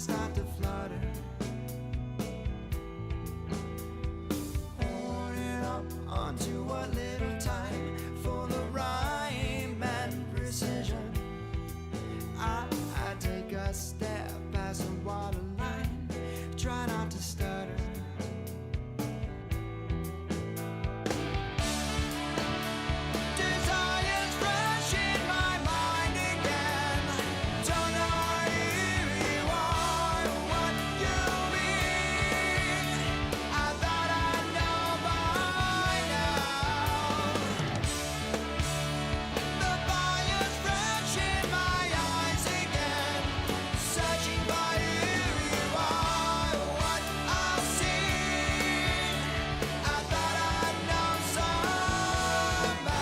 start to flutter. Holding up onto a little time for the rhyme and precision. I take a step past the waterline, try not to stutter. Desire's fresh in my mind again. Don't know who you are, what you mean. I thought I'd know by now. The fire's fresh in my eyes again. Searching for who you are, what I'll see. I thought I'd know somehow.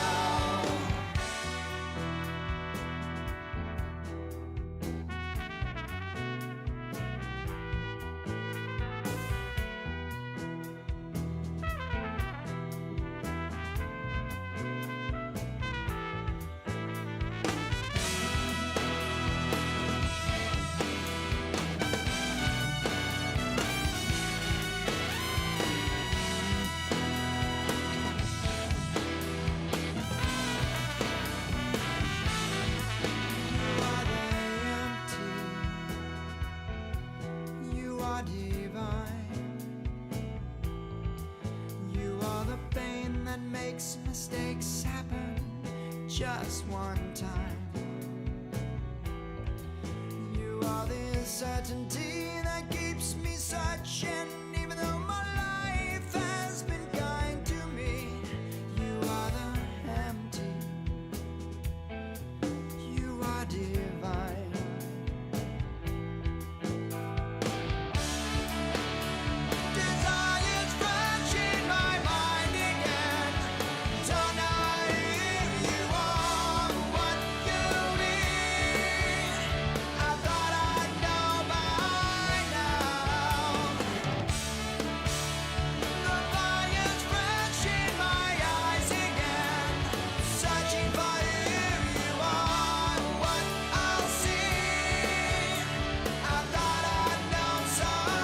You are divine. You are the pain that makes mistakes happen just one time. You are the certainty that keeps me searching, even though my life has been kind to me. You are the empty. You are divine. Desire's fresh in my mind again. Don't know who you are, what you mean. I thought I'd know by now. The fire's fresh in my eyes again. Searching for who you are, what I'll see. I thought I'd know somehow.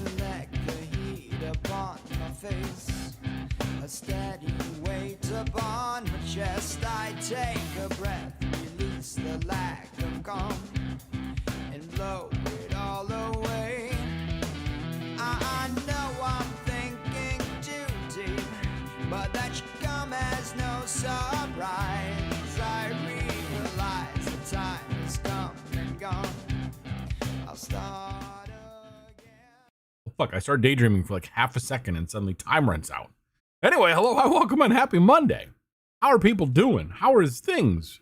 Collect the heat upon my face, a steady weight upon my chest. I take a breath, release the lack of calm, and blow it all away. I know I'm thinking too deep, but that should come as no surprise. I realize the time has come and gone. I'll start again. Fuck, I started daydreaming for like half a second and suddenly time runs out. Anyway, hello, hi, welcome, and happy Monday. How are people doing? How are things?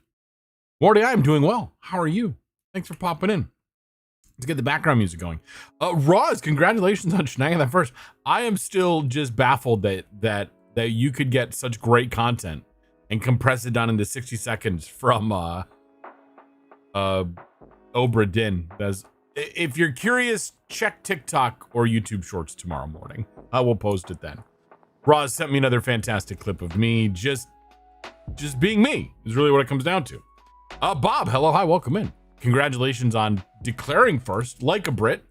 Morty, I am doing well. How are you? Thanks for popping in. Let's get the background music going. Roz, congratulations on snagging that first. I am still just baffled that you could get such great content and compress it down into 60 seconds from Obra Dinn. If you're curious, check TikTok or YouTube Shorts tomorrow morning. I will post it then. Roz sent me another fantastic clip of me just being me is really what it comes down to. Bob, hello, hi, welcome in. Congratulations on declaring first, like a Brit.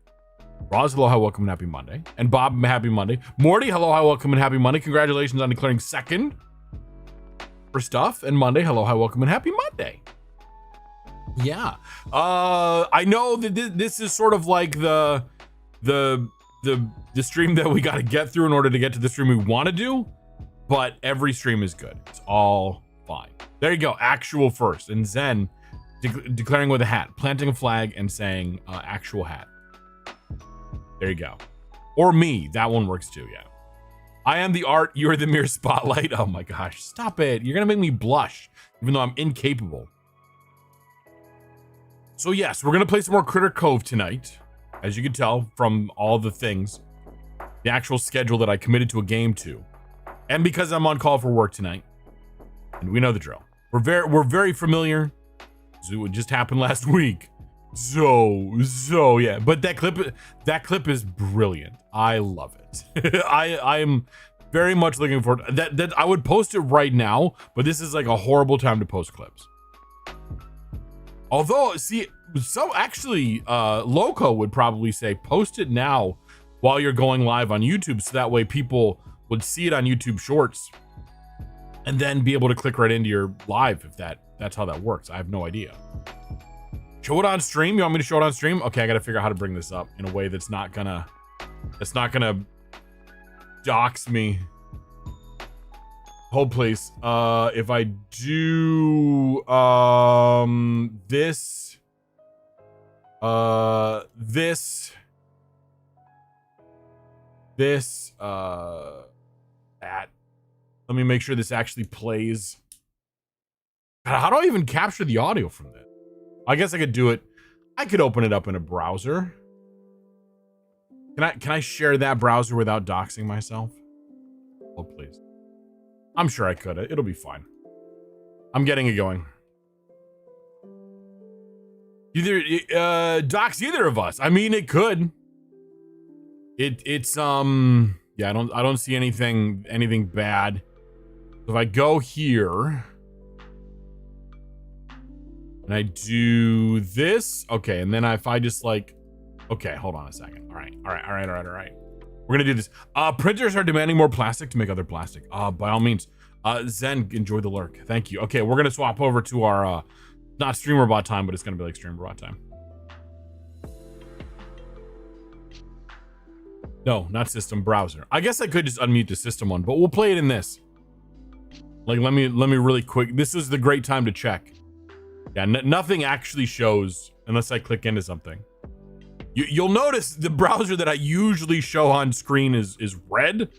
Roz, hello, hi, welcome, and happy Monday. And Bob, happy Monday. Morty, hello, hi, welcome, and happy Monday. Congratulations on declaring second for stuff. And Monday, hello, hi, welcome, and happy Monday. Yeah. I know that this is sort of like the stream that we got to get through in order to get to the stream we want to do. but every stream is good. It's all fine. There you go. Actual first. And Zen declaring with a hat, planting a flag and saying actual hat. There you go. Or me. That one works too. Yeah. I am the art. You're the mere spotlight. Oh my gosh. Stop it. You're going to make me blush, even though I'm incapable. So yes, we're going to play some more Critter Cove tonight. As you can tell from all the things, the actual schedule that I committed to a game to. And because I'm on call for work tonight. And we know the drill. We're very familiar. So it just happened last week. So yeah. But that clip is brilliant. I love it. I'm very much looking forward to that. I would post it right now, but this is like a horrible time to post clips. Although, see, so actually, Loco would probably say post it now while you're going live on YouTube, so that way people would see it on YouTube Shorts and then be able to click right into your live if that's how that works. I have no idea. Show it on stream? You want me to show it on stream? Okay, I gotta figure out how to bring this up in a way that's not gonna dox me. Hold please. If I do this that, let me make sure this actually plays. God, how do I even capture the audio from this? I guess I could do it. I could open it up in a browser. Can I share that browser without doxing myself? Oh, please. I'm sure I could. It'll be fine. I'm getting it going. Either dox either of us. I mean, it could. It's yeah, I don't see anything bad. If I go here and I do this, okay, and then if I just like, okay, hold on a second. All right. We're gonna do this. Printers are demanding more plastic to make other plastic. By all means. Zen, enjoy the lurk. Thank you. Okay, we're gonna swap over to our not streamer bot time, but it's gonna be like streamer bot time. No, not system, browser. I guess I could just unmute the system one, but we'll play it in this. Like, let me really quick. This is the great time to check. Yeah, nothing actually shows unless I click into something. You'll notice the browser that I usually show on screen is red.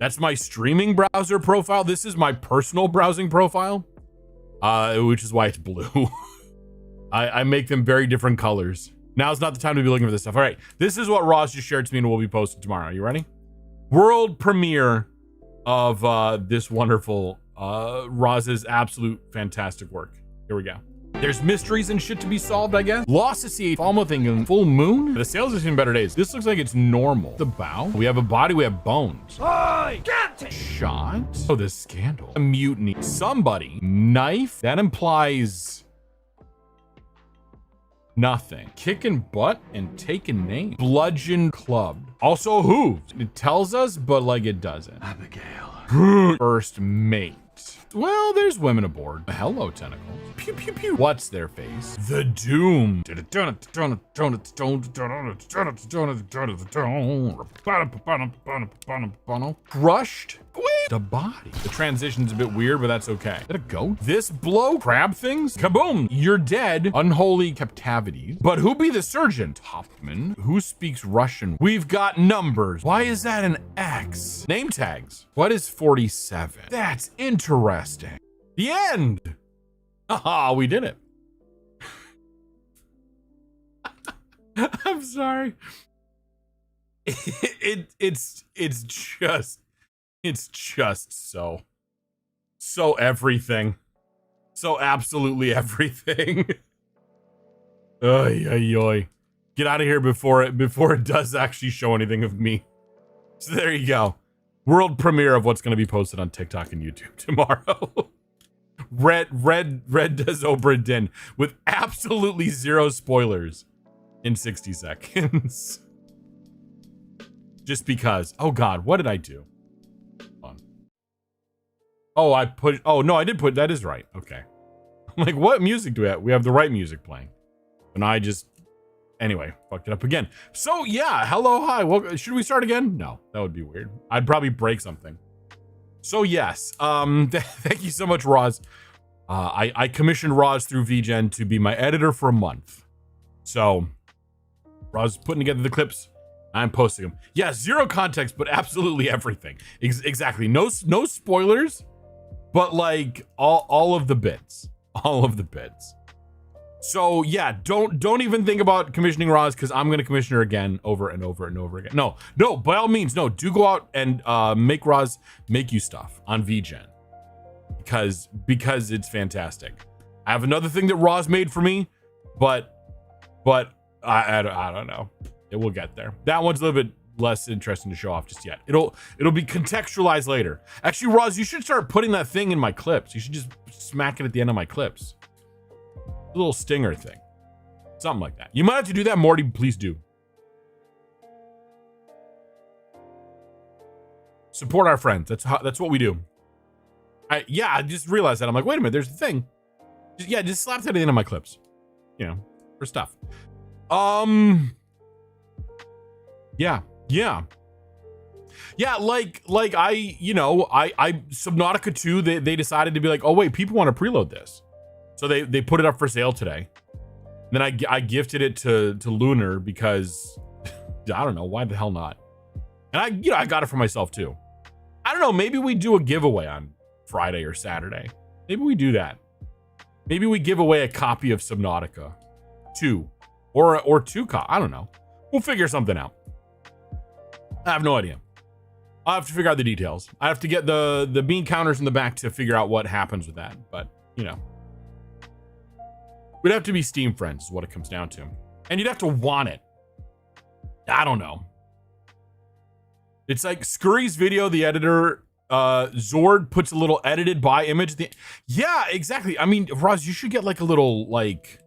That's my streaming browser profile. This is my personal browsing profile, which is why it's blue. I make them very different colors. Now's not the time to be looking for this stuff. All right, this is what Ross just shared to me and will be posted tomorrow. You ready? World premiere of this wonderful Roz's absolute fantastic work. Here we go. There's mysteries and shit to be solved, I guess. Lost to see almost thinking full moon. The sails have seen better days. This looks like it's normal. The bow. We have a body. We have bones. Oi, Captain! Shot. Oh, the scandal. A mutiny. Somebody. Knife. That implies nothing. Kicking butt and taking name. Bludgeon clubbed. Also hooved. It tells us, but like it doesn't. Abigail. First mate. Well, there's women aboard. Hello, tentacles. Pew, pew, pew. What's their face? The Doom. Crushed. The body. The transition's a bit weird, but that's okay. Is that a goat? This blow crab things? Kaboom. You're dead. Unholy captivity. But who be the surgeon? Topman. Who speaks Russian? We've got numbers. Why is that an X? Name tags. What is 47? That's interesting. The end. Haha, we did it. I'm sorry. It's just so everything. So absolutely everything. Oy, oy, oy. Get out of here before it does actually show anything of me. So there you go. World premiere of what's going to be posted on TikTok and YouTube tomorrow. Red does Obra Dinn with absolutely zero spoilers in 60 seconds. Just because. Oh God, what did I do? Oh, I did put, that is right. Okay. I'm like, what music do we have? We have the right music playing. And I just, anyway, fucked it up again. So yeah, hello, hi. Well, should we start again? No, that would be weird. I'd probably break something. So yes, thank you so much, Roz. I commissioned Roz through VGen to be my editor for a month. So Roz putting together the clips. I'm posting them. Yeah, zero context, but absolutely everything. Exactly. No spoilers, but like all of the bits. All of the bits. So yeah, don't even think about commissioning Roz, because I'm gonna commission her again over and over and over again. No, by all means, no, do go out and make Roz make you stuff on VGen. Because it's fantastic. I have another thing that Roz made for me, but I don't know. It will get there. That one's a little bit less interesting to show off just yet. It'll be contextualized later. Actually, Roz, you should start putting that thing in my clips. You should just smack it at the end of my clips. A little stinger thing. Something like that. You might have to do that, Morty. Please do. Support our friends. That's what we do. I just realized that. I'm like, wait a minute, there's a thing. Just slap that at the end of my clips. You know, for stuff. Yeah, like I Subnautica 2, they decided to be like, oh wait, people want to preload this. So they put it up for sale today. And then I gifted it to Lunar because I don't know, why the hell not? And I got it for myself too. I don't know, maybe we do a giveaway on Friday or Saturday. Maybe we do that. Maybe we give away a copy of Subnautica 2 or two I don't know. We'll figure something out. I have no idea. I'll have to figure out the details. I have to get the bean counters in the back to figure out what happens with that. But, you know, we'd have to be Steam friends is what it comes down to. And you'd have to want it. I don't know. It's like Scurry's video, the editor, Zord puts a little edited by image. Yeah, exactly. I mean, Roz, you should get like a little, like,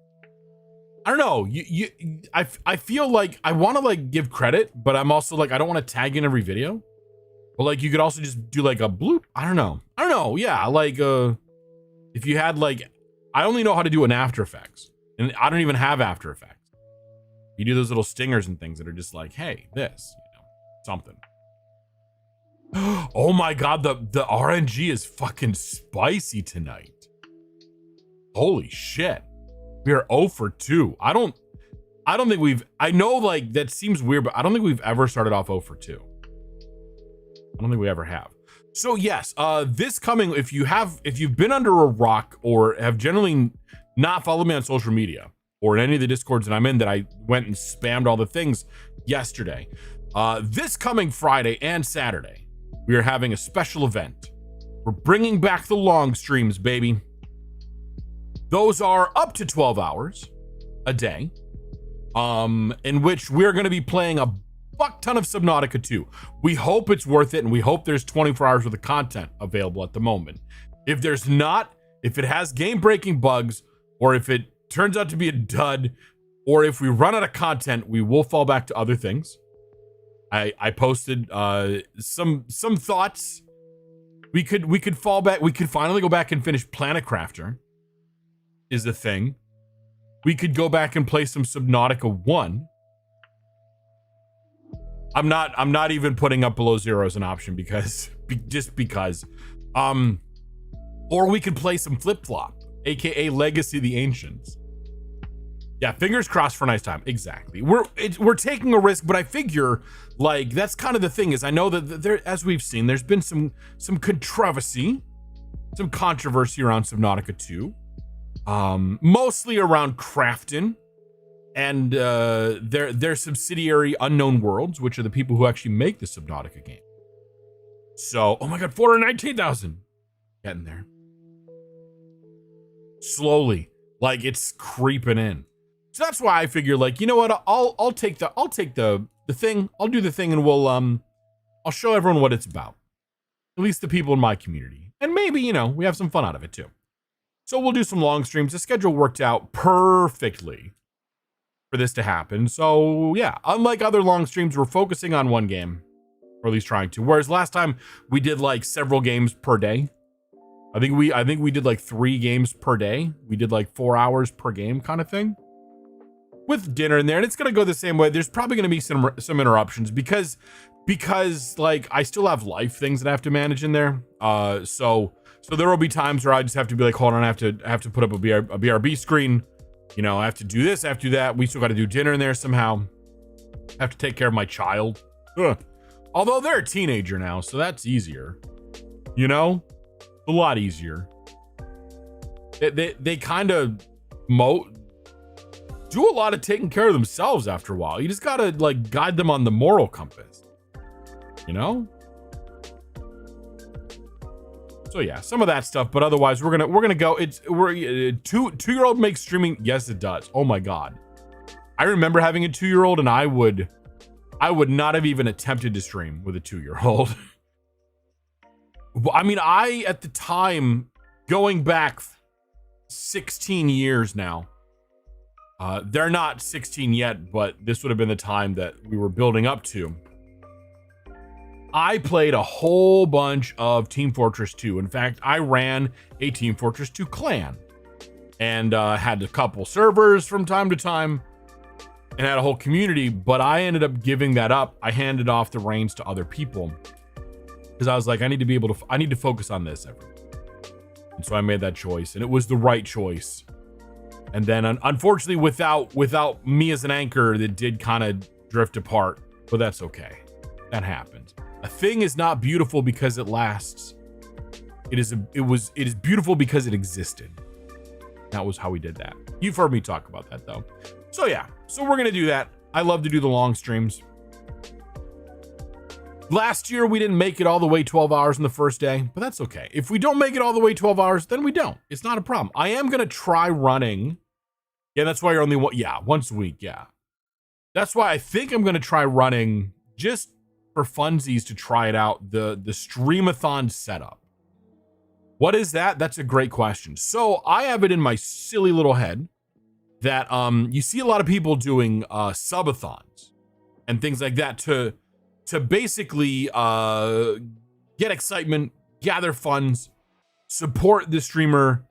I don't know. I feel like I want to like give credit, but I'm also like, I don't want to tag in every video. But like, you could also just do like a bloop. I don't know. Yeah. Like, if you had like, I only know how to do it in After Effects, and I don't even have After Effects. You do those little stingers and things that are just like, hey, this, you know, something. Oh my God. The RNG is fucking spicy tonight. Holy shit. We are 0 for 2. I don't think we've, I know like that seems weird, but I don't think we've ever started off 0 for 2. I don't think we ever have. So yes, this coming, if you've been under a rock or have generally not followed me on social media or in any of the Discords that I'm in, that I went and spammed all the things yesterday, this coming Friday and Saturday, we are having a special event. We're bringing back the long streams, baby. Those are up to 12 hours a day, in which we're going to be playing a fuck ton of Subnautica 2. We hope it's worth it, and we hope there's 24 hours worth of content available at the moment. If there's not, if it has game-breaking bugs, or if it turns out to be a dud, or if we run out of content, we will fall back to other things. I posted some thoughts. We could fall back. We could finally go back and finish Planet Crafter. Is the thing. We could go back and play some Subnautica 1. I'm not even putting up Below Zero as an option because or we could play some Flip Flop, aka Legacy of the Ancients. Yeah, fingers crossed for a nice time. Exactly. We're taking a risk, but I figure like that's kind of the thing is I know that there, as we've seen, there's been some controversy around Subnautica 2. Mostly around Crafton and their subsidiary Unknown Worlds, which are the people who actually make the Subnautica game. So, oh my God, 419,000. Getting there. Slowly. Like it's creeping in. So that's why I figure like, you know what, I'll take the thing, I'll do the thing, and we'll I'll show everyone what it's about. At least the people in my community. And maybe, you know, we have some fun out of it too. So we'll do some long streams. The schedule worked out perfectly for this to happen. So yeah, unlike other long streams, we're focusing on one game, or at least trying to. Whereas last time we did like several games per day. I think we did like 3 games per day. We did like 4 hours per game kind of thing with dinner in there. And it's going to go the same way. There's probably going to be some interruptions because because like I still have life things that I have to manage in there. So there will be times where I just have to be like, hold on, I have to put up a BRB screen. You know, I have to do this, I have to do that. We still got to do dinner in there somehow. I have to take care of my child. Ugh. Although they're a teenager now, so that's easier. You know, a lot easier. They kind of do a lot of taking care of themselves after a while. You just gotta like guide them on the moral compass. You know? So yeah, some of that stuff, but otherwise we're gonna go. We're two-year-old makes streaming. Yes, it does. Oh my god. I remember having a 2-year-old and I would not have even attempted to stream with a 2-year-old. I mean, at the time, going back 16 years now, they're not 16 yet, but this would have been the time that we were building up to. I played a whole bunch of Team Fortress 2. In fact, I ran a Team Fortress 2 clan and had a couple servers from time to time and had a whole community, but I ended up giving that up. I handed off the reins to other people because I was like, I need to focus on this every day. And so I made that choice, and it was the right choice. And then unfortunately, without me as an anchor, it did kind of drift apart, but that's okay. That happens. A thing is not beautiful because it lasts. It is beautiful because it existed. That was how we did that. You've heard me talk about that though. So yeah, so we're gonna do that. I love to do the long streams. Last year we didn't make it all the way 12 hours in the first day, but that's okay. If we don't make it all the way 12 hours, then we don't. It's not a problem. I am gonna try running. Yeah, that's why you're only once a week. Yeah, that's why I think I'm gonna try running just for funsies to try it out. The Streamathon setup. What is that? That's a great question. So I have it in my silly little head that you see a lot of people doing subathons and things like that to basically get excitement, gather funds, support the streamer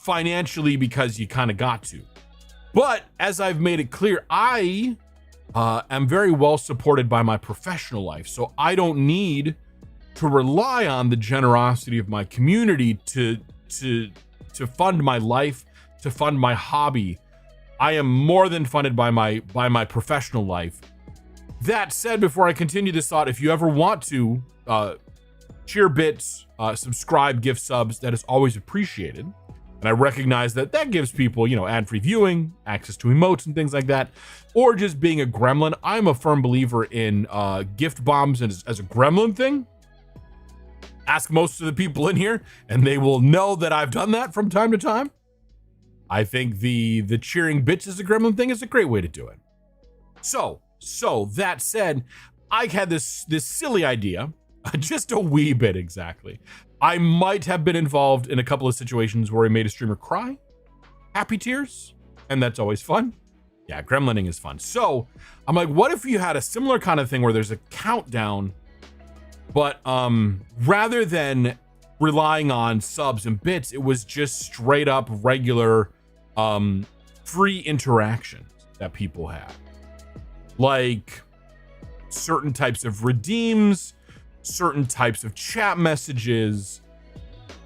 financially because you kind of got to. But as I've made it clear, I am very well supported by my professional life, so I don't need to rely on the generosity of my community to fund my life, to fund my hobby. I am more than funded by my professional life. That said, before I continue this thought, if you ever want to cheer bits, subscribe, gift subs, that is always appreciated. And I recognize that gives people, ad-free viewing, access to emotes and things like that, or just being a gremlin. I'm a firm believer in gift bombs as a gremlin thing. Ask most of the people in here, and they will know that I've done that from time to time. I think the cheering bits as a gremlin thing is a great way to do it. So that said, I had this silly idea, just a wee bit exactly. I might have been involved in a couple of situations where I made a streamer cry, happy tears, and that's always fun. Yeah, gremlining is fun. So I'm like, what if you had a similar kind of thing where there's a countdown, but rather than relying on subs and bits, it was just straight up regular free interactions that people had, like certain types of redeems, certain types of chat messages,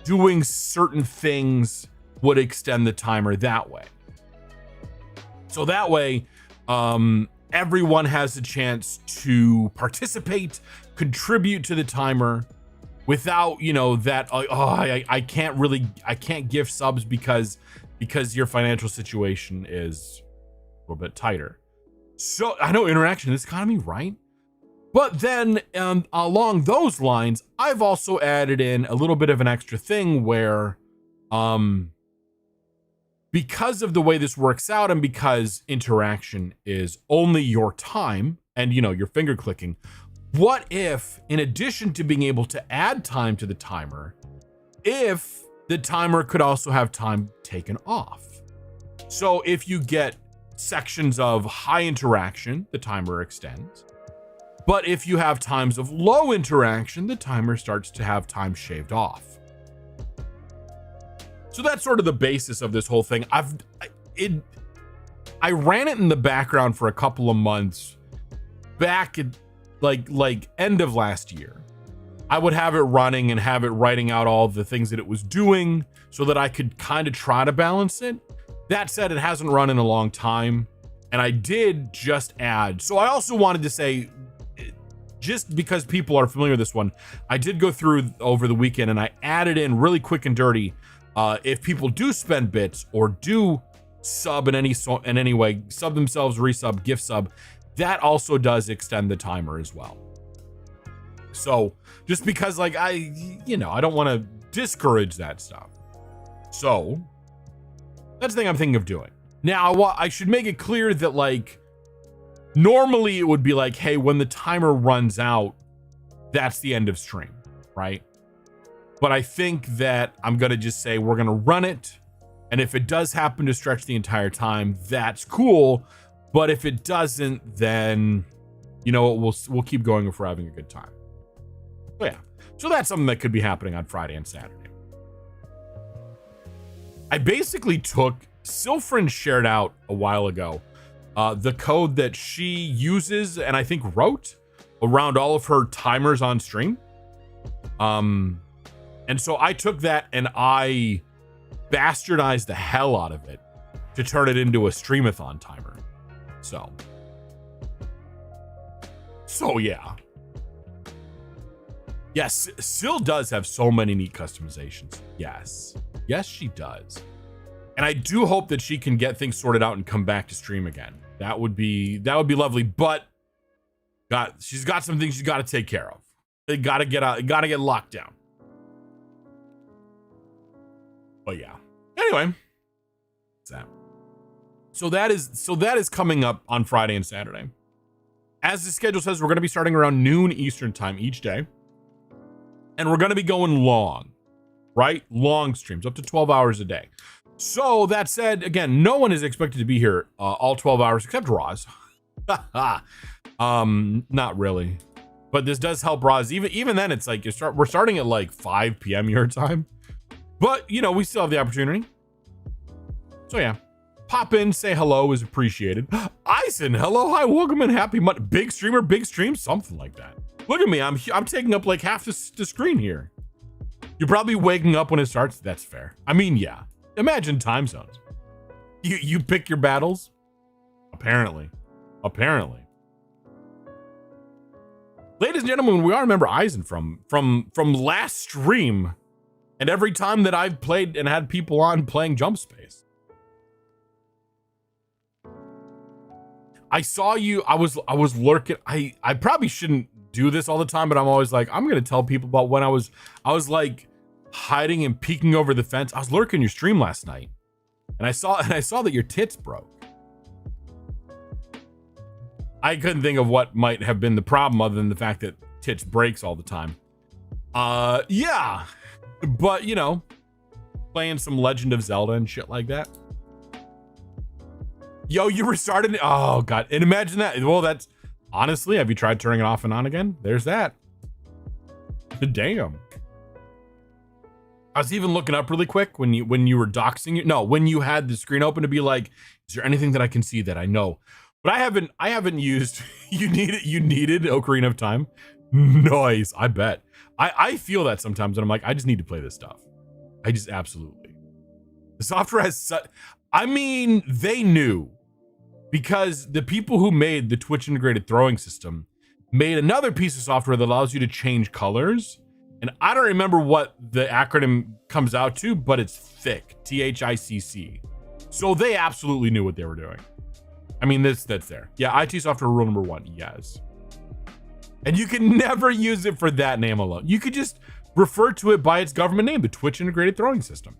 doing certain things would extend the timer that way. So that way, everyone has a chance to participate, contribute to the timer without, I can't give subs because your financial situation is a little bit tighter. So I know interaction in this economy, right? But then along those lines, I've also added in a little bit of an extra thing where, because of the way this works out and because interaction is only your time and, your finger clicking, what if, in addition to being able to add time to the timer, if the timer could also have time taken off? So if you get sections of high interaction, the timer extends. But if you have times of low interaction, the timer starts to have time shaved off. So that's sort of the basis of this whole thing. I ran it in the background for a couple of months back like end of last year, I would have it running and have it writing out all the things that it was doing so that I could kind of try to balance it. That said, it hasn't run in a long time. And I did just add. So I also wanted to say, just because people are familiar with this one, I did go through over the weekend and I added in really quick and dirty. If people do spend bits or do sub in any way, sub themselves, resub, gift sub, that also does extend the timer as well. So just because like I don't want to discourage that stuff. So that's the thing I'm thinking of doing. Now, I should make it clear that like normally it would be like, hey, when the timer runs out, that's the end of stream, right? But I think that I'm going to just say we're going to run it. And if it does happen to stretch the entire time, that's cool. But if it doesn't, then, you know, we'll keep going if we're having a good time. So yeah, so that's something that could be happening on Friday and Saturday. I basically took, Silfrin shared out a while ago, the code that she uses and I think wrote around all of her timers on stream. And so I took that and I bastardized the hell out of it to turn it into a streamathon timer. So yeah. Yes, Sil does have so many neat customizations. Yes, she does. And I do hope that she can get things sorted out and come back to stream again. That would be lovely. But she's got some things she's got to take care of. They got to get out. Got to get locked down. But yeah. Anyway, that's that. So that is coming up on Friday and Saturday. As the schedule says, we're going to be starting around noon Eastern time each day. And we're going to be going long, right? Long streams, up to 12 hours a day. So that said, again, no one is expected to be here all 12 hours except Roz. Not really. But this does help Roz. Even then, it's like we're starting at like 5 p.m. your time. But, you know, we still have the opportunity. So yeah, pop in, say hello is appreciated. Eisen, hello, hi, welcome and happy Monday. Big streamer, big stream, something like that. Look at me, I'm taking up like half the screen here. You're probably waking up when it starts. That's fair. I mean, yeah. Imagine time zones. You pick your battles. Apparently. Ladies and gentlemen, we all remember Eisen from last stream, and every time that I've played and had people on playing Jump Space. I saw you. I was lurking. I probably shouldn't do this all the time, but I'm always like, I'm gonna tell people about when I was like hiding and peeking over the fence. I was lurking your stream last night, and I saw that your tits broke. I couldn't think of what might have been the problem other than the fact that tits breaks all the time. Yeah, but you know, playing some Legend of Zelda and shit like that. Yo, you restarted it? Oh god, and imagine that. Well, that's honestly, have you tried turning it off and on again? There's that. Damn. I was even looking up really quick when you were doxing it. No, when you had the screen open to be like, is there anything that I can see that I know? But I haven't used. You needed Ocarina of Time. Nice, I bet. I feel that sometimes, and I'm like, I just need to play this stuff. I just absolutely. The software has such. I mean, they knew, because the people who made the Twitch integrated throwing system made another piece of software that allows you to change colors. And I don't remember what the acronym comes out to, but it's thick, THICC. So they absolutely knew what they were doing. I mean, that's there. Yeah, IT software rule number 1, yes. And you can never use it for that name alone. You could just refer to it by its government name, the Twitch integrated throwing system.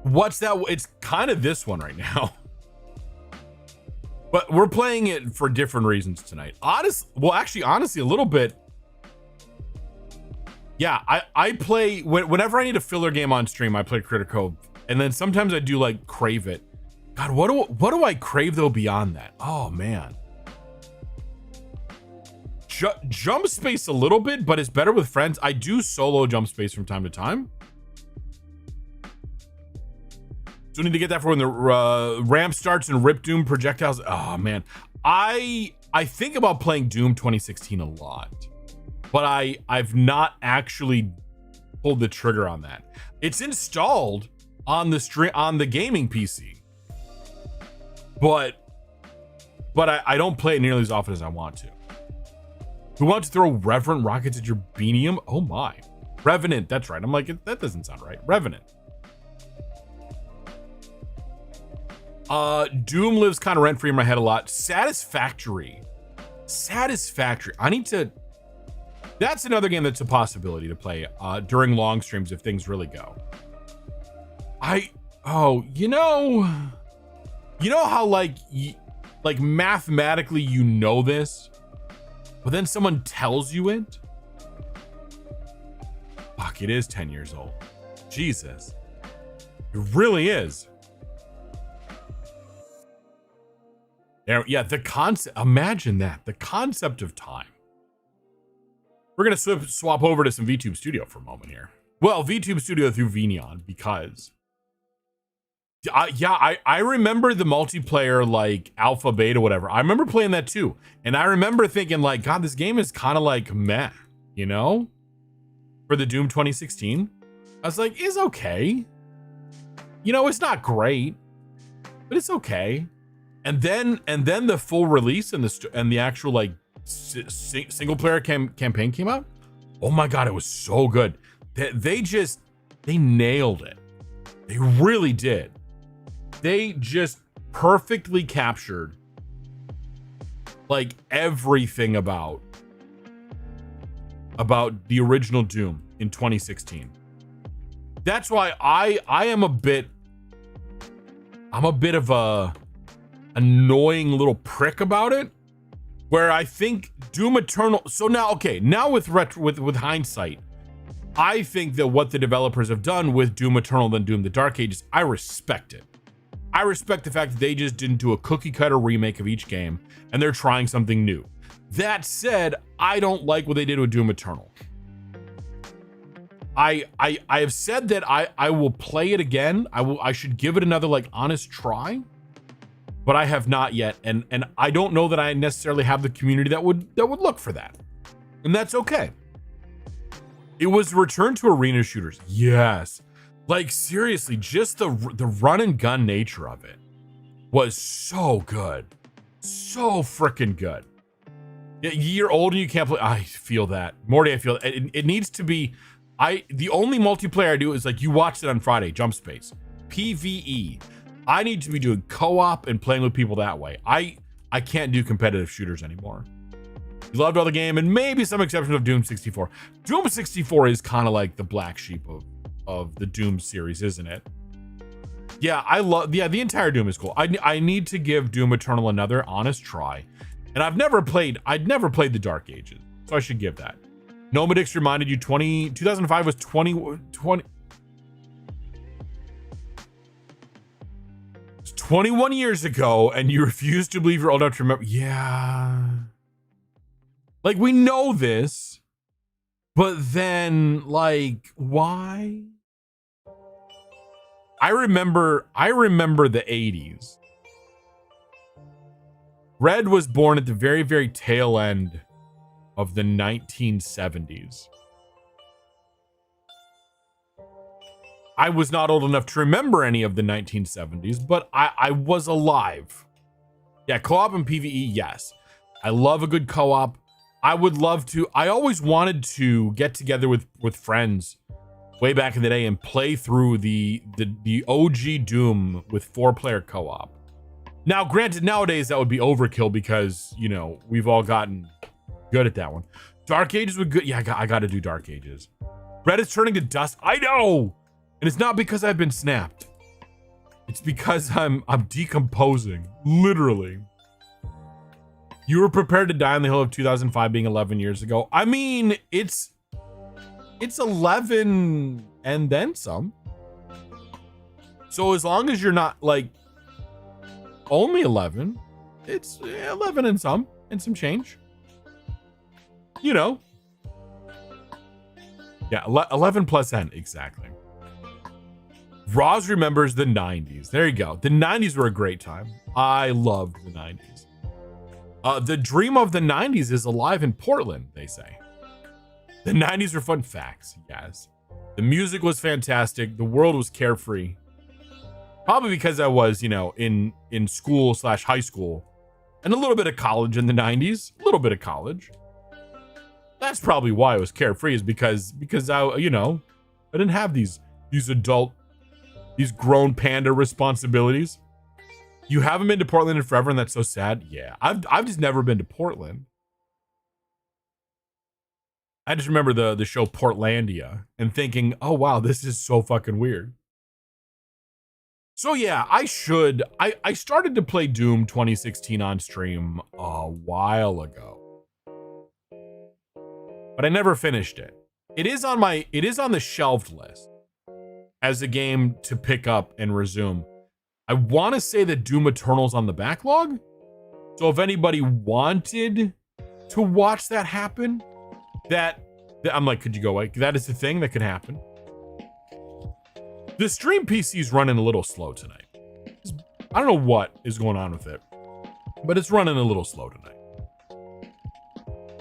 What's that? It's kind of this one right now. But we're playing it for different reasons tonight. Honestly, a little bit. Yeah, I play, whenever I need a filler game on stream, I play Critter Cove. And then sometimes I do like crave it. God, what do I crave though beyond that? Oh man. Jump Space a little bit, but it's better with friends. I do solo Jump Space from time to time. Still need to get that for when the ramp starts and rip Doom projectiles. Oh man, I think about playing Doom 2016 a lot, but I've not actually pulled the trigger on that. It's installed on the gaming PC, but I don't play it nearly as often as I want to. Who wants to throw Revenant rockets at your beanium? Oh my, Revenant. That's right. I'm like, that doesn't sound right. Revenant. Doom lives kind of rent free in my head a lot. Satisfactory. I need to. That's another game that's a possibility to play during long streams if things really go. You know how like mathematically you know this, but then someone tells you it. Fuck, it is 10 years old. Jesus, it really is. Yeah, the concept. Imagine that. The concept of time. We're gonna swap over to some VTube Studio for a moment here. Well, VTube Studio through VNeon because. I remember the multiplayer, like alpha, beta, whatever. I remember playing that too. And I remember thinking like, God, this game is kind of like meh, you know? For the Doom 2016. I was like, it's okay. You know, it's not great, but it's okay. And then the full release and the actual like single player campaign came out. Oh my God, it was so good. They nailed it. They really did. They just perfectly captured like everything about the original Doom in 2016. That's why I'm a bit of a annoying little prick about it, where I think Doom Eternal. So now with hindsight, I think that what the developers have done with Doom Eternal and Doom the Dark Ages, I respect it. I respect the fact that they just didn't do a cookie cutter remake of each game and they're trying something new. That said, I don't like what they did with Doom Eternal. I have said that I will play it again. I should give it another like honest try, but I have not yet, and I don't know that I necessarily have the community that would look for that, and that's okay. It was return to arena shooters, yes. Like seriously, just the run and gun nature of it was so good, so freaking good. You're old and you can't play. I feel that, Morty. I feel it. It needs to be. The only multiplayer I do is like you watched it on Friday, Jump Space, PvE. I need to be doing co-op and playing with people that way. I can't do competitive shooters anymore. You loved all the game, and maybe some exceptions of Doom 64. Doom 64 is kind of like the black sheep of the Doom series, isn't it? Yeah, the entire Doom is cool. I need to give Doom Eternal another honest try. And I'd never played the Dark Ages, so I should give that. Nomadix reminded you 2005 was 20. It's 21 years ago, and you refuse to believe you're old enough to remember. Yeah. Like, we know this, but then, like, why? I remember the 80s. Red was born at the very, very tail end of the 1970s. I was not old enough to remember any of the 1970s, but I was alive. Yeah, co-op and PvE, yes. I love a good co-op. I would love to. I always wanted to get together with friends way back in the day and play through the OG Doom with 4-player co-op. Now, granted, nowadays that would be overkill because, you know, we've all gotten good at that one. Dark Ages would good. Yeah, I got to do Dark Ages. Red is turning to dust. I know. And it's not because I've been snapped. It's because I'm decomposing, literally. You were prepared to die on the hill of 2005 being 11 years ago. I mean, it's 11 and then some. So as long as you're not like only 11, it's 11 and some change. You know. Yeah, 11 plus N, exactly. Roz remembers the 90s. There you go. The 90s were a great time. I loved the 90s. The dream of the 90s is alive in Portland, they say. The 90s were fun. Facts, yes. The music was fantastic. The world was carefree. Probably because I was, you know, in school / high school and a little bit of college in the 90s. A little bit of college. That's probably why I was carefree, is because I, you know, I didn't have these grown panda responsibilities. You haven't been to Portland in forever, and that's so sad. Yeah, I've just never been to Portland. I just remember the show Portlandia and thinking, oh wow, this is so fucking weird. So yeah, I started to play Doom 2016 on stream a while ago, but I never finished it. It is on the shelved list as a game to pick up and resume. I want to say that Doom Eternal's on the backlog. So if anybody wanted to watch that happen, that I'm like, could you go away? That is the thing that could happen. The stream PC is running a little slow tonight. I don't know what is going on with it, but it's running a little slow tonight.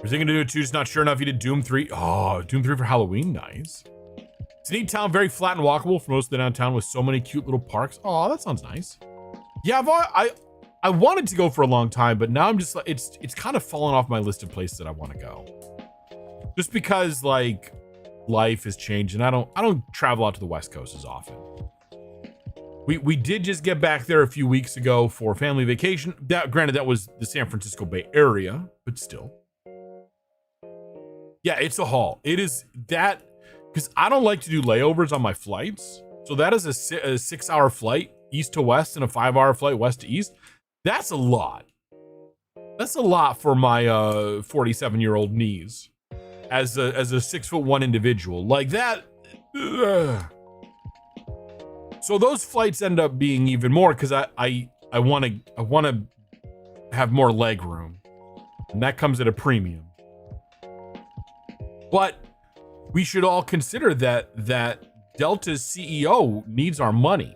We're thinking to do it too, just not sure enough. You did Doom 3. Oh, Doom 3 for Halloween. Nice. It's a neat town, very flat and walkable for most of the downtown with so many cute little parks. Oh, that sounds nice. Yeah, I wanted to go for a long time, but now I'm just like, it's kind of fallen off my list of places that I want to go. Just because like life has changed and I don't travel out to the West Coast as often. We did just get back there a few weeks ago for family vacation. Granted, that was the San Francisco Bay Area, but still. Yeah, it's a haul. It is that. Because I don't like to do layovers on my flights. So that is a 6-hour flight east to west and a 5-hour flight west to east. That's a lot. That's a lot for my 47-year-old knees as a 6'1" individual. Like that. Ugh. So those flights end up being even more because I want to have more leg room. And that comes at a premium. But we should all consider that Delta's CEO needs our money,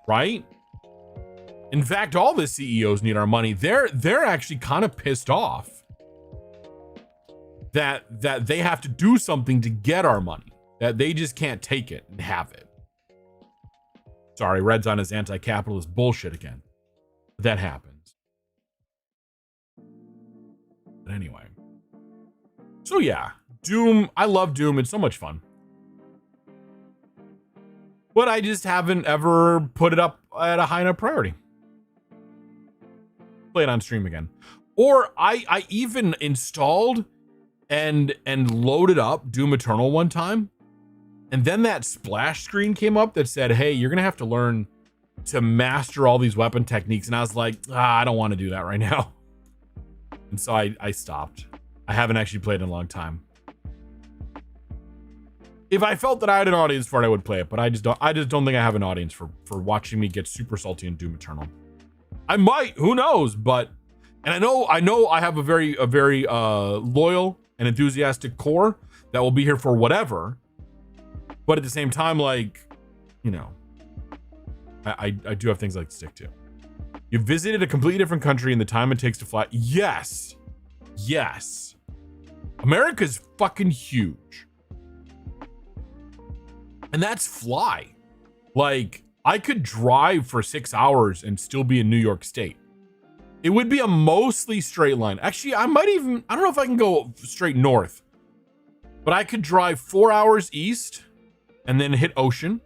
right? In fact, all the CEOs need our money. They're actually kind of pissed off that they have to do something to get our money, that they just can't take it and have it. Sorry, Red's on his anti-capitalist bullshit again. But that happens. But anyway. So yeah. Doom, I love Doom. It's so much fun. But I just haven't ever put it up at a high enough priority. Play it on stream again. Or I even installed and loaded up Doom Eternal one time. And then that splash screen came up that said, hey, you're going to have to learn to master all these weapon techniques. And I was like, I don't want to do that right now. And so I stopped. I haven't actually played in a long time. If I felt that I had an audience for it, I would play it, but I just don't think I have an audience for watching me get super salty in Doom Eternal. I might, who knows? But and I know I have a very loyal and enthusiastic core that will be here for whatever. But at the same time, like, you know, I do have things I like to stick to. You visited a completely different country in the time it takes to fly. Yes. America's fucking huge. And that's fly. Like, I could drive for 6 hours and still be in New York State. It would be a mostly straight line. Actually, I don't know if I can go straight north, but I could drive 4 hours east and then hit ocean.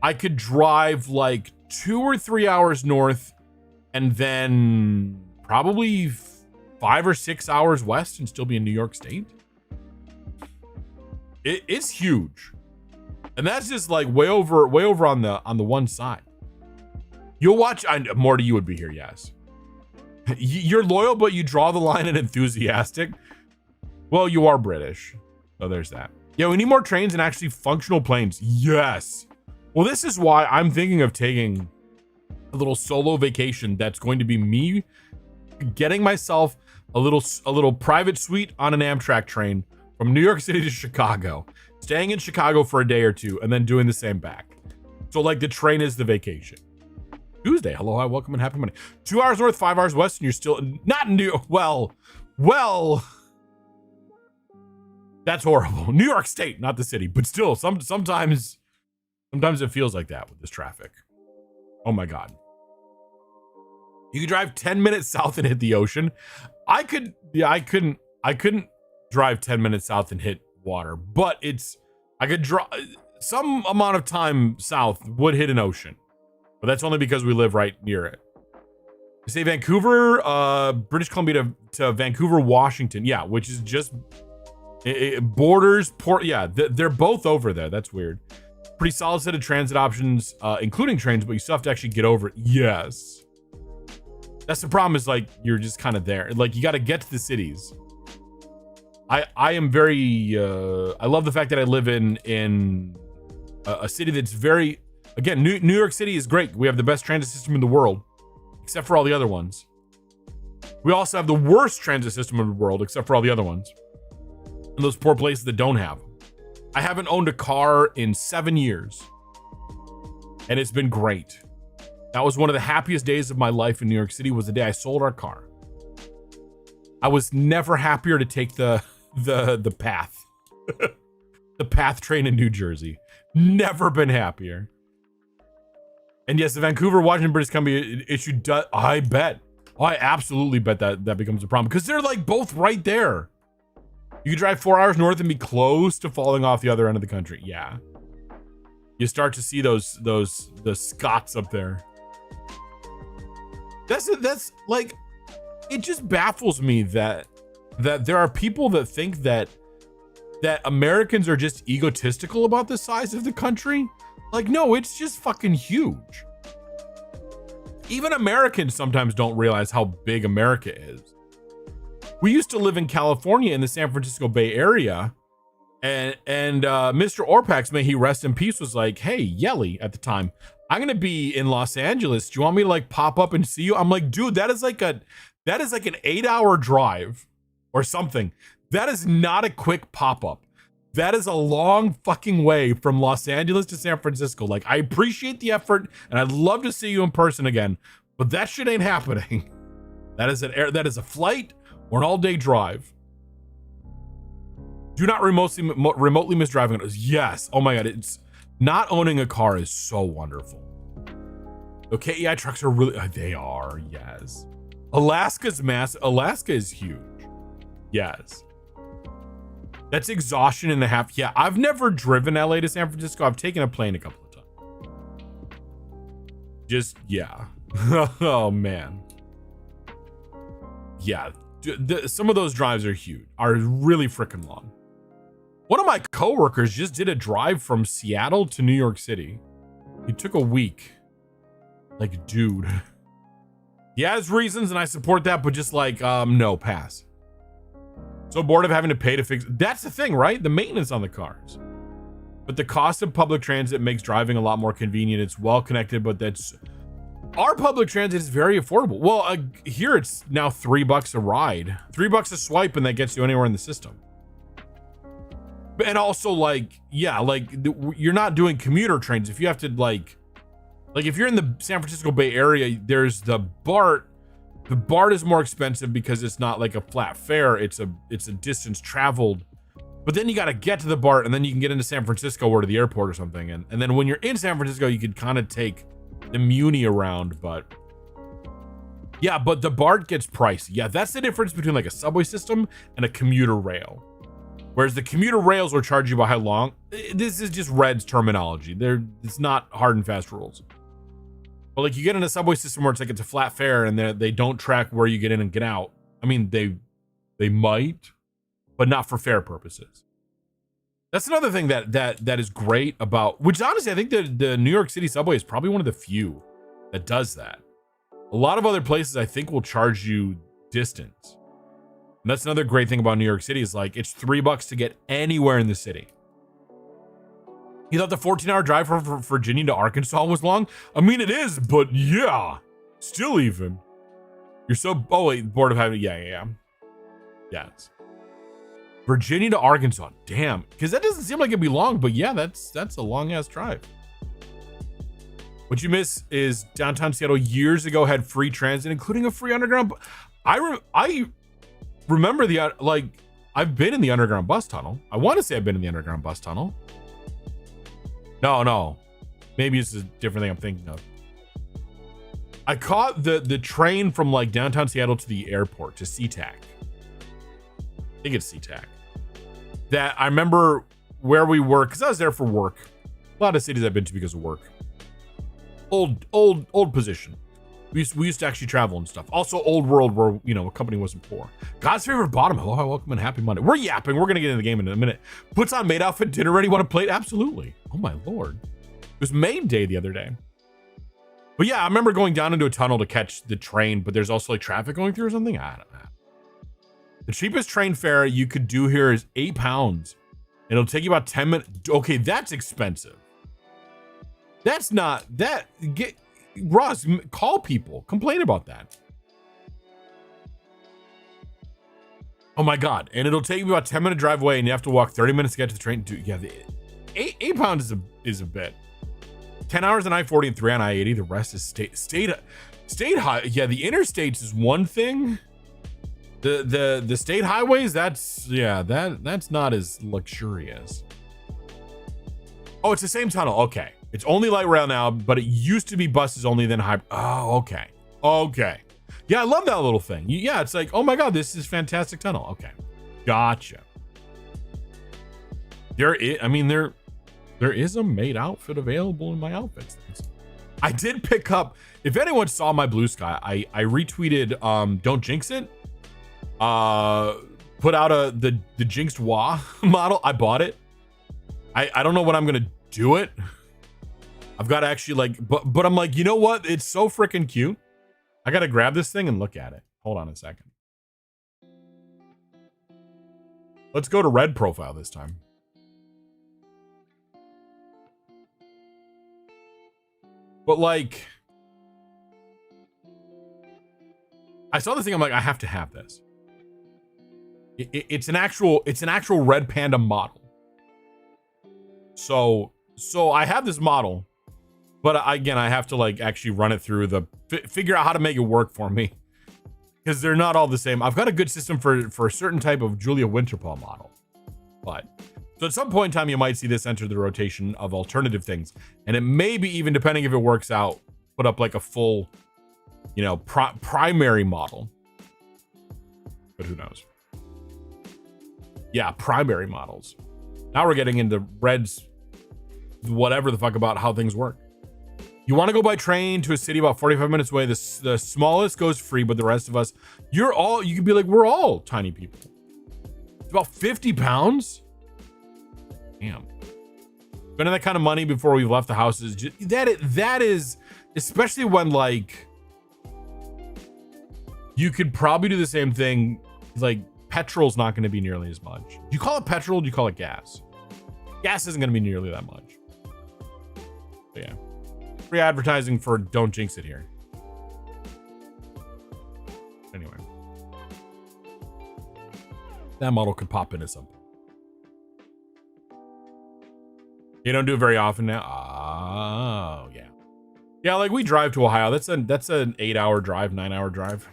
I could drive like 2 or 3 hours north and then probably 5 or 6 hours west and still be in New York State. It's huge. And that's just like way over on the one side. You'll watch. Morty, you would be here, yes. You're loyal, but you draw the line at enthusiastic. Well, you are British, so there's that. Yeah, we need more trains and actually functional planes. Yes. Well, this is why I'm thinking of taking a little solo vacation. That's going to be me getting myself a little private suite on an Amtrak train from New York City to Chicago. Staying in Chicago for a day or two and then doing the same back. So like the train is the vacation. Tuesday, hello, hi, welcome, and happy Monday. 2 hours north, 5 hours west, and you're still not new. Well, that's horrible. New York State, not the city, but still, sometimes it feels like that with this traffic. Oh my God. You could drive 10 minutes south and hit the ocean. I couldn't drive 10 minutes south and hit water, but I could drive some amount of time south would hit an ocean. But that's only because we live right near it. You say Vancouver, British Columbia to Vancouver, Washington. Yeah, which is just borders, port. Yeah, they're both over there. That's weird. Pretty solid set of transit options, including trains, but you still have to actually get over it. Yes. That's the problem is like, you're just kind of there. Like you got to get to the cities. I am very, I love the fact that I live in a city that's very, again, New York City is great. We have the best transit system in the world, except for all the other ones. We also have the worst transit system in the world, except for all the other ones. And those poor places that don't have them. I haven't owned a car in 7 years. And it's been great. That was one of the happiest days of my life in New York City was the day I sold our car. I was never happier to take the path. The path train in New Jersey. Never been happier. And yes, the Vancouver, Washington, British Columbia issue, I bet. Oh, I absolutely bet that becomes a problem because they're like both right there. You could drive 4 hours north and be close to falling off the other end of the country. Yeah. You start to see the Scots up there. That's like, it just baffles me that there are people that think that Americans are just egotistical about the size of the country. Like, no, it's just fucking huge. Even Americans sometimes don't realize how big America is. We used to live in California in the San Francisco Bay Area, and Mr. Orpax, may he rest in peace, was like, hey, Yelly at the time, I'm gonna be in Los Angeles. Do you want me to like pop up and see you? I'm like, dude, that is like an 8-hour drive or something. That is not a quick pop-up. That is a long fucking way from Los Angeles to San Francisco. Like, I appreciate the effort and I'd love to see you in person again, but that shit ain't happening. That is a flight or an all-day drive. Do not remotely miss driving. Yes. Oh my God. It's not owning a car is so wonderful. Okay. Yeah. Trucks are really, they are. Yes. Alaska is huge. Yes. That's exhaustion and a half. Yeah, I've never driven LA to San Francisco. I've taken a plane a couple of times. Just, yeah. Oh, man. Yeah, some of those drives are huge, are really freaking long. One of my coworkers just did a drive from Seattle to New York City. He took a week. Like, dude. He has reasons and I support that, but just like, no, pass. So bored of having to pay to fix. That's the thing, right? The maintenance on the cars. But the cost of public transit makes driving a lot more convenient. It's well connected, but our public transit is very affordable. Well, here it's now $3 a ride, $3 a swipe, and that gets you anywhere in the system. And also, like, yeah, like you're not doing commuter trains. If you have to like if you're in the San Francisco Bay Area, there's the BART. The BART is more expensive because it's not like a flat fare. It's a distance traveled. But then you got to get to the BART and then you can get into San Francisco or to the airport or something. And then when you're in San Francisco, you could kind of take the Muni around. But yeah, but the BART gets pricey. Yeah, that's the difference between like a subway system and a commuter rail. Whereas the commuter rails will charge you by how long. This is just Red's terminology. It's not hard and fast rules. But like you get in a subway system where it's a flat fare and they don't track where you get in and get out. I mean, they might, but not for fare purposes. That's another thing that is great about, which honestly, I think the New York City subway is probably one of the few that does that. A lot of other places I think will charge you distance. And that's another great thing about New York City is like, it's $3 to get anywhere in the city. You thought the 14-hour drive from Virginia to Arkansas was long? I mean, it is, but yeah, still even. You're so, oh wait, bored of having, yeah. Yes. Virginia to Arkansas, damn. Because that doesn't seem like it'd be long, but yeah, that's a long-ass drive. What you miss is downtown Seattle years ago had free transit, including a free underground. I remember I've been in the underground bus tunnel. I want to say I've been in the underground bus tunnel. No. Maybe it's a different thing I'm thinking of. I caught the train from like downtown Seattle to the airport to SeaTac. I think it's SeaTac. That I remember where we were, because I was there for work. A lot of cities I've been to because of work. Old position. We used to actually travel and stuff. Also, old world where, you know, a company wasn't poor. God's favorite bottom. Hello, welcome and happy Monday. We're yapping. We're going to get into the game in a minute. Puts on maid outfit, dinner ready, want to play it? Absolutely. Oh, my Lord. It was maid day the other day. But yeah, I remember going down into a tunnel to catch the train, but there's also like traffic going through or something. I don't know. The cheapest train fare you could do here is £8. It'll take you about 10 minutes. Okay, that's expensive. That's not that. Ross, call people, complain about that. Oh my God. And it'll take you about 10-minute drive away and you have to walk 30 minutes to get to the train. Dude, yeah, £8 is a bit. 10 hours on I-40 and 3 on I-80. The rest is state high. Yeah, the interstates is one thing. The state highways, that's not as luxurious. Oh, it's the same tunnel. Okay. It's only light rail now, but it used to be buses only, then hybrid. Oh, okay. Okay. Yeah, I love that little thing. Yeah, it's like, oh my God, this is fantastic tunnel. Okay. Gotcha. There is a maid outfit available in my outfits. I did pick up, if anyone saw my blue sky, I retweeted Don't Jinx It. Put out the Jinxed Wah model. I bought it. I don't know when I'm gonna do it. I've got to actually like, but I'm like, you know what? It's so freaking cute. I got to grab this thing and look at it. Hold on a second. Let's go to red profile this time. But like, I saw this thing. I'm like, I have to have this. It's an actual red panda model. So I have this model. But again, I have to like actually run it through figure out how to make it work for me, because they're not all the same. I've got a good system for a certain type of Julia Winterpaw model, but so at some point in time, you might see this enter the rotation of alternative things, and it may be even, depending if it works out, put up like a full, you know, primary model. But who knows? Yeah, primary models. Now we're getting into reds, whatever the fuck about how things work. You want to go by train to a city about 45 minutes away. The smallest goes free, but the rest of us, you could be like, we're all tiny people. It's about 50 pounds. Damn. Spending that kind of money before we've left the house is just, that is, especially when like, you could probably do the same thing. Like petrol's not going to be nearly as much. Do you call it petrol? Do you call it gas? Gas isn't going to be nearly that much. But yeah. Free advertising for Don't Jinx It here. Anyway. That model could pop into something. You don't do it very often now? Oh, yeah. Yeah, like we drive to Ohio. That's an 8-hour drive, 9-hour drive.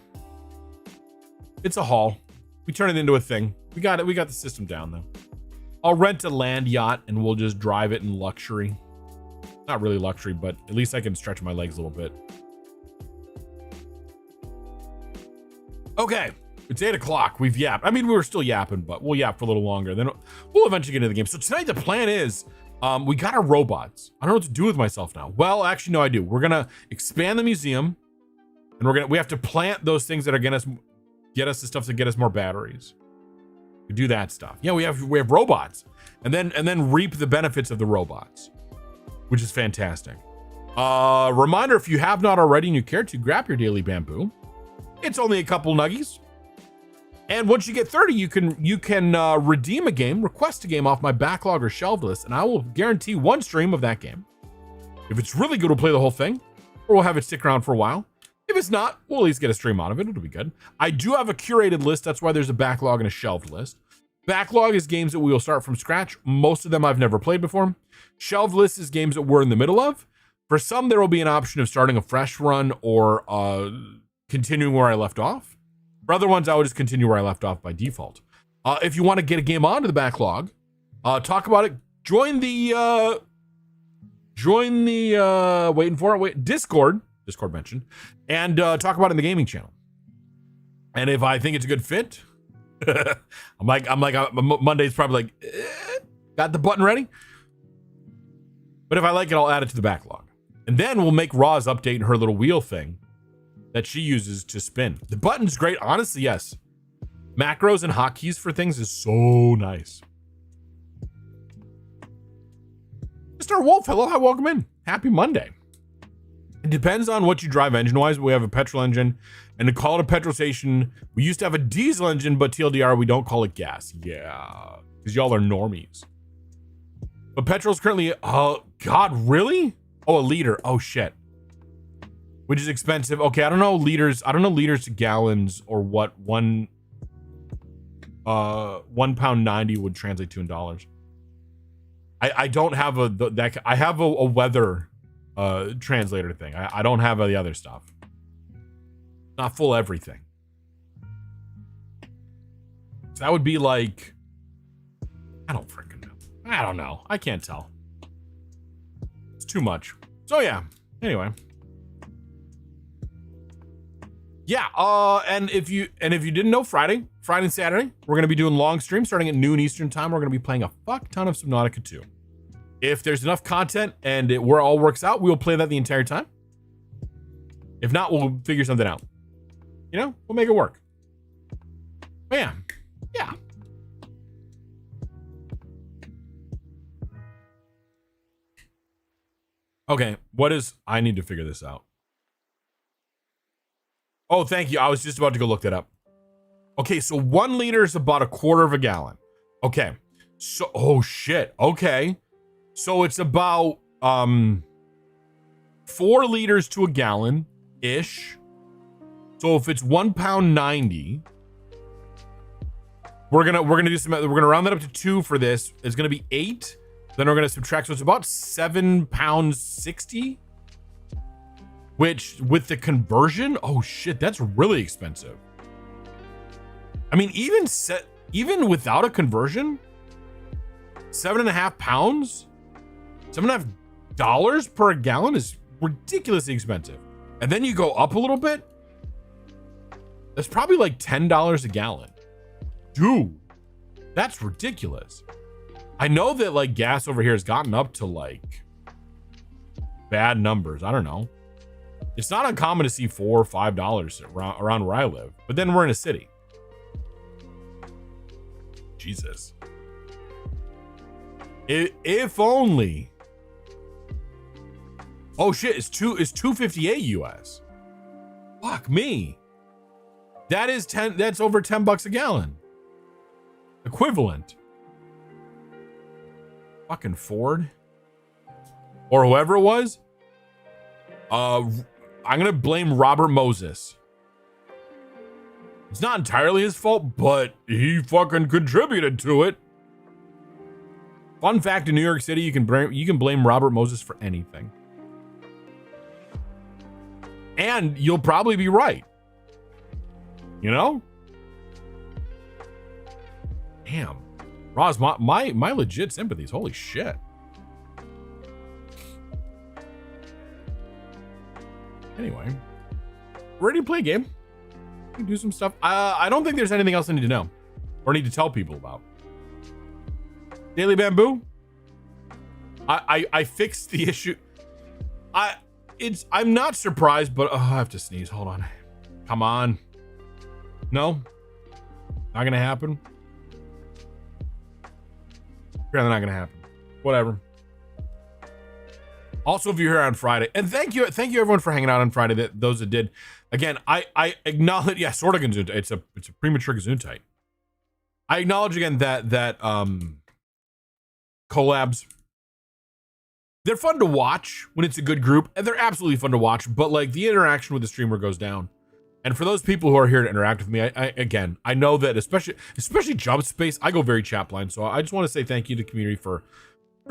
It's a haul. We turn it into a thing. We got it. We got the system down though. I'll rent a land yacht and we'll just drive it in luxury. Not really luxury, but at least I can stretch my legs a little bit. Okay, it's 8 o'clock. We've yapped. I mean, we were still yapping, but we'll yap for a little longer. Then we'll eventually get into the game. So tonight the plan is, we got our robots. I don't know what to do with myself now. Well, actually, no, I do. We're gonna expand the museum, and we have to plant those things that are gonna get us the stuff to get us more batteries. We do that stuff. Yeah, we have robots, and then reap the benefits of the robots, which is fantastic. Reminder, if you have not already and you care to, grab your daily bamboo. It's only a couple nuggies. And once you get 30, you can redeem a game, request a game off my backlog or shelved list, and I will guarantee one stream of that game. If it's really good, we'll play the whole thing, or we'll have it stick around for a while. If it's not, we'll at least get a stream out of it. It'll be good. I do have a curated list. That's why there's a backlog and a shelved list. Backlog is games that we will start from scratch. Most of them I've never played before. Shelved list is games that we're in the middle of. For some, there will be an option of starting a fresh run or continuing where I left off. For other ones, I would just continue where I left off by default. If you want to get a game onto the backlog, talk about it. Join the Discord mentioned, and talk about it in the gaming channel. And if I think it's a good fit, Monday's probably like, got the button ready. But if I like it, I'll add it to the backlog. And then we'll make Roz update her little wheel thing that she uses to spin. The button's great. Honestly, yes. Macros and hotkeys for things is so nice. Mr. Wolf, hello, hi, welcome in. Happy Monday. It depends on what you drive engine-wise. We have a petrol engine, and to call it a petrol station, we used to have a diesel engine, but TLDR, we don't call it gas. Yeah, because y'all are normies. But petrol's currently, oh, God, really? Oh, a liter. Oh, shit. Which is expensive. Okay, I don't know liters to gallons or what £1.90 would translate to in dollars. I don't have I have a weather translator thing. I don't have the other stuff. Not full everything. So that would be like, I don't freaking know. I don't know. I can't tell. It's too much. So yeah. Anyway. Yeah. And if you didn't know, Friday and Saturday, we're gonna be doing long streams starting at noon Eastern time. We're gonna be playing a fuck ton of Subnautica 2. If there's enough content and it all works out, we will play that the entire time. If not, we'll figure something out. You know, we'll make it work. But yeah. Yeah. Okay, I need to figure this out. Oh, thank you. I was just about to go look that up. Okay, so 1 liter is about 1/4 of a gallon. Okay. So, oh shit. Okay. So it's about 4 liters to a gallon ish. So if it's £1.90, we're gonna round that up to 2 for this. It's gonna be 8. Then we're gonna subtract, so it's about £7.60. Which, with the conversion, oh shit, that's really expensive. I mean, even without a conversion, 7.5 pounds, $7.50 per gallon is ridiculously expensive. And then you go up a little bit, that's probably like $10 a gallon. Dude, that's ridiculous. I know that like gas over here has gotten up to like bad numbers. I don't know. It's not uncommon to see $4 or $5 around where I live, but then we're in a city. Jesus. If only. Oh shit, it's $2.58 US. Fuck me. That's over $10 a gallon. Equivalent. Fucking Ford. Or whoever it was. I'm gonna blame Robert Moses. It's not entirely his fault, but he fucking contributed to it. Fun fact: in New York City, you can blame Robert Moses for anything, and you'll probably be right. You know? Damn, Roz, my legit sympathies. Holy shit. Anyway, ready to play a game? We can do some stuff. I don't think there's anything else I need to know or need to tell people about. Daily Bamboo. I fixed the issue. I'm not surprised, but I have to sneeze. Hold on. Come on. No, not gonna happen. Apparently not gonna happen. Whatever. Also, if you're here on Friday, and thank you everyone for hanging out on Friday. Those that did. Again, I acknowledge, yeah, sort of Gesundheit. It's a premature Gesundheit. I acknowledge again that collabs, they're fun to watch when it's a good group, and they're absolutely fun to watch. But like the interaction with the streamer goes down, and for those people who are here to interact with me, I know that especially Jump Space, I go very chat blind. So I just want to say thank you to the community for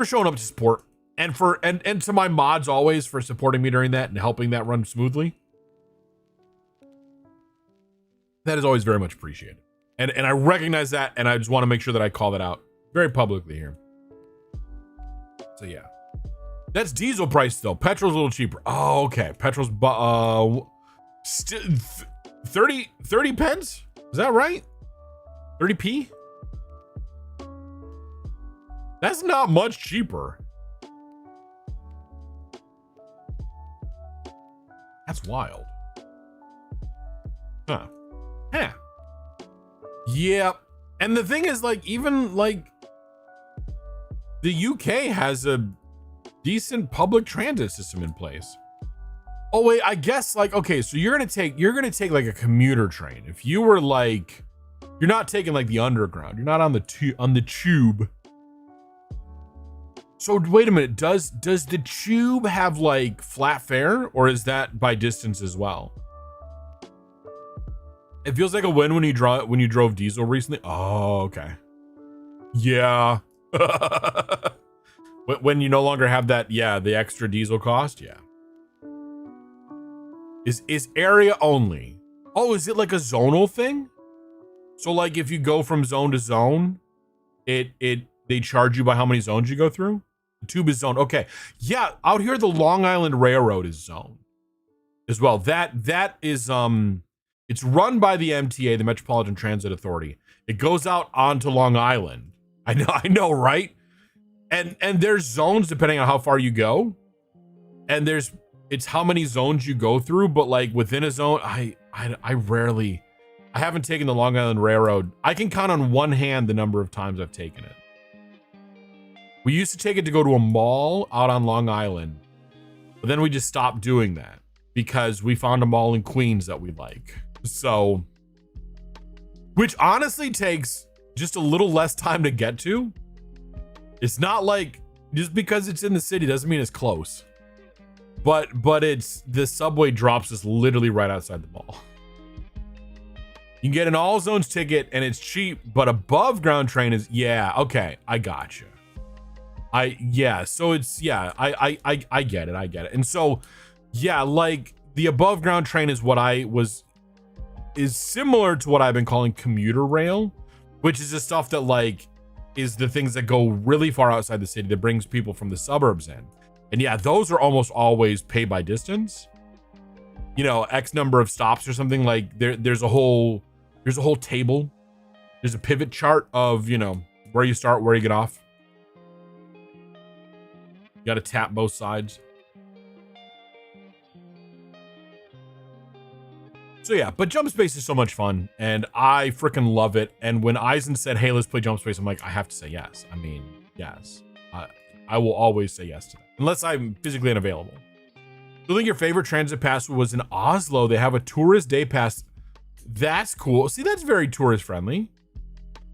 showing up to support. and to my mods always for supporting me during that and helping that run smoothly. That is always very much appreciated. And I recognize that, and I just want to make sure that I call that out very publicly here. So yeah. That's diesel price though. Petrol's a little cheaper. Oh, okay. Petrol's 30 pence? Is that right? 30p? That's not much cheaper. That's wild. Huh. Huh. Yeah. And the thing is, like, even like the UK has a decent public transit system in place. Oh wait, I guess like, okay, so you're gonna take like a commuter train. If you were like, you're not taking like the underground, you're not on the tube. So wait a minute, does the tube have like flat fare, or is that by distance as well? It feels like a win when you drove diesel recently. Oh, okay. Yeah. When you no longer have that, yeah, the extra diesel cost, yeah. Is area only? Oh, is it like a zonal thing? So like if you go from zone to zone, they charge you by how many zones you go through? The tube is zoned. Okay. Yeah, out here the Long Island Railroad is zoned as well. That is it's run by the MTA, the Metropolitan Transit Authority. It goes out onto Long Island. I know, right? And there's zones depending on how far you go. And it's how many zones you go through, but like within a zone, I haven't taken the Long Island Railroad. I can count on one hand the number of times I've taken it. We used to take it to go to a mall out on Long Island, but then we just stopped doing that because we found a mall in Queens that we like. So, which honestly takes just a little less time to get to. It's not like just because it's in the city doesn't mean it's close. But it's the subway drops us literally right outside the mall. You can get an all zones ticket and it's cheap, but above ground train is, yeah, okay, I gotcha. So it's, yeah, I get it. And so, yeah, like the above ground train is is similar to what I've been calling commuter rail, which is the stuff that like is the things that go really far outside the city that brings people from the suburbs in. And yeah, those are almost always pay by distance. You know, X number of stops or something. Like there's a whole table. There's a pivot chart of, you know, where you start, where you get off. You got to tap both sides. So yeah, but Jump Space is so much fun and I freaking love it. And when Eisen said, hey, let's play Jump Space, I'm like, I have to say yes. I mean, yes. I will always say yes to that, unless I'm physically unavailable. So I think your favorite transit pass was in Oslo. They have a tourist day pass. That's cool. See, that's very tourist friendly.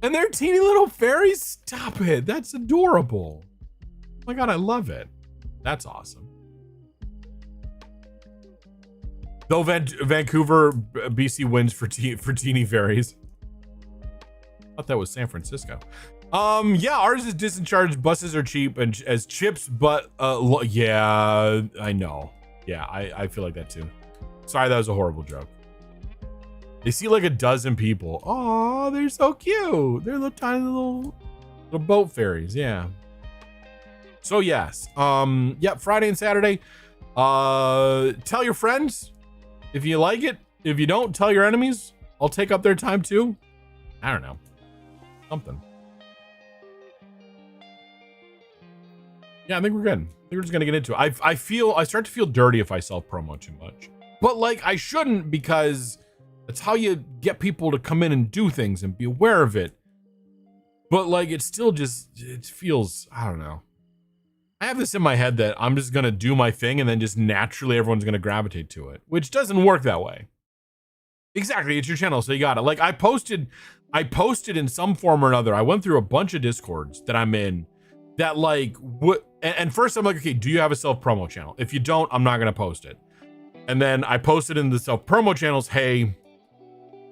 And they're teeny little fairies. Stop it. That's adorable. Oh my God, I love it. That's awesome. Though Vancouver, BC wins for teeny fairies. I thought that was San Francisco. Yeah, ours is discharged. Buses are cheap and as chips, but yeah, I know. Yeah, I feel like that too. Sorry, that was a horrible joke. They see like a dozen people. Oh, they're so cute. They're little tiny little boat fairies. Yeah. So yes, yeah, Friday and Saturday. Tell your friends if you like it. If you don't, tell your enemies. I'll take up their time too. I don't know, something. Yeah, I think we're good. I think we're just gonna get into it. I start to feel dirty if I self-promo too much. But like I shouldn't, because that's how you get people to come in and do things and be aware of it. But like it still just, it feels, I don't know. I have this in my head that I'm just gonna do my thing and then just naturally everyone's gonna gravitate to it, which doesn't work that way. Exactly, it's your channel, so you got it. Like I posted in some form or another. I went through a bunch of Discords that I'm in that like what, and first I'm like, okay, do you have a self-promo channel? If you don't, I'm not gonna post it. And then I posted in the self-promo channels, hey,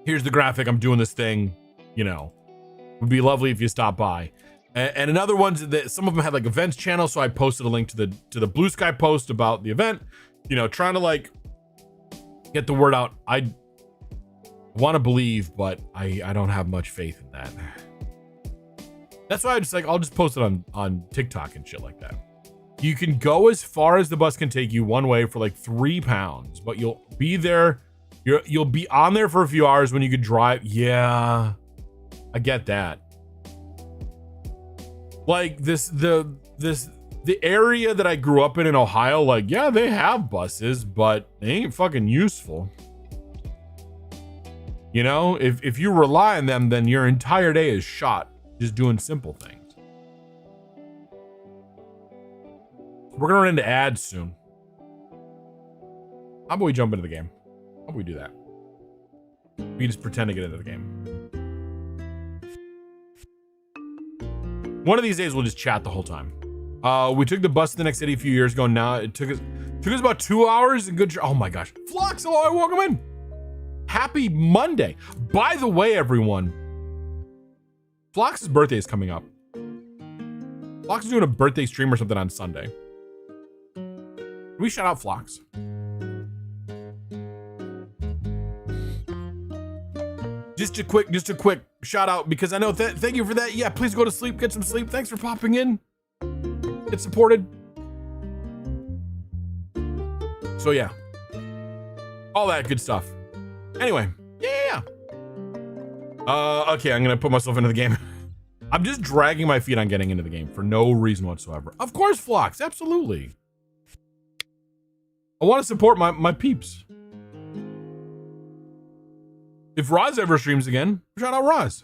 here's the graphic, I'm doing this thing, you know, would be lovely if you stop by. And another ones that some of them had like events channels. So I posted a link to the Blue Sky post about the event, you know, trying to like get the word out. I want to believe, but I don't have much faith in that. That's why I'll just post it on TikTok and shit like that. You can go as far as the bus can take you one way for like £3, but you'll be there. You'll be on there for a few hours when you could drive. Yeah, I get that. Like the area that I grew up in Ohio, like, yeah, they have buses, but they ain't fucking useful. You know, if you rely on them, then your entire day is shot just doing simple things. We're gonna run into ads soon. How about we jump into the game? How about we do that? We just pretend to get into the game. One of these days we'll just chat the whole time. We took the bus to the next city a few years ago. Now it took us about 2 hours and good. Oh my gosh. Flux, hello, welcome in. Happy Monday. By the way, everyone, Flox's birthday is coming up. Flox is doing a birthday stream or something on Sunday. Can we shout out Flox? Just a quick shout out, because I know thank you for that. Yeah, please go to sleep, get some sleep. Thanks for popping in. Get supported. So yeah, all that good stuff. Anyway, yeah. Okay, I'm gonna put myself into the game. I'm just dragging my feet on getting into the game for no reason whatsoever. Of course, Flox, absolutely. I want to support my peeps. If Roz ever streams again, shout out Roz.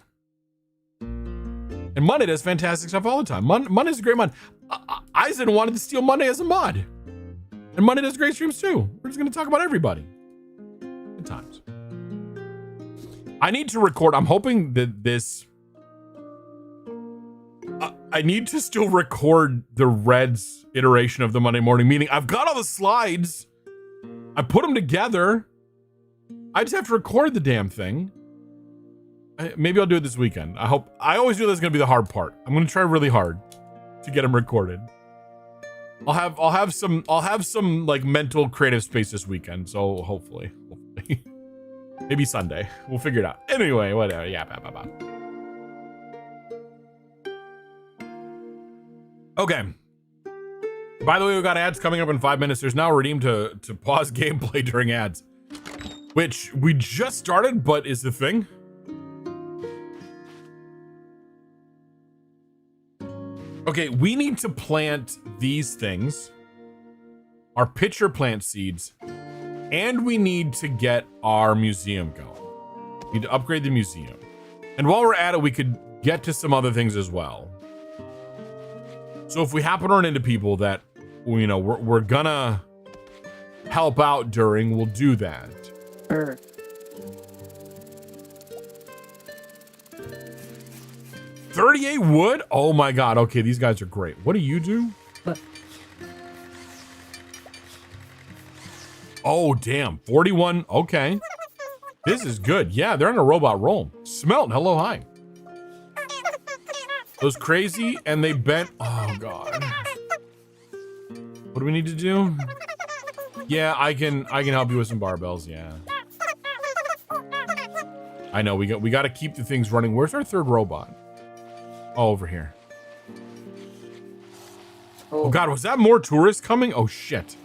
And Monday does fantastic stuff all the time. Monday's a great mod. Eisen wanted to steal Monday as a mod. And Monday does great streams too. We're just going to talk about everybody. Good times. I need to record. I'm hoping that this... I need to still record the Reds iteration of the Monday morning meeting. I've got all the slides. I put them together. I just have to record the damn thing. Maybe I'll do it this weekend. I always knew that's gonna be the hard part. I'm gonna try really hard to get them recorded. I'll have some like mental creative space this weekend. So hopefully. Maybe Sunday. We'll figure it out. Anyway, whatever. Yeah, blah. Okay. By the way, we got ads coming up in 5 minutes. There's now a redeem to pause gameplay during ads, which we just started, but is the thing. Okay, we need to plant these things, our pitcher plant seeds, and we need to get our museum going. We need to upgrade the museum. And while we're at it, we could get to some other things as well. So if we happen to run into people that, you know, we're gonna help out during, we'll do that. 38 wood? Oh my god. Okay, these guys are great. What do you do? Oh, damn. 41. Okay. This is good. Yeah, they're on a robot roll. Smelt, hello, hi. Those crazy and they bent. Oh god. What do we need to do? Yeah, I can help you with some barbells, yeah. I know, we got to keep the things running. Where's our third robot? Oh, over here. Oh god, was that more tourists coming? Oh shit.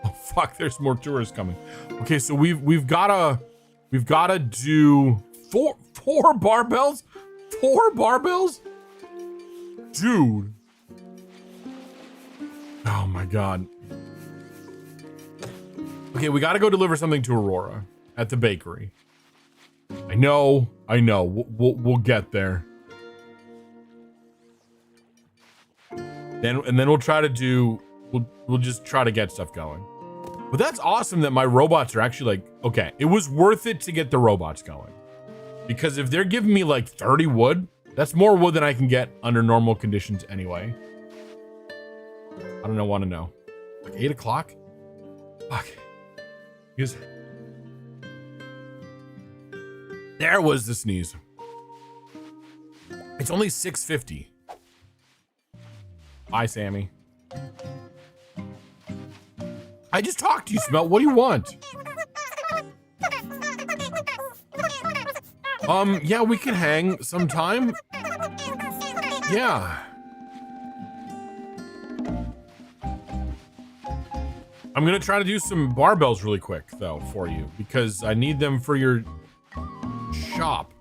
Oh fuck, there's more tourists coming. Okay, so we've gotta do four barbells? 4 barbells? Dude. Oh my god. Okay, we gotta go deliver something to Aurora at the bakery. I know. We'll get there. And then we'll try to do. We'll just try to get stuff going. But that's awesome that my robots are actually like, okay, it was worth it to get the robots going. Because if they're giving me like 30 wood, that's more wood than I can get under normal conditions anyway. I don't know, want to know. Like 8 o'clock? Fuck. Because there was the sneeze. It's only $6.50. Bye, Sammy. I just talked to you, Smelt. What do you want? Yeah, we can hang sometime. Yeah. I'm gonna try to do some barbells really quick, though, for you, because I need them for your shop.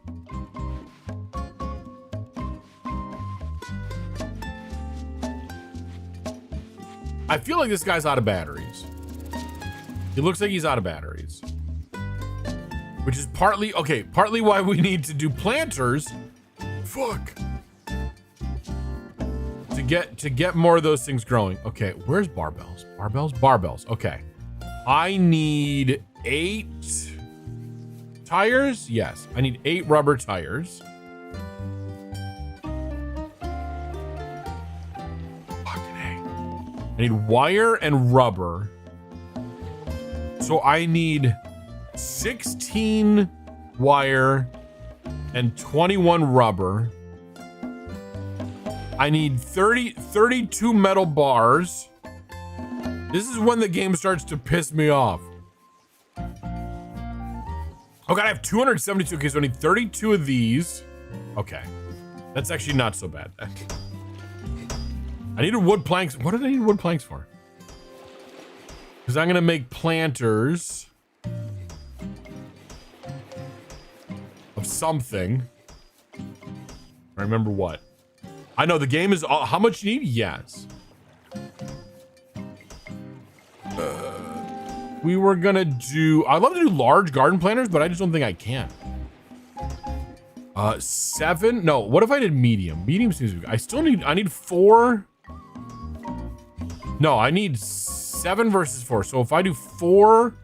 I feel like this guy's out of batteries. He looks like he's out of batteries. Which is partly why we need to do planters. Fuck. To get more of those things growing. Okay, where's barbells? Barbells. Okay. I need 8 tires. Yes, I need 8 rubber tires. Fucking A. I need wire and rubber. So I need 16 wire and 21 rubber. I need 32 metal bars. This is when the game starts to piss me off. Oh god, I have 272. Okay, so I need 32 of these. Okay. That's actually not so bad then. I needed wood planks. What did I need wood planks for? Because I'm gonna make planters of something. I remember what. I know the game is how much you need? Yes. We were gonna do, I'd love to do large garden planters, but I just don't think I can. 7, no, what if I did medium? Medium seems to be, I need 4. No, I need 7 versus 4. So if I do 4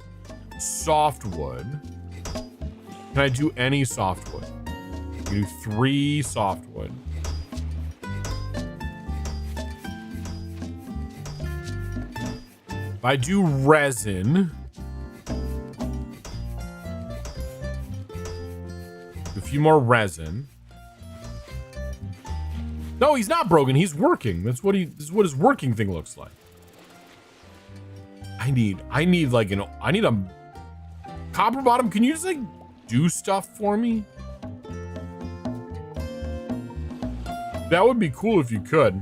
softwood, can I do any softwood? You do 3 softwood. If I do resin, a few more resin. No, he's not broken. He's working. This is what his working thing looks like. I need a copper bottom. Can you just like do stuff for me? That would be cool if you could.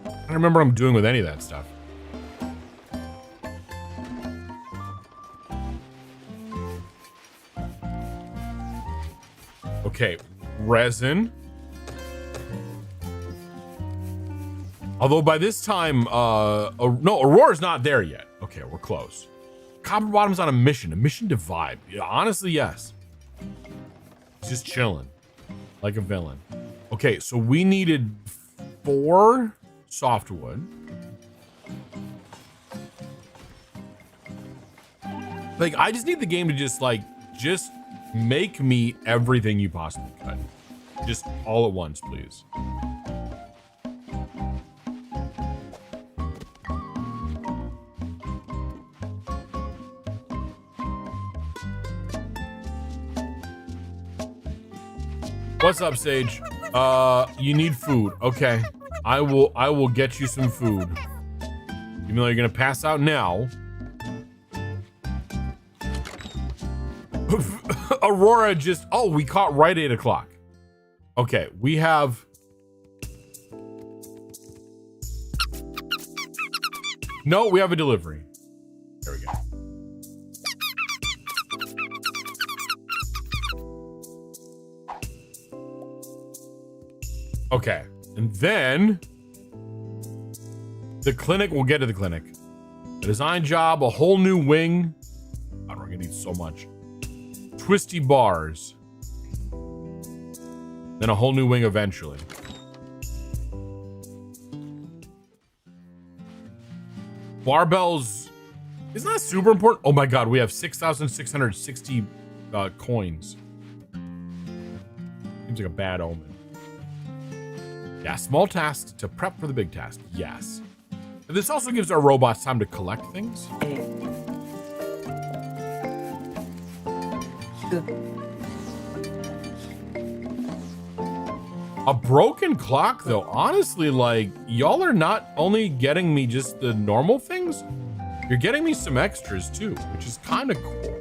I don't remember what I'm doing with any of that stuff. Okay, resin. Although by this time, no, Aurora's not there yet. Okay, we're close. Copper Bottom's on a mission to vibe. Yeah, honestly, yes. He's just chilling, like a villain. Okay, so we needed 4 softwood. Like, I just need the game to just make me everything you possibly could. Just all at once, please. What's up, Sage? You need food. Okay. I will get you some food. Even though you're gonna pass out now. Aurora just, oh, we caught right 8 o'clock. Okay, we have. No, we have a delivery. There we go. Okay, and then the clinic, we'll get to the clinic. A design job, a whole new wing. God, we're gonna need so much. Twisty bars. Then a whole new wing eventually. Barbells. Isn't that super important? Oh my god, we have 6,660 coins. Seems like a bad omen. Yeah, small tasks to prep for the big task. Yes. And this also gives our robots time to collect things. A broken clock, though, honestly, like, y'all are not only getting me just the normal things, you're getting me some extras, too, which is kind of cool.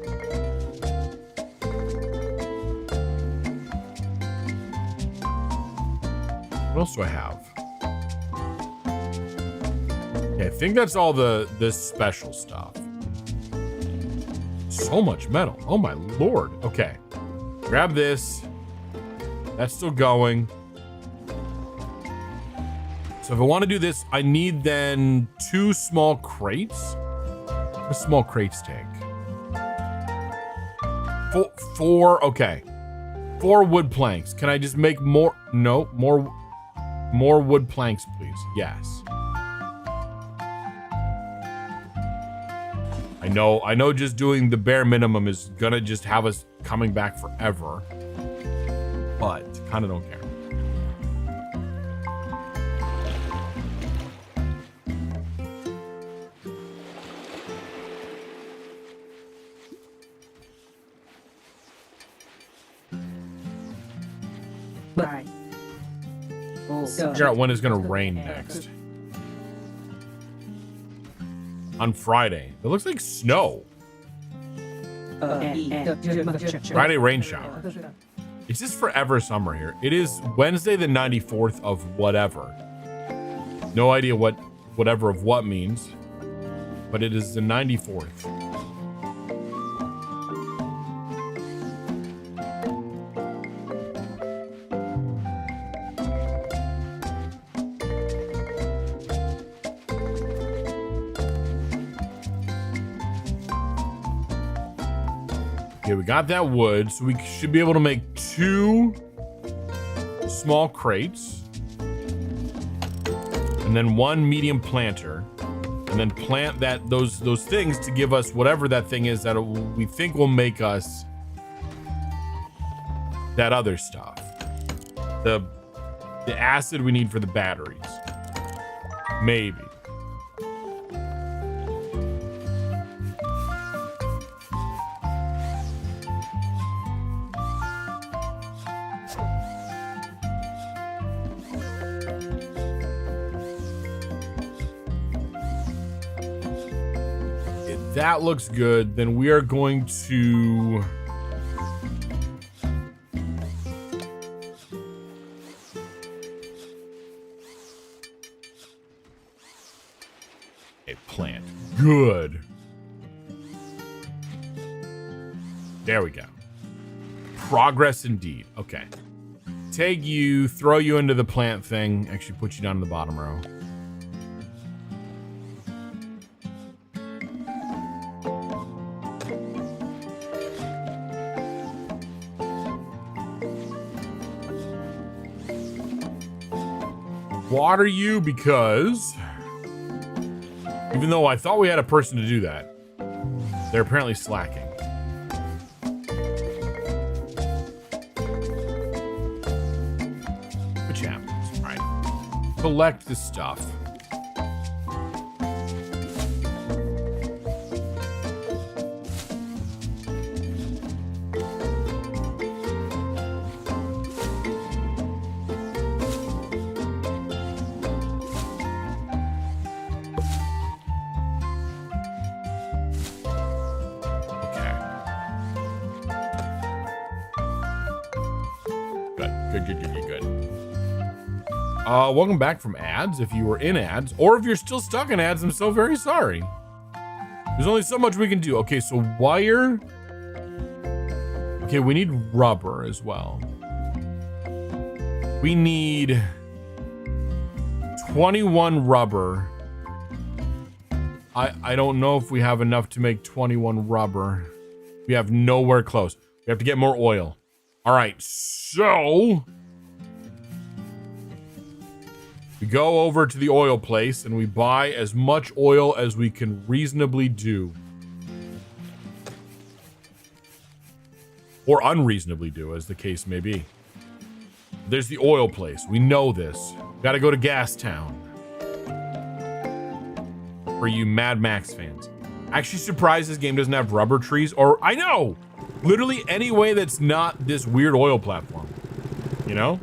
What else do I have? Okay, I think that's all this special stuff. So much metal. Oh, my Lord. Okay. Grab this. That's still going. So if I want to do this, I need then 2 small crates. What do small crates take? 4, okay. 4 wood planks. Can I just make more? No, more wood planks, please. Yes. I know just doing the bare minimum is gonna just have us coming back forever. But kind of don't care. Bye. Figure out when it's gonna rain next. On Friday. It looks like snow. Friday rain shower. It's just forever summer here. It is Wednesday the 94th of whatever. No idea what whatever of what means. But it is the 94th. Okay, we got that wood, so we should be able to make 2 small crates. And then 1 medium planter. And then plant those things to give us whatever that thing is that we think will make us that other stuff. The acid we need for the batteries. Maybe. That looks good. Then we are going to a plant. Good. There we go. Progress indeed. Okay. Take you, throw you into the plant thing. Actually put you down in the bottom row. Water you because even though I thought we had a person to do that, they're apparently slacking. Which happens, right? Collect the stuff. Good. Welcome back from ads. If you were in ads, or if you're still stuck in ads, I'm so very sorry. There's only so much we can do. Okay, so wire. Okay, we need rubber as well. We need 21 rubber. I don't know if we have enough to make 21 rubber. We have nowhere close. We have to get more oil. All right, so we go over to the oil place and we buy as much oil as we can reasonably do. Or unreasonably do, as the case may be. There's the oil place. We know this. Gotta go to Gas Town. For you Mad Max fans. Actually surprised this game doesn't have rubber trees. Or, I know! Literally any way that's not this weird oil platform, you know?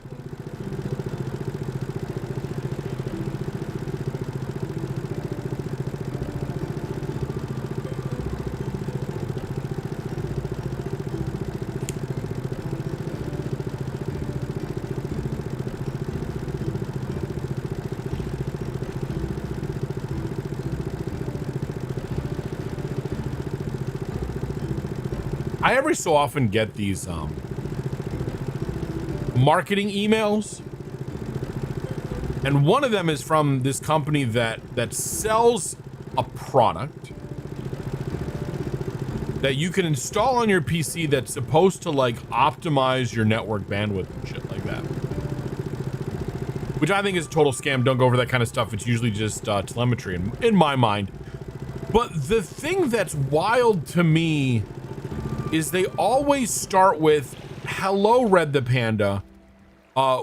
I every so often get these marketing emails, and one of them is from this company that sells a product that you can install on your PC that's supposed to like optimize your network bandwidth and shit like that, which I think is a total scam. Don't go over that kind of stuff. It's usually just telemetry in my mind. But the thing that's wild to me is they always start with, hello, Red the Panda.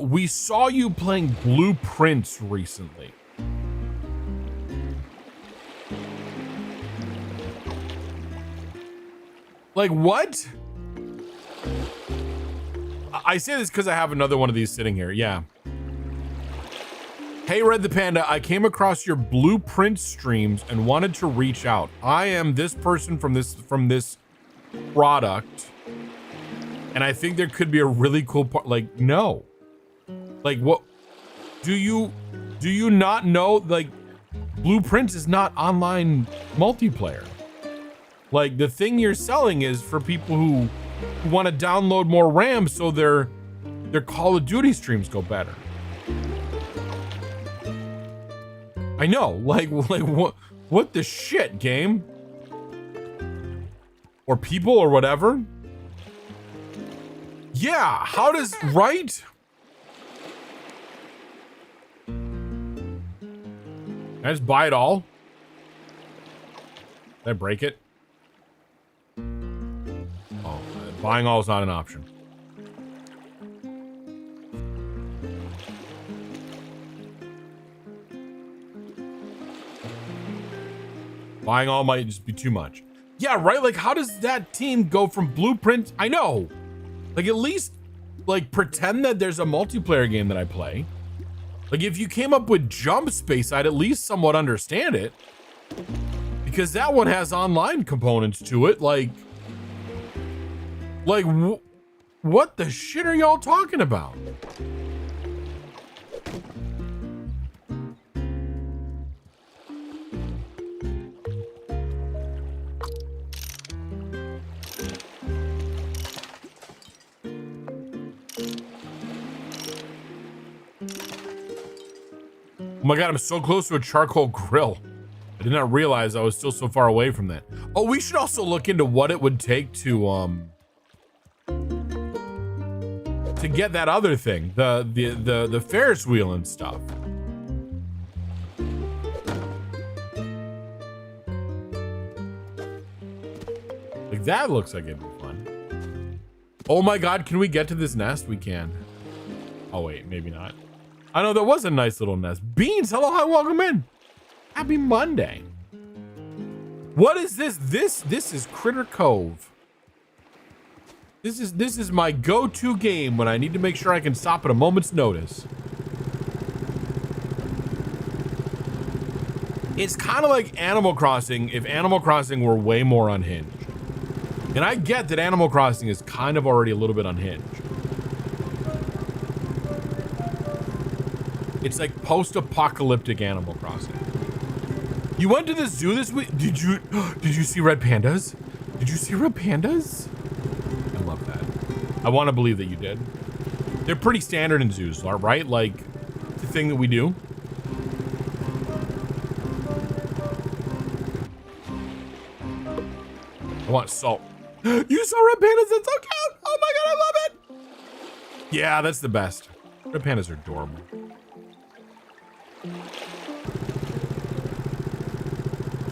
We saw you playing Blueprints recently. Like, what? I say this because I have another one of these sitting here. Yeah. Hey, Red the Panda, I came across your Blueprint streams and wanted to reach out. I am this person from this product, and I think there could be a really cool part. Like, no, like, what do you not know? Like, Blueprints is not online multiplayer. Like, the thing you're selling is for people who want to download more RAM so their Call of Duty streams go better. I know, like what the shit, game? Or people or whatever. Yeah, how does, right? Can I just buy it all? Did I break it? Oh, buying all is not an option. Buying all might just be too much. Yeah, right? Like, how does that team go from Blueprint? I know. Like, at least, like, pretend that there's a multiplayer game that I play. Like, if you came up with Jump Space, I'd at least somewhat understand it. Because that one has online components to it. Like what the shit are y'all talking about? Oh my God, I'm so close to a charcoal grill. I did not realize I was still so far away from that. Oh, we should also look into what it would take to get that other thing, the Ferris wheel and stuff. Like, that looks like it'd be fun. Oh my God, can we get to this nest? We can. Oh wait, maybe not. I know, that was a nice little nest. Beans, hello, hi, welcome in. Happy Monday. What is this? This is Critter Cove. This is my go-to game when I need to make sure I can stop at a moment's notice. It's kind of like Animal Crossing if Animal Crossing were way more unhinged. And I get that Animal Crossing is kind of already a little bit unhinged. It's like post-apocalyptic Animal Crossing. You went to the zoo this week? Did you see red pandas? Did you see red pandas? I love that. I want to believe that you did. They're pretty standard in zoos, right? Like, it's the thing that we do. I want salt. You saw red pandas? That's so cute. Oh my God, I love it. Yeah, that's the best. Red pandas are adorable.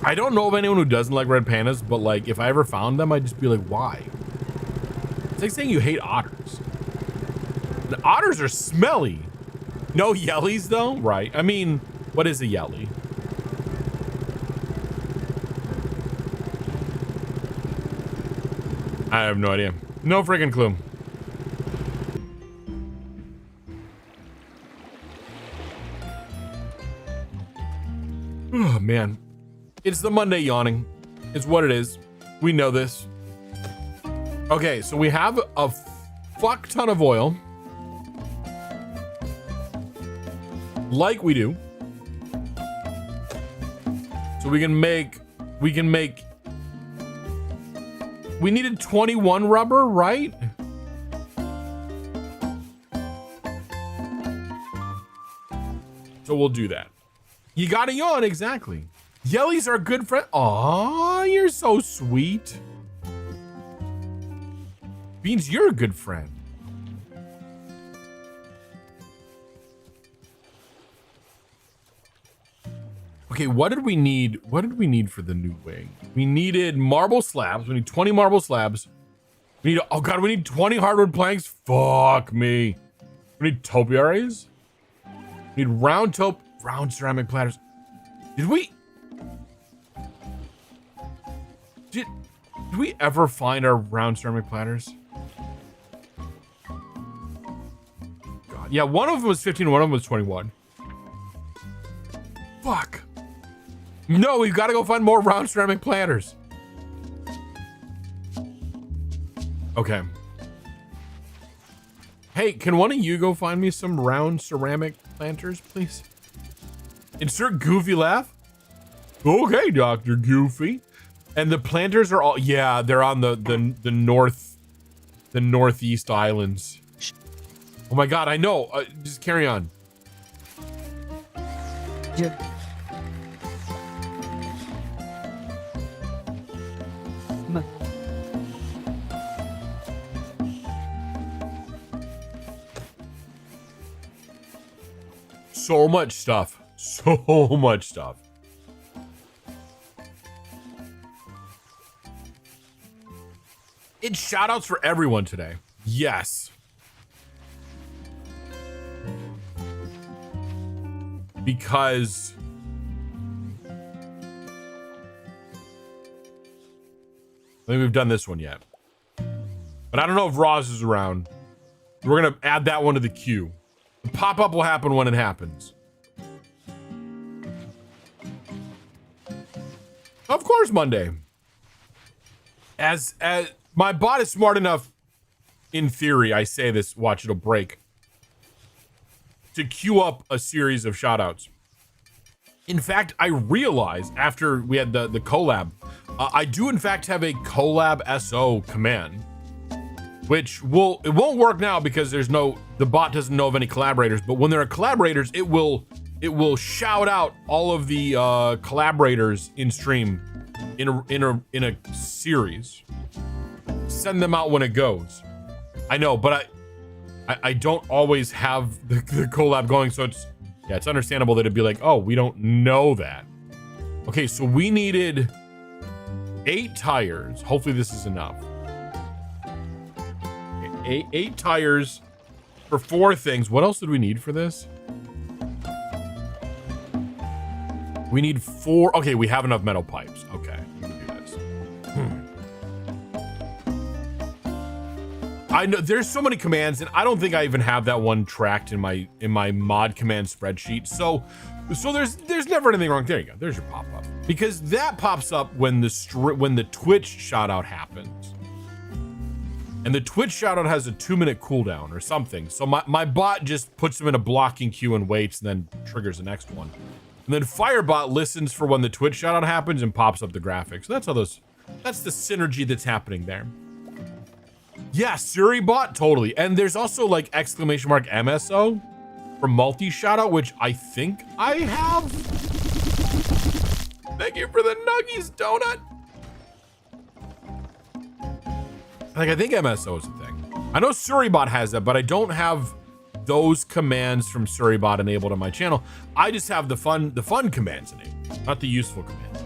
I don't know of anyone who doesn't like red pandas, but like, if I ever found them, I'd just be like, why? It's like saying you hate otters. The otters are smelly. No yellies though, right? I mean, what is a yelly? I have no idea. No freaking clue. Oh, man. It's the Monday yawning. It's what it is. We know this. Okay, so we have a fuck ton of oil. Like we do. So we needed 21 rubber, right? So we'll do that. You gotta yawn, exactly. Yelly's our good friend. Aw, you're so sweet. Beans, you're a good friend. Okay, what did we need? What did we need for the new wing? We needed marble slabs. We need 20 marble slabs. We need, oh God, we need 20 hardwood planks. Fuck me. We need topiaries. We need round ceramic platters. Did we ever find our round ceramic platters? God, yeah, one of them was 15, one of them was 21. Fuck. No, we've got to go find more round ceramic platters. Okay. Hey, can one of you go find me some round ceramic planters, please? Insert goofy laugh. Okay, Dr. Goofy. And the planters are all, yeah, they're on the northeast islands. Oh my God, I know. Just carry on. Yep. So much stuff. So much stuff. It's shoutouts for everyone today. Yes. Because I think we've done this one yet. But I don't know if Roz is around. We're going to add that one to the queue. The pop-up will happen when it happens. Of course, Monday. As my bot is smart enough, in theory, I say this, watch it'll break, to queue up a series of shoutouts. In fact, I realized after we had the collab, I do in fact have a collab SO command, which it won't work now because the bot doesn't know of any collaborators, but when there are collaborators, it will shout out all of the collaborators in stream in a series. Send them out when it goes. I know, but I don't always have the collab going, so it's understandable that it'd be like, oh, we don't know that. Okay, so we needed 8 tires. Hopefully this is enough. Okay, 8 tires for 4 things. What else did we need for this? We need 4. Okay, we have enough metal pipes. Okay, we can do this. I know there's so many commands, and I don't think I even have that one tracked in my mod command spreadsheet. So there's never anything wrong. There you go. There's your pop-up. Because that pops up when the Twitch shout-out happens. And the Twitch shout-out has a 2-minute cooldown or something. So my bot just puts them in a blocking queue and waits, and then triggers the next one. And then Firebot listens for when the Twitch shout-out happens and pops up the graphics. So that's the synergy that's happening there. Yeah, Suribot, totally. And there's also like !MSO for multi shoutout, which I think I have. Thank you for the Nuggies donut. Like, I think MSO is a thing. I know Suribot has that, but I don't have those commands from Suribot enabled on my channel. I just have the fun commands enabled, not the useful commands.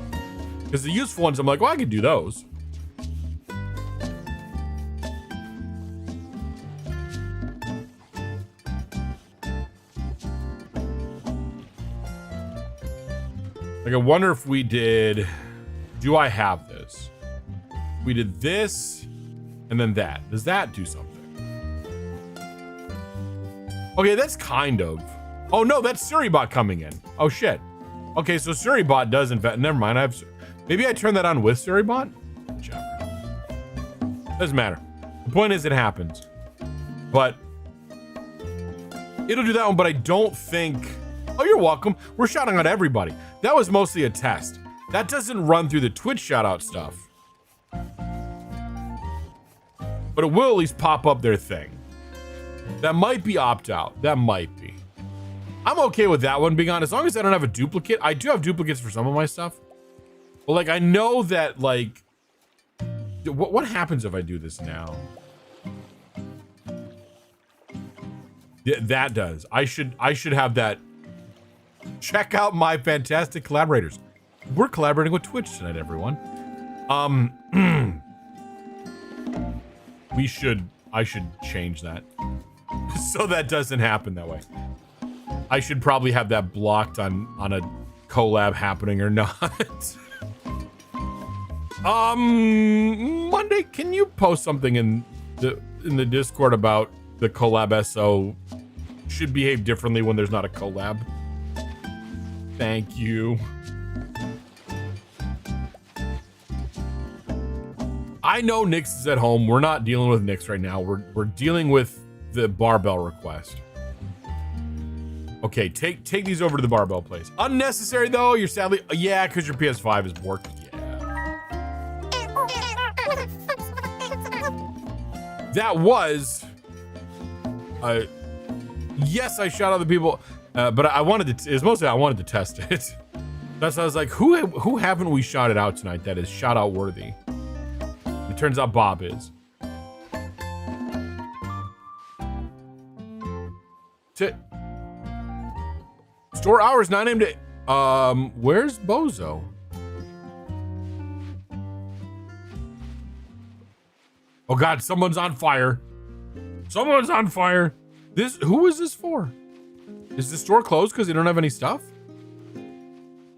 Because the useful ones, I'm like, well, I could do those. Like, I wonder if we did, do I have this? We did this, and then that. Does that do something? Okay, that's kind of. Oh no, that's SiriBot coming in. Oh shit. Okay, so SiriBot does in fact. Never mind. Maybe I turn that on with SiriBot. Whichever. Doesn't matter. The point is, it happens. But it'll do that one. But I don't think. Oh, you're welcome. We're shouting out everybody. That was mostly a test. That doesn't run through the Twitch shout out stuff. But it will at least pop up their thing. That might be opt-out. That might be. I'm okay with that one being on, as long as I don't have a duplicate. I do have duplicates for some of my stuff. But like, I know that like, what happens if I do this now? Yeah, that does. I should have that. Check out my fantastic collaborators. We're collaborating with Twitch tonight, everyone. I should change that so that doesn't happen that way. I should probably have that blocked on a collab happening or not. Monday, can you post something in the Discord about the collab SO should behave differently when there's not a collab? Thank you. I know Nyx is at home. We're not dealing with Nyx right now. We're dealing with the barbell request. Okay, take these over to the barbell place. Unnecessary though. You're sadly, yeah, because your PS5 is working. Yeah. That was. Yes, I shot other people, but I wanted to. It's mostly I wanted to test it. That's why I was like, who haven't we shouted out tonight that is shout out worthy? It turns out Bob is. Store hours 9 a.m. to where's Bozo? Oh god, someone's on fire. Someone's on fire. Who is this for? Is the store closed because they don't have any stuff?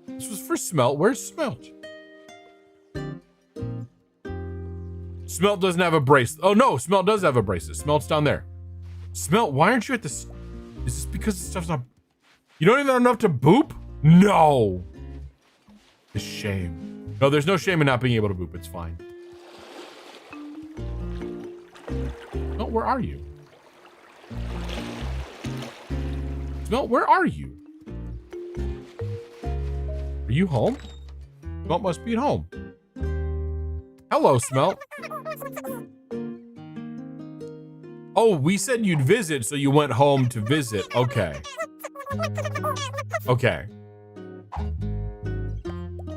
This was for Smelt. Where's Smelt? Smelt doesn't have a bracelet. Oh no, Smelt does have a bracelet. Smelt's down there. Smelt, why aren't you at this? Is this because the stuff's not? You don't even have enough to boop? No. A shame. No, there's no shame in not being able to boop. It's fine. Oh, where are you? Smelt, where are you? Are you home? Smelt must be at home. Hello, Smelt. Oh, we said you'd visit, so you went home to visit. Okay. Okay.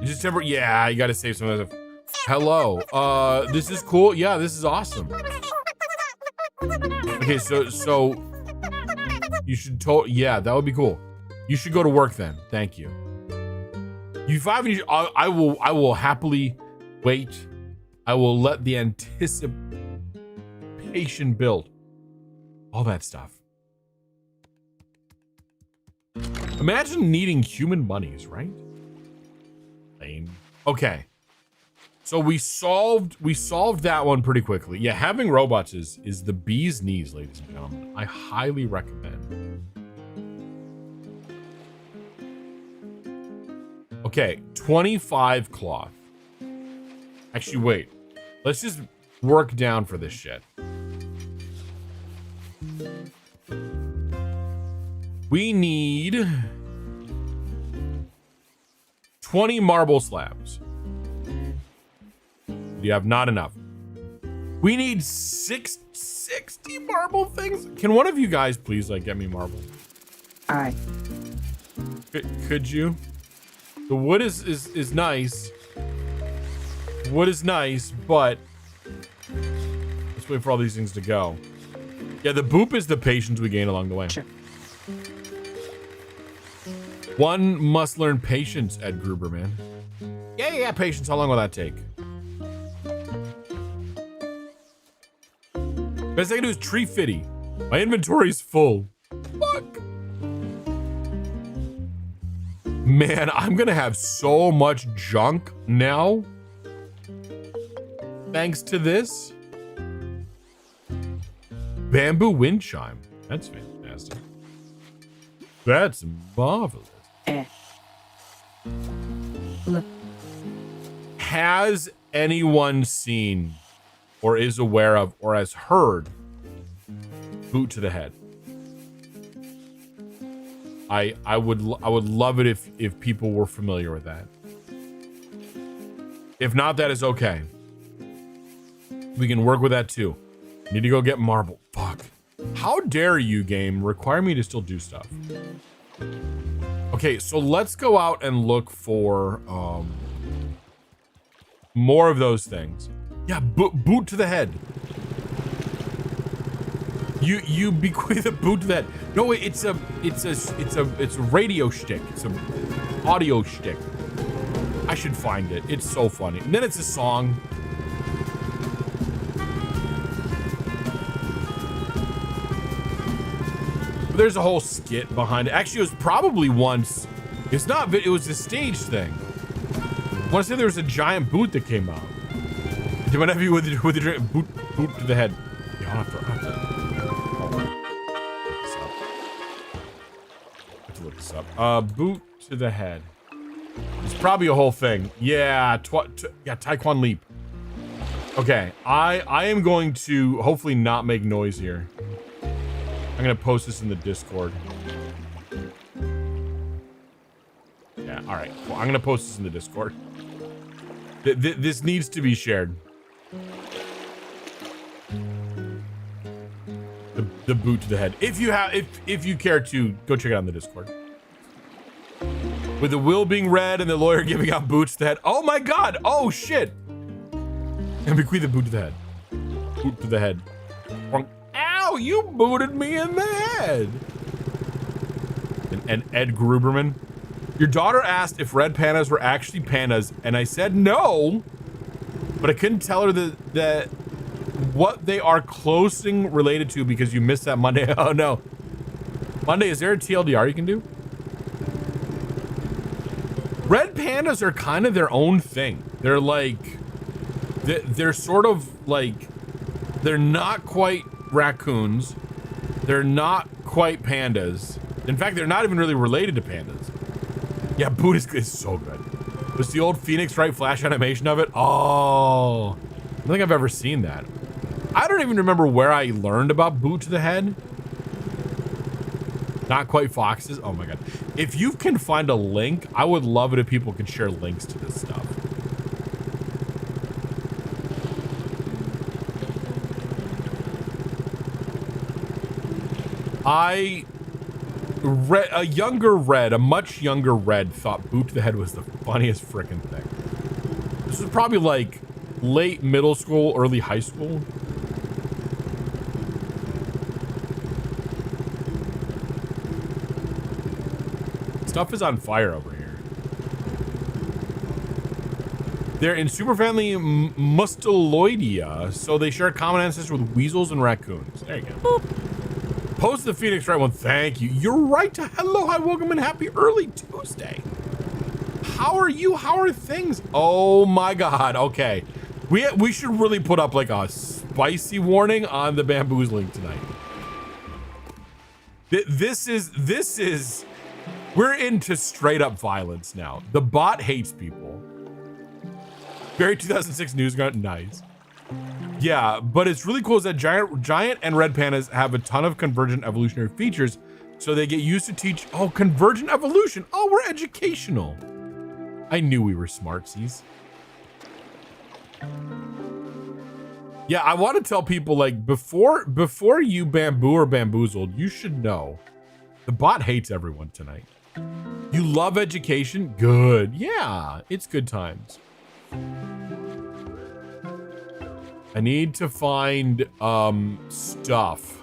Just yeah, you gotta save some of the stuff. Hello. This is cool. Yeah, this is awesome. Okay, so you should yeah, that would be cool. You should go to work then. Thank you. You five, I will happily wait. I will let the anticipation build. All that stuff. Imagine needing human monies, right? Lame. Okay. So we solved that one pretty quickly. Yeah, having robots is the bee's knees, ladies and gentlemen. I highly recommend. Okay, 25 cloth. Actually, wait. Let's just work down for this shit. We need 20 marble slabs. You have not enough. We need 60 marble things. Can one of you guys please like get me marble? All right. Could you? The wood is nice. Wood is nice, but let's wait for all these things to go. Yeah, the boop is the patience we gain along the way. Sure. One must learn patience, Ed Gruber, man. Yeah, patience. How long will that take? Best I can do is tree fitty. My inventory's full. Fuck. Man, I'm gonna have so much junk now. Thanks to this. bamboo wind chime. That's fantastic. That's marvelous. Has anyone seen or is aware of or has heard boot to the head? I would love it if people were familiar with that. If not, that is okay. We can work with that too. Need to go get marble. Fuck. How dare you, game, require me to still do stuff? Okay, so let's go out and look for more of those things. Yeah, boot to the head. You bequeath a boot to that. No, it's a radio shtick. It's a audio shtick. I should find it. It's so funny. And then it's a song. There's a whole skit behind it. Actually, it was probably once. It's not. It was a stage thing. I want to say there was a giant boot that came out. Do whatever you with the boot to the head. Yeah, I'll have to look this up. Boot to the head. It's probably a whole thing. Yeah, Taekwon leap. Okay, I am going to hopefully not make noise here. I'm gonna post this in the Discord. Yeah, all right. Well, I'm gonna post this in the Discord. This needs to be shared. The boot to the head. If you care to, go check it out in the Discord. With the will being read and the lawyer giving out boots to the head. Oh my god! Oh shit! And bequeath the boot to the head. Boot to the head. Ow! You booted me in the head! And Ed Gruberman. Your daughter asked if red pandas were actually pandas, and I said no, but I couldn't tell her that what they are closely related to because you missed that Monday. Oh no. Monday, is there a TLDR you can do? Red pandas are kind of their own thing. They're like, they're sort of like, they're not quite raccoons. They're not quite pandas. In fact, they're not even really related to pandas. Yeah, boot is so good. Was the old Phoenix Wright flash animation of it? Oh, I don't think I've ever seen that. I don't even remember where I learned about boot to the head. Not quite foxes. Oh my god. If you can find a link, I would love it if people could share links to this stuff. A much younger Red thought boot to the head was the funniest freaking thing. This was probably like late middle school, early high school. Stuff is on fire over here. They're in superfamily Mustaloidea, so they share a common ancestor with weasels and raccoons. There you go. Post the Phoenix Wright one. Thank you. You're right. Hello, hi, welcome, and happy early Tuesday. How are you? How are things? Oh my god. Okay. We should really put up like a spicy warning on the bamboozling tonight. This is we're into straight up violence now. The bot hates people. Very 2006 news grunt. Nice. Yeah, but it's really cool is that giant and red pandas have a ton of convergent evolutionary features, so they get used to teach. Oh, convergent evolution. Oh, we're educational. I knew we were smartsies. Yeah, I want to tell people like before you bamboo or bamboozled, you should know the bot hates everyone tonight. You love education? Good. Yeah, it's good times. I need to find stuff.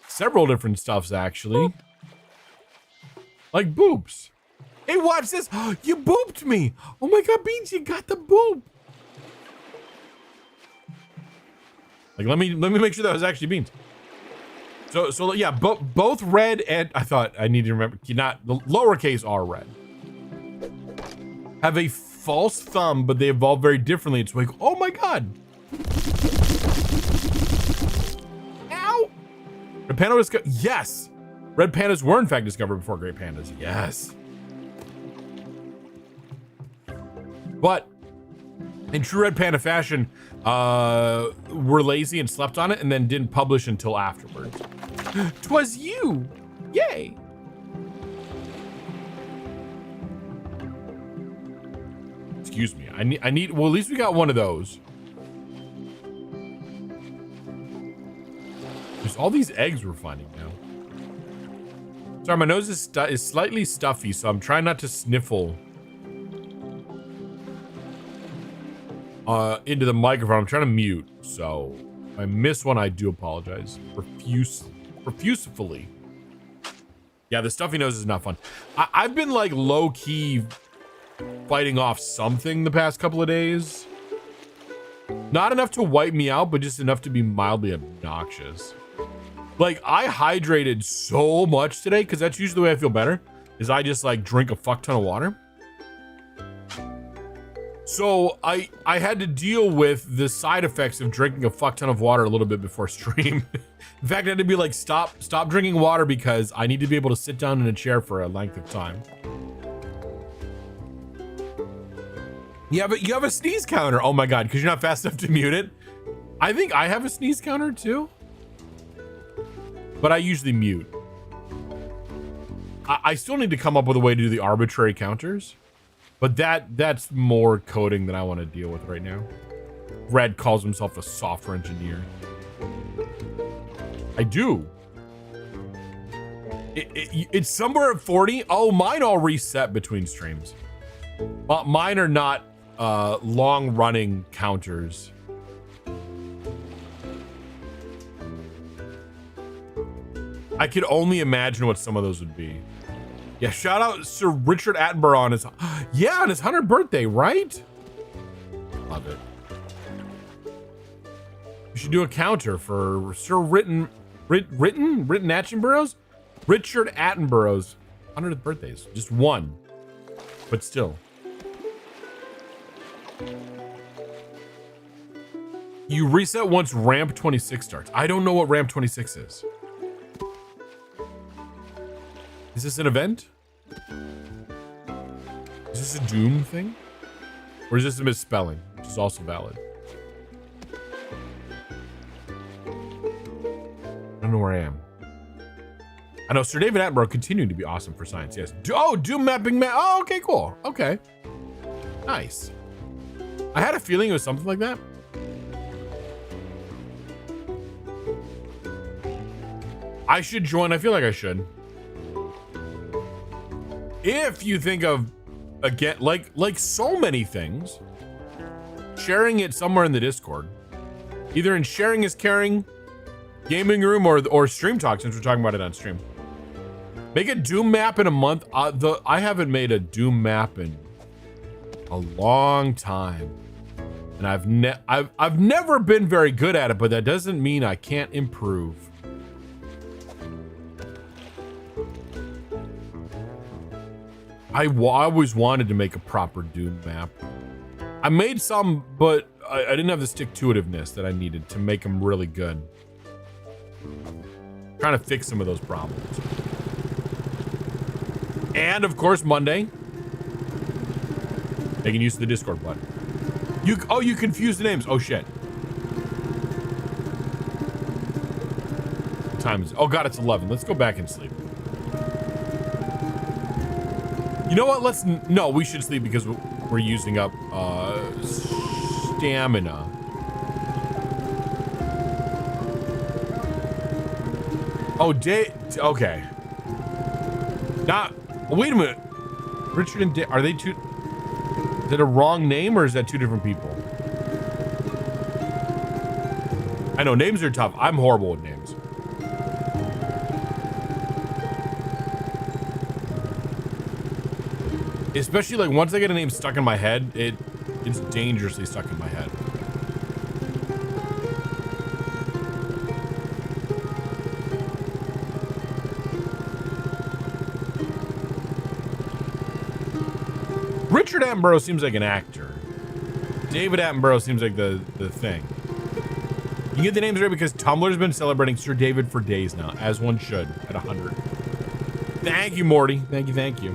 Several different stuffs actually. Like boops. Hey, watch this. You booped me. Oh my god, Beans, you got the boop. Like let me make sure that was actually Beans. So yeah, both red and I thought I need to remember not the lowercase r red. have a false thumb, but they evolve very differently. It's like, oh my God. Ow. Red panda was, yes. Red pandas were in fact discovered before great pandas. Yes. But in true red panda fashion, were lazy and slept on it and then didn't publish until afterwards. 'Twas you. Yay. Excuse me. I need, well, at least we got one of those. There's all these eggs we're finding now. Sorry, my nose is slightly stuffy, so I'm trying not to sniffle into the microphone. I'm trying to mute, so if I miss one, I do apologize profusely. Yeah, the stuffy nose is not fun. I've been like low-key fighting off something the past couple of days. Not enough to wipe me out, but just enough to be mildly obnoxious. Like, I hydrated so much today, because that's usually the way I feel better, is I just like drink a fuck ton of water. So I had to deal with the side effects of drinking a fuck ton of water a little bit before stream. In fact, I had to be like, stop drinking water because I need to be able to sit down in a chair for a length of time. You have a sneeze counter. Oh my God, because you're not fast enough to mute it. I think I have a sneeze counter too, but I usually mute. I still need to come up with a way to do the arbitrary counters, but that's more coding than I want to deal with right now. Red calls himself a software engineer. I do. It's somewhere at 40. Oh, mine all reset between streams. Mine are not long running counters. I could only imagine what some of those would be. Yeah, shout out Sir Richard Attenborough on his, yeah, on his 100th birthday, right? Love it. We should do a counter for Sir Richard Attenborough's 100th birthdays. Just one, but still. You reset once ramp 26 starts. I don't know what ramp 26 is. Is this an event? Is this a Doom thing? Or is this a misspelling, which is also valid? I don't know where I am. I know Sir David Attenborough continuing to be awesome for science, yes. Oh, Doom mapping map. Oh, okay, cool. Okay. Nice. I had a feeling it was something like that. I should join. I feel like I should. If you think of, again, like so many things, sharing it somewhere in the Discord, either in sharing is caring, gaming room, or stream talk, since we're talking about it on stream. Make a Doom map in a month. I haven't made a Doom map in a long time, and I've never been very good at it, but that doesn't mean I can't improve. I always wanted to make a proper Doom map. I made some, but I didn't have the stick-to-itiveness that I needed to make them really good. Trying to fix some of those problems. And of course, Monday, making use of the Discord button. You confused the names. Oh shit. What time is it? Oh god, it's 11. Let's go back and sleep. You know what? No, we should sleep because we're using up stamina. Oh, okay. Wait a minute. Richard and are they two? Is that a wrong name or is that two different people? I know names are tough. I'm horrible with names. Especially like once I get a name stuck in my head, it's dangerously stuck in my head. Richard Attenborough seems like an actor. David Attenborough seems like the thing. You get the names right because Tumblr's been celebrating Sir David for days now, as one should, at 100. Thank you, Morty. Thank you, thank you.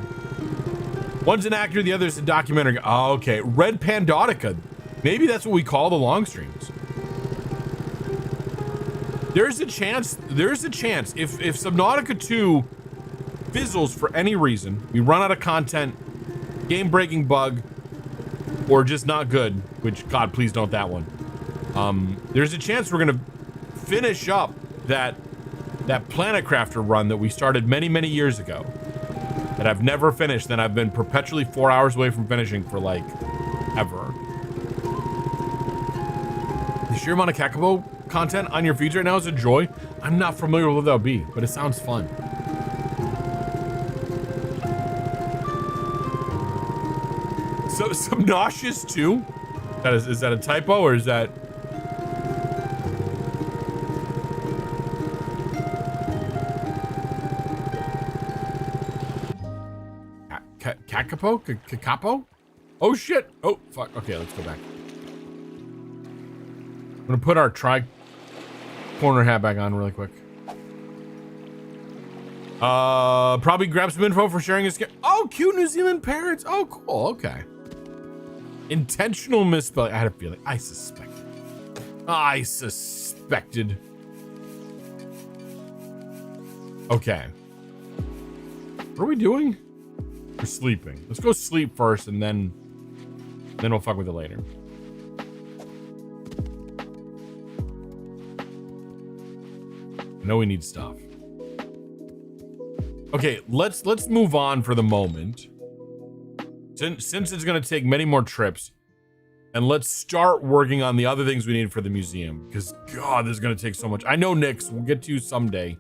One's an actor, the other's a documentary. Oh, okay. Red Pandotica. Maybe that's what we call the long streams. There's a chance if Subnautica 2 fizzles for any reason, we run out of content, game-breaking bug, or just not good, which, God, please don't that one. There's a chance we're gonna finish up that Planet Crafter run that we started many, many years ago that I've never finished, that I've been perpetually 4 hours away from finishing for, like, ever. The sheer amount of Kakabo content on your feeds right now is a joy. I'm not familiar with what that'll be, but it sounds fun. So, Subnautica 2? Is that a typo, or is that... Kakapo? Kakapo? Oh shit! Oh fuck! Okay, let's go back. I'm gonna put our tri-corner hat back on really quick. Probably grab some info for sharing his game. Oh, cute New Zealand parrots. Oh, cool. Okay. Intentional misspelling. I had a feeling. I suspected. Okay. What are we doing? We're sleeping. Let's go sleep first, and then we'll fuck with it later. I know we need stuff. Okay, let's move on for the moment. Since it's gonna take many more trips, and let's start working on the other things we need for the museum. Because God, this is gonna take so much. I know Nick's. We'll get to you someday.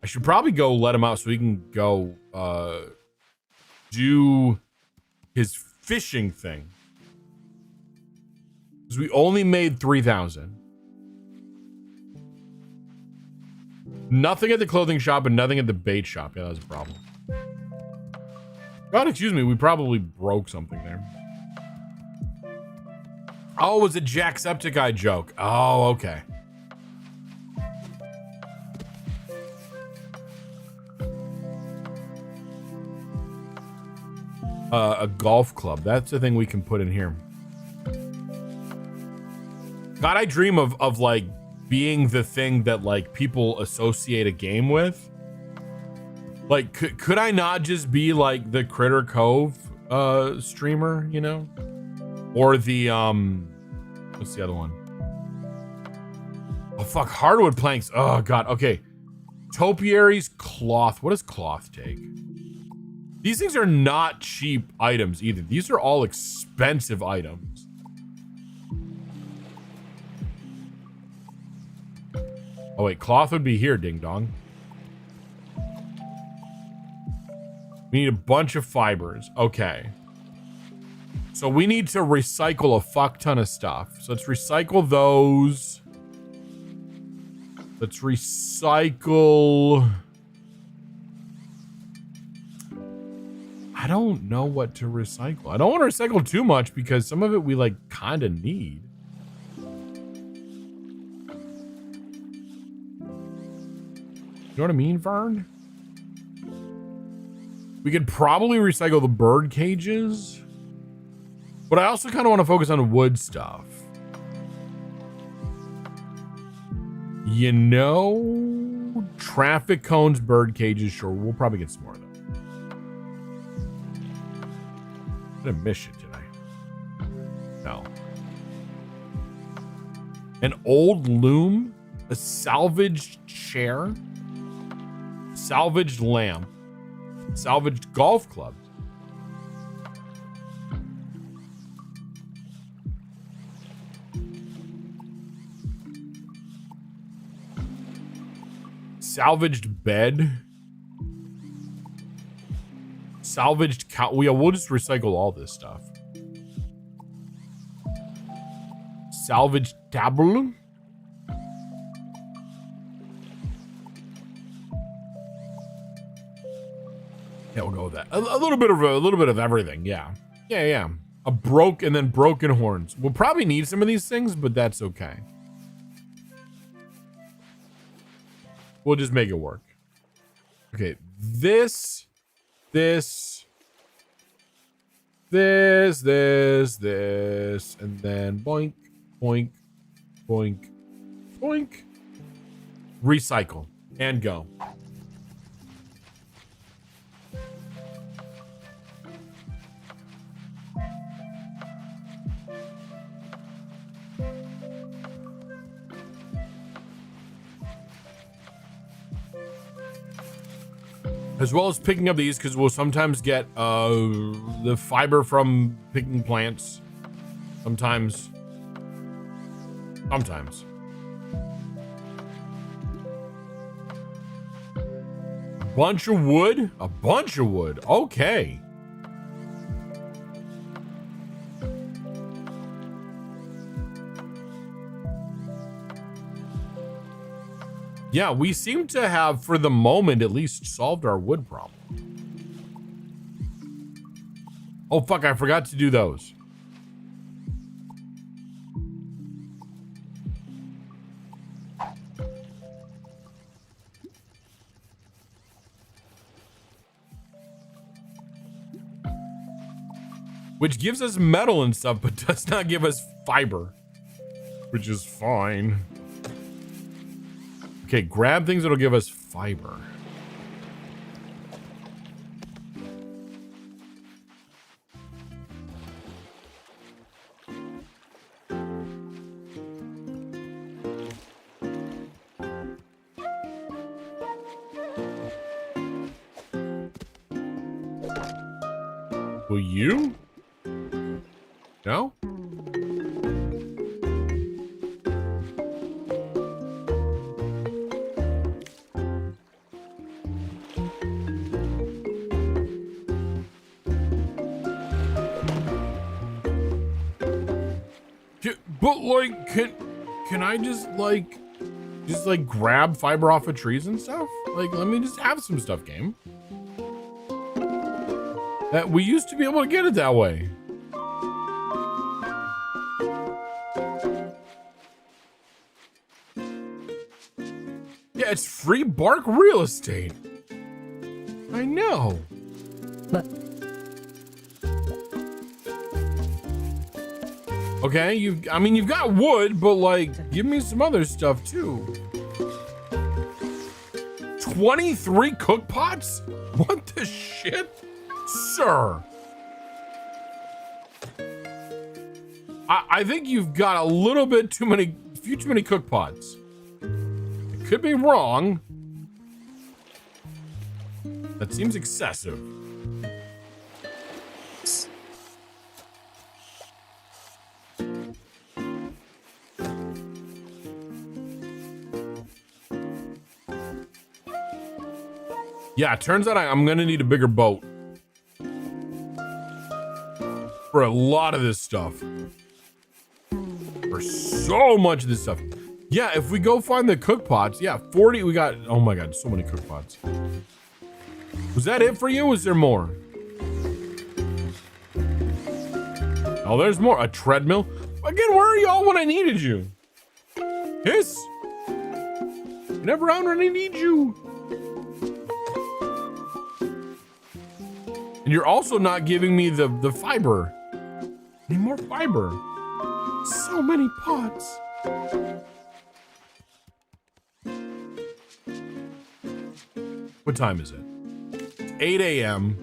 I should probably go let him out so he can go do his fishing thing. Because we only made 3,000. Nothing at the clothing shop and nothing at the bait shop. Yeah, that was a problem. God, excuse me, we probably broke something there. Oh, it was a Jacksepticeye joke. Oh, okay. A golf club. That's the thing we can put in here. God, I dream of like being the thing that like people associate a game with. Like, could I not just be like the Critter Cove streamer, you know? Or the what's the other one? Oh fuck, hardwood planks. Oh god, okay. Topiary's cloth. What does cloth take? These things are not cheap items either. These are all expensive items. Oh wait, cloth would be here, ding dong. We need a bunch of fibers. Okay. So we need to recycle a fuck ton of stuff. So let's recycle those. Let's recycle... I don't know what to recycle. I don't want to recycle too much because some of it we like kind of need. You know what I mean, Vern? We could probably recycle the bird cages, but I also kind of want to focus on wood stuff. You know, traffic cones, bird cages, sure, we'll probably get some more of them. I didn't miss it, did I? No. An old loom, a salvaged chair, salvaged lamp, salvaged golf clubs. Salvaged bed. Salvaged cow. We'll just recycle all this stuff. Salvaged table. Yeah, we'll go with that. A little bit of everything. Yeah. Yeah. A broke and then broken horns. We'll probably need some of these things, but that's okay. We'll just make it work. Okay, this, and then boink, boink, boink, boink. Recycle and go. As well as picking up these, because we'll sometimes get the fiber from picking plants. Sometimes. A bunch of wood? A bunch of wood. Okay. Yeah, we seem to have, for the moment, at least solved our wood problem. Oh, fuck, I forgot to do those. Which gives us metal and stuff, but does not give us fiber. Which is fine. Okay, grab things that'll give us fiber. Will you? No? But like, can I just grab fiber off of trees and stuff? Like, let me just have some stuff, game. That we used to be able to get it that way. Yeah, it's free bark real estate. I know. But okay, you've got wood, but like, give me some other stuff too. 23 cook pots? What the shit? Sir. I think you've got a little bit too many, too many cook pots. I could be wrong. That seems excessive. Yeah, it turns out I'm gonna need a bigger boat for a lot of this stuff. For so much of this stuff. Yeah, if we go find the cook pots, yeah, 40, we got, oh my God, so many cook pots. Was that it for you? Was there more? Oh, there's more. A treadmill. Again, where are y'all when I needed you? Hiss. You're never around when I need you. And you're also not giving me the fiber. I need more fiber. So many pots. What time is it? 8 a.m.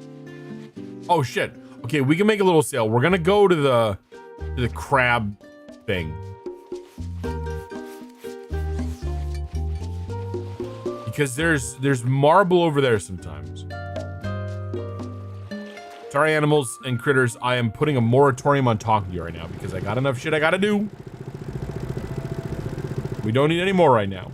Oh shit. Okay, we can make a little sale. We're gonna go to the crab thing. Because there's marble over there sometimes. Sorry, animals and critters. I am putting a moratorium on talking to you right now because I got enough shit I gotta do. We don't need any more right now.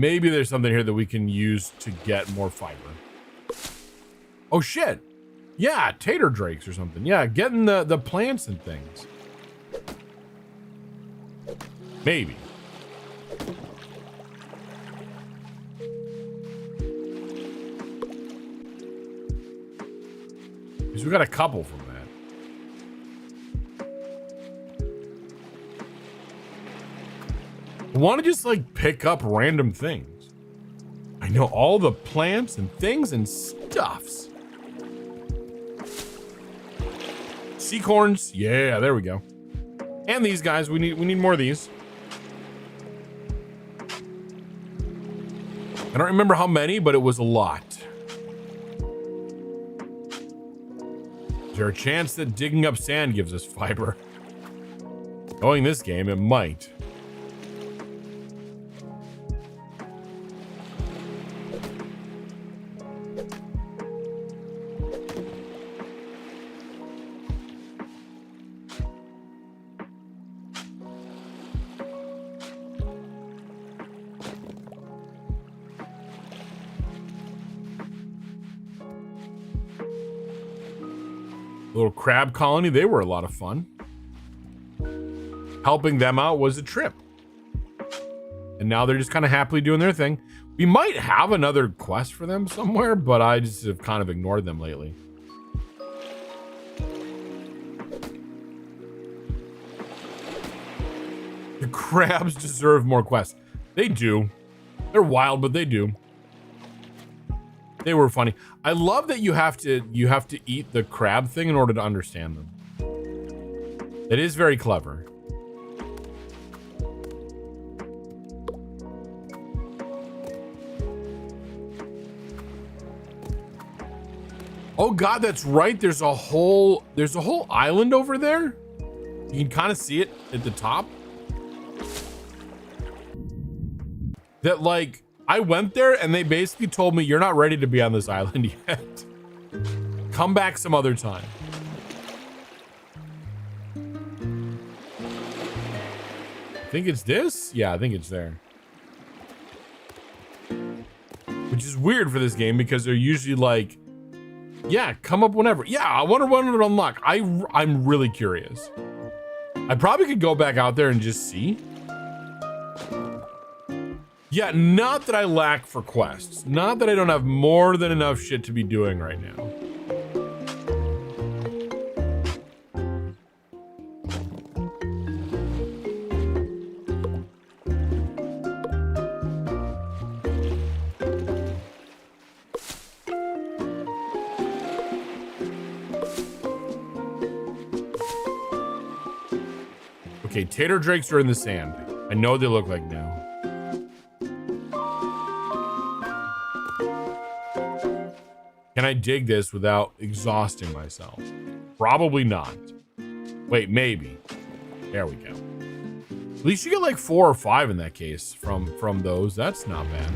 maybe there's something here that we can use to get more fiber. Oh shit. Yeah, tater drakes or something. Yeah, getting the plants and things. Maybe. Because we got a couple from that. I want to just like pick up random things. I know all the plants and things and stuffs. Seacorns. Yeah, there we go. And these guys, we need more of these. I don't remember how many, but it was a lot. Is there a chance that digging up sand gives us fiber? Knowing this game, it might. Little crab colony, they were a lot of fun. Helping them out was a trip. And now they're just kind of happily doing their thing. We might have another quest for them somewhere, but I just have kind of ignored them lately. The crabs deserve more quests. They do. They're wild, but they do. They were funny. I love that you have to eat the crab thing in order to understand them. It is very clever. Oh god, that's right. There's a whole island over there. You can kind of see it at the top. That like I went there and they basically told me you're not ready to be on this island yet. Come back some other time. I think it's this? Yeah, I think it's there. Which is weird for this game because they're usually like, yeah, come up whenever. Yeah, I wonder when it'll unlock. I'm really curious. I probably could go back out there and just see. Yeah, not that I lack for quests. Not that I don't have more than enough shit to be doing right now. Okay, tater drakes are in the sand. I know what they look like now. Can I dig this without exhausting myself? Probably not. Wait, maybe. There we go. At least you get like 4 or 5 in that case from those. That's not bad.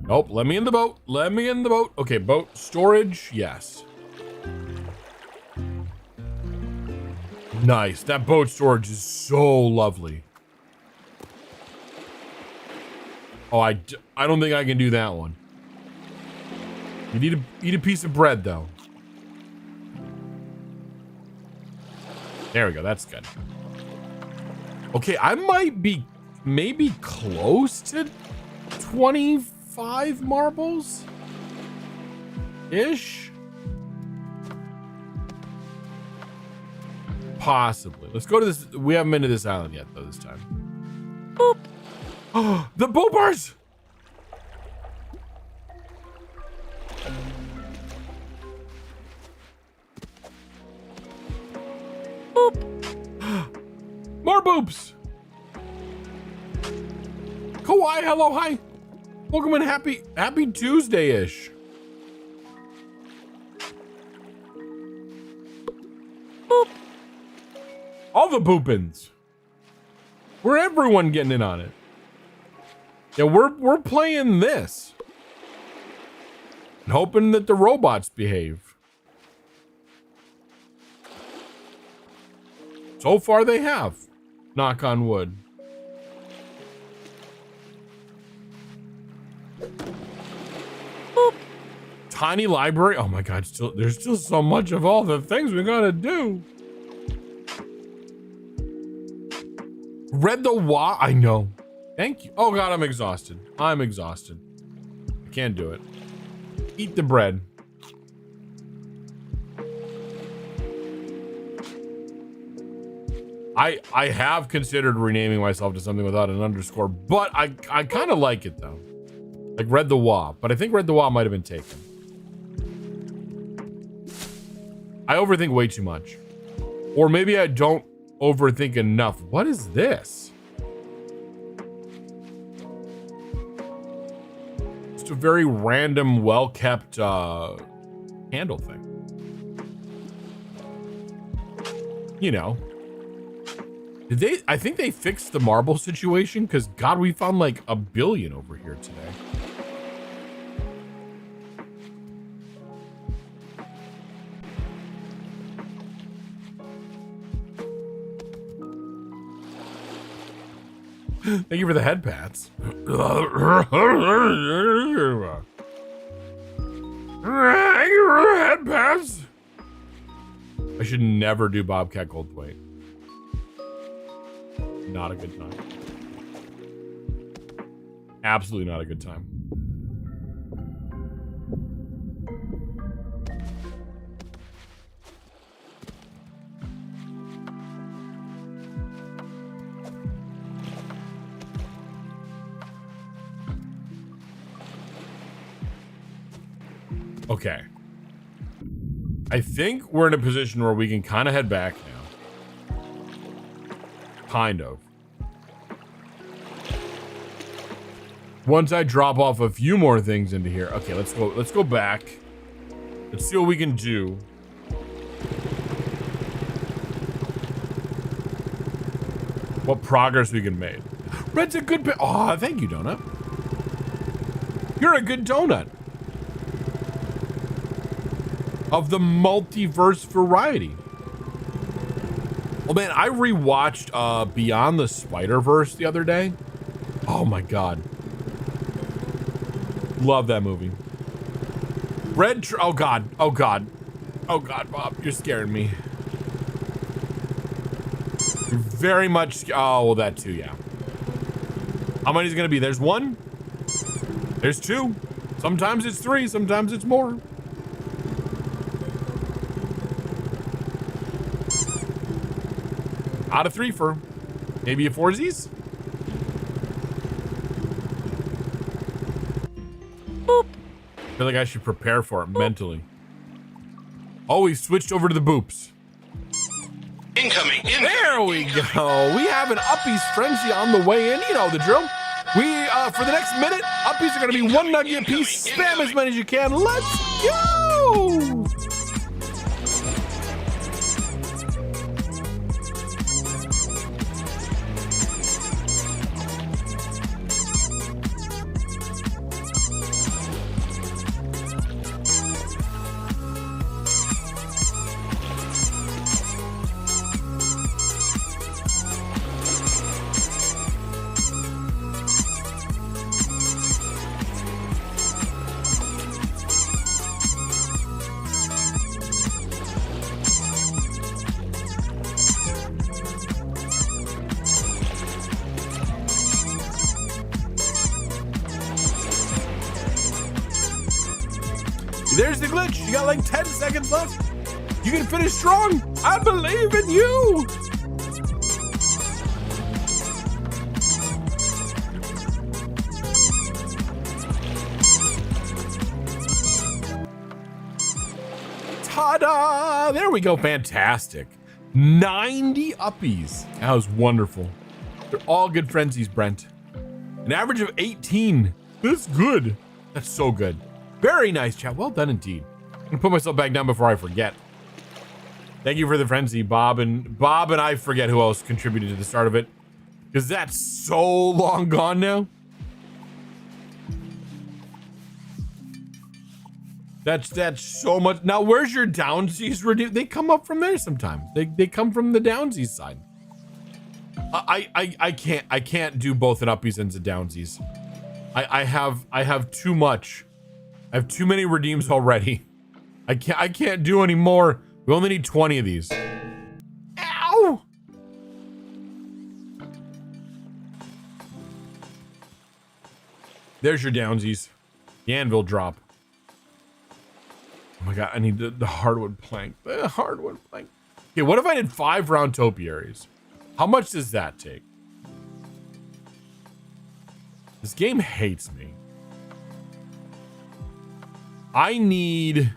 Nope, let me in the boat. Let me in the boat. Okay, boat storage, yes. Nice. That boat storage is so lovely. Oh, I don't think I can do that one. You need to eat a piece of bread, though. There we go. That's good. Okay, I might be maybe close to 25 marbles ish. Possibly. Let's go to this. We haven't been to this island yet, though, this time. Boop. Oh, the boopers! Boop. More boops! Kawaii, hello, hi. Welcome and happy Tuesday-ish. Boop. All the boopins. We're everyone getting in on it. Yeah, we're playing this. And hoping that the robots behave. So far they have. Knock on wood. Boop. Tiny library. Oh my god, there's still so much of all the things we gotta do. Read the why. I know. Thank you. Oh god, I'm exhausted. I'm exhausted. I can't do it. Eat the bread. I have considered renaming myself to something without an underscore, but I kind of like it though. Like Read the Wah, but I think Read the Wah might have been taken. I overthink way too much. Or maybe I don't overthink enough. What is this? Just a very random, well-kept handle thing. You know. I think they fixed the marble situation, because God, we found like a billion over here today. Thank you for the head pats. Head pats. I should never do Bobcat Goldthwait. Not a good time. Absolutely not a good time. Okay. I think we're in a position where we can kind of head back now. Kind of. Once I drop off a few more things into here. Okay, let's go back. Let's see what we can do. What progress we can make. Red's a good bit. Oh, thank you, Donut. You're a good donut. Of the multiverse variety. Oh man, I rewatched Beyond the Spider-Verse the other day. Oh my god. Love that movie. Oh god. Oh god. Oh god, Bob, you're scaring me. You're very much. Oh, well, that too, yeah. How many is it gonna be? There's one. There's two. Sometimes it's three. Sometimes it's more. Out of three for maybe a foursies. Boop. I feel like I should prepare for it mentally. Oh, we switched over to the boops. Incoming. There we go. We have an Uppies frenzy on the way in. You know the drill. We, for the next minute, Uppies are going to be one nugget a piece. Spam as many as you can. Let's go. There's the glitch. You got like 10 seconds left. You can finish strong. I believe in you. Ta-da! There we go. Fantastic. 90 Uppies. That was wonderful. They're all good frenzies, Brent. An average of 18. That's good. That's so good. Very nice, chat. Well done indeed. I'm gonna put myself back down before I forget. Thank you for the frenzy, Bob, and I forget who else contributed to the start of it, because that's so long gone now. That's so much. Now, where's your downsies redeem? They come up from there sometimes. They come from the downsies side. I can't do both an uppies and a downsies. I have too much. I have too many redeems already. I can't do any more. We only need 20 of these. Ow! There's your downsies. The anvil drop. Oh my god, I need the hardwood plank. The hardwood plank. Okay, what if I did 5 round topiaries? How much does that take? This game hates me. I need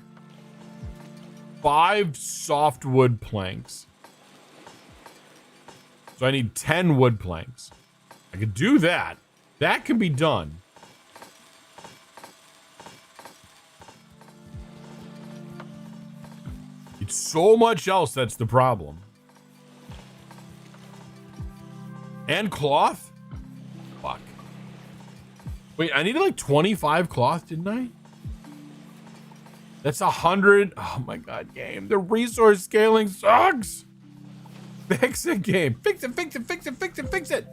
5 softwood planks. So I need 10 wood planks. I could do that. That can be done. It's so much else that's the problem. And cloth? Fuck. Wait, I needed like 25 cloth, didn't I? That's 100. Oh my god, game. The resource scaling sucks. Fix it, game. Fix it, fix it, fix it, fix it, fix it.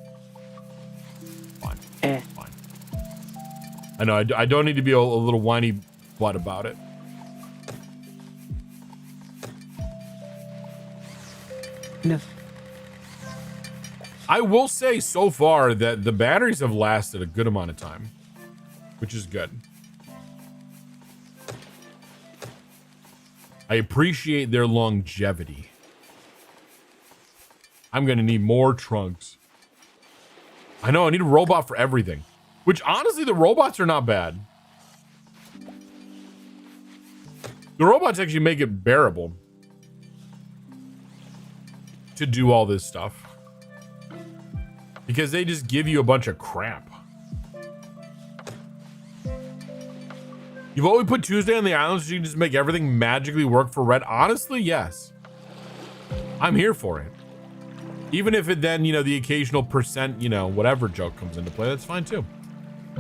Fine. Fine. I know, I don't need to be a little whiny butt about it. No. I will say so far that the batteries have lasted a good amount of time, which is good. I appreciate their longevity. I'm gonna need more trunks. I know, I need a robot for everything, which honestly, the robots are not bad. The robots actually make it bearable to do all this stuff. Because they just give you a bunch of crap. You've always put Tuesday on the island so you can just make everything magically work for Red. Honestly, yes. I'm here for it. Even if it then, you know, the occasional percent, you know, whatever joke comes into play, that's fine too.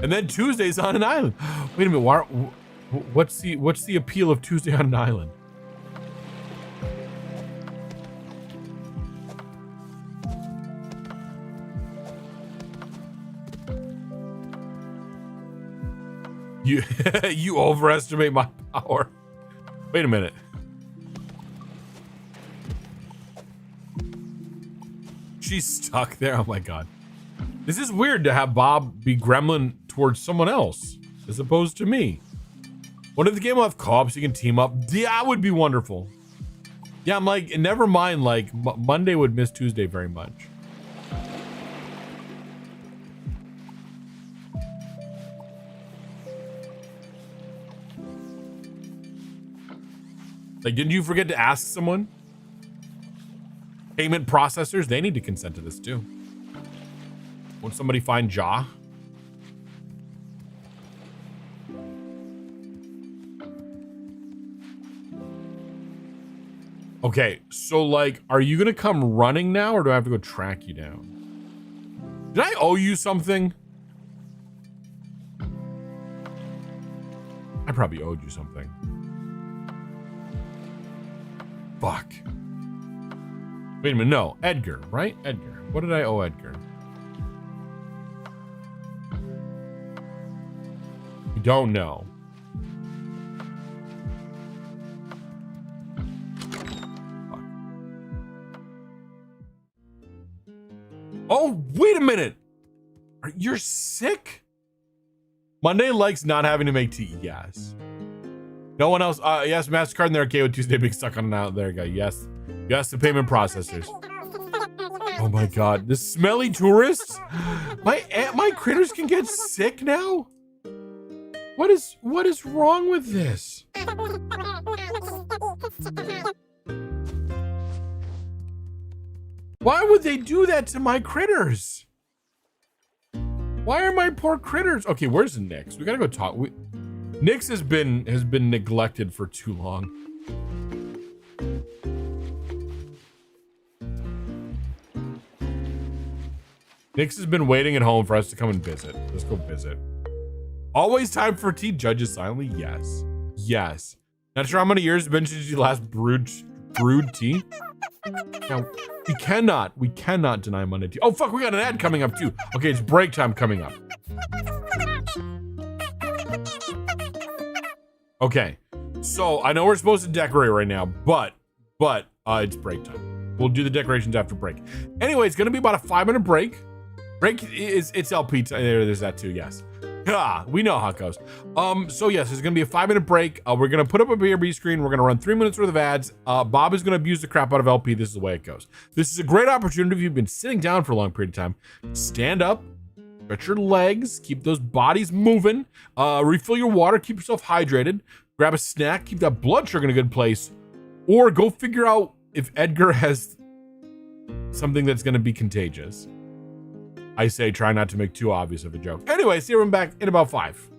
And then Tuesday's on an island. Wait a minute, what's the appeal of Tuesday on an island? You overestimate my power. Wait a minute. She's stuck there. Oh my god. This is weird to have Bob be gremlin towards someone else as opposed to me. What if the game will have co-op so you can team up? Yeah, that would be wonderful. Yeah, I'm like, never mind, like Monday would miss Tuesday very much. Like, didn't you forget to ask someone? Payment processors, they need to consent to this too. Won't somebody find Jaw? Okay, so like, are you gonna come running now or do I have to go track you down? Did I owe you something? I probably owed you something. Fuck. Wait a minute, no, Edgar, right? Edgar. What did I owe Edgar? We don't know. Fuck. Oh, wait a minute. You're sick? Monday likes not having to make tea. Yes. No one else. Yes, MasterCard and they're okay with Tuesday being stuck on an island. There you go. Yes. Yes, the payment processors. Oh my god. The smelly tourists? My critters can get sick now? What is wrong with this? Why would they do that to my critters? Why are my poor critters? Okay, where's Nyx? We gotta go talk. Nyx has been neglected for too long. Nyx has been waiting at home for us to come and visit. Let's go visit. Always time for tea. Judges silently. Yes. Yes. Not sure how many years it's been since you last brewed tea. Now, we cannot deny Monday tea. Oh, fuck, we got an ad coming up, too. Okay, it's break time coming up. Okay, so I know we're supposed to decorate right now, but it's break time. We'll do the decorations after break. Anyway, it's gonna be about a 5-minute break. It's LP time. There's that too, yes. We know how it goes. So yes, it's gonna be a 5-minute break. We're gonna put up a BRB screen. We're gonna run 3 minutes worth of ads. Bob is gonna abuse the crap out of LP. This is the way it goes. This is a great opportunity if you've been sitting down for a long period of time. Stand up, stretch your legs, keep those bodies moving, refill your water, keep yourself hydrated, grab a snack, keep that blood sugar in a good place, or go figure out if Edgar has something that's gonna be contagious. I say try not to make too obvious of a joke. Anyway, see everyone back in about 5.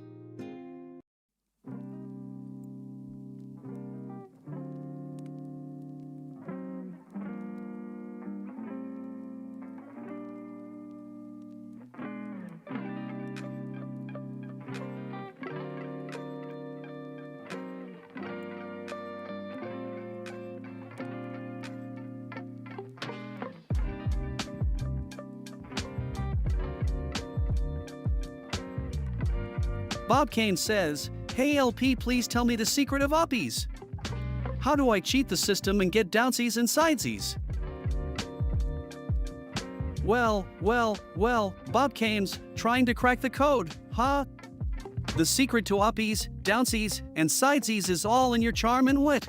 Bob Kane says, "Hey LP, please tell me the secret of uppies. How do I cheat the system and get downsies and sidesies?" Well, Bob Kane's trying to crack the code, huh? The secret to uppies, downsies, and sidesies is all in your charm and wit.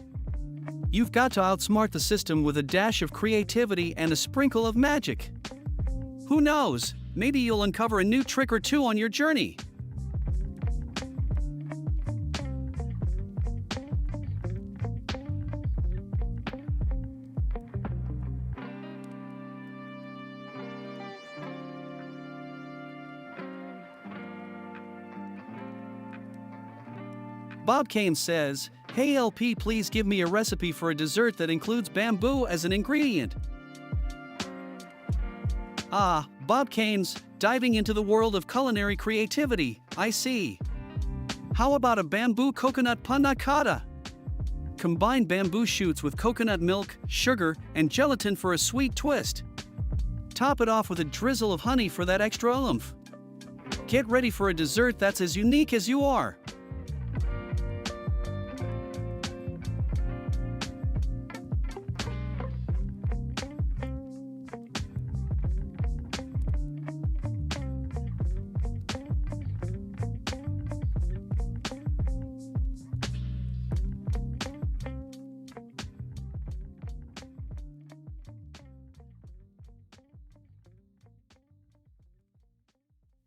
You've got to outsmart the system with a dash of creativity and a sprinkle of magic. Who knows, maybe you'll uncover a new trick or two on your journey. Bob Kane says, "Hey LP, please give me a recipe for a dessert that includes bamboo as an ingredient." Ah, Bob Kane's diving into the world of culinary creativity, I see. How about a bamboo coconut panna cotta? Combine bamboo shoots with coconut milk, sugar, and gelatin for a sweet twist. Top it off with a drizzle of honey for that extra oomph. Get ready for a dessert that's as unique as you are.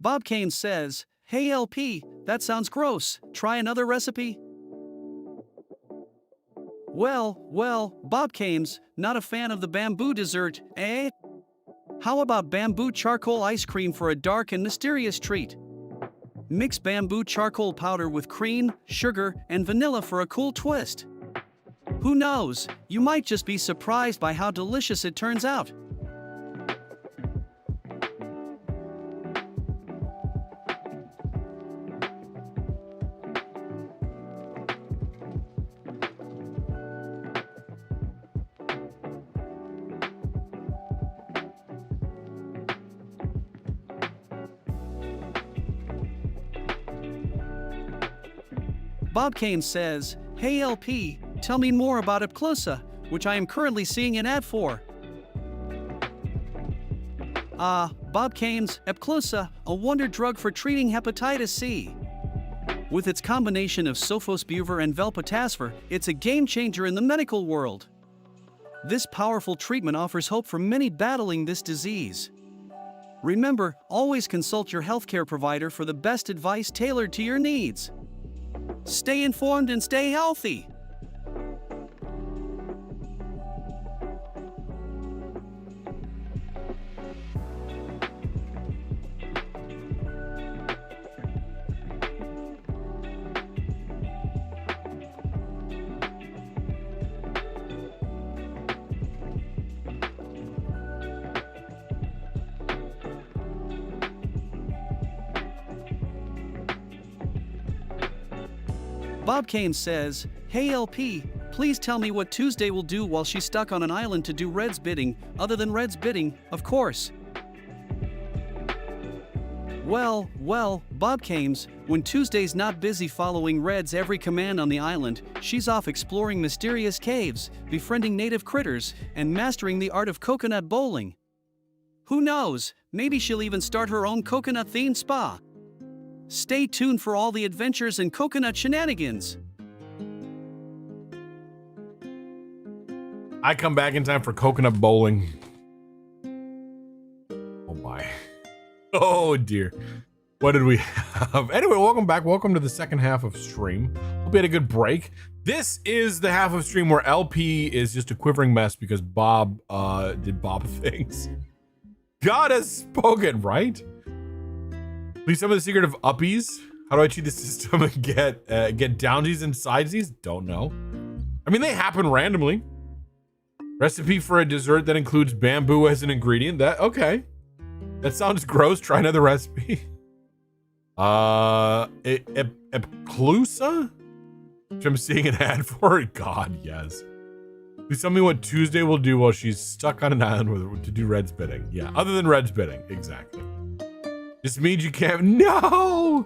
Bob Kane says, "Hey LP, that sounds gross. Try another recipe?" Well, Bob Kane's not a fan of the bamboo dessert, eh? How about bamboo charcoal ice cream for a dark and mysterious treat? Mix bamboo charcoal powder with cream, sugar, and vanilla for a cool twist. Who knows, you might just be surprised by how delicious it turns out. Bob Kane says, "Hey LP, tell me more about Epclusa, which I am currently seeing an ad for." Bob Kane's Epclusa, a wonder drug for treating hepatitis C. With its combination of sofosbuvir and velpatasvir, it's a game changer in the medical world. This powerful treatment offers hope for many battling this disease. Remember, always consult your healthcare provider for the best advice tailored to your needs. Stay informed and stay healthy. Bob Kane says, "Hey LP, please tell me what Tuesday will do while she's stuck on an island to do Red's bidding, other than Red's bidding, of course." Well, Bob Kane's, when Tuesday's not busy following Red's every command on the island, she's off exploring mysterious caves, befriending native critters, and mastering the art of coconut bowling. Who knows, maybe she'll even start her own coconut-themed spa. Stay tuned for all the adventures and coconut shenanigans. I come back in time for coconut bowling. Oh my. Oh dear. What did we have? Anyway, welcome back. Welcome to the second half of stream. Hope you had a good break. This is the half of stream where LP is just a quivering mess because Bob did Bob things. God has spoken, right? Please tell me the secret of uppies. How do I cheat the system and get downsies and sidesies? Don't know. I mean, they happen randomly. Recipe for a dessert that includes bamboo as an ingredient. Okay. That sounds gross. Try another recipe. Epclusa? Which I'm seeing an ad for. God, yes. Please tell me what Tuesday will do while she's stuck on an island to do Red's bidding. Yeah, other than Red's bidding. Exactly. This means you can't. No!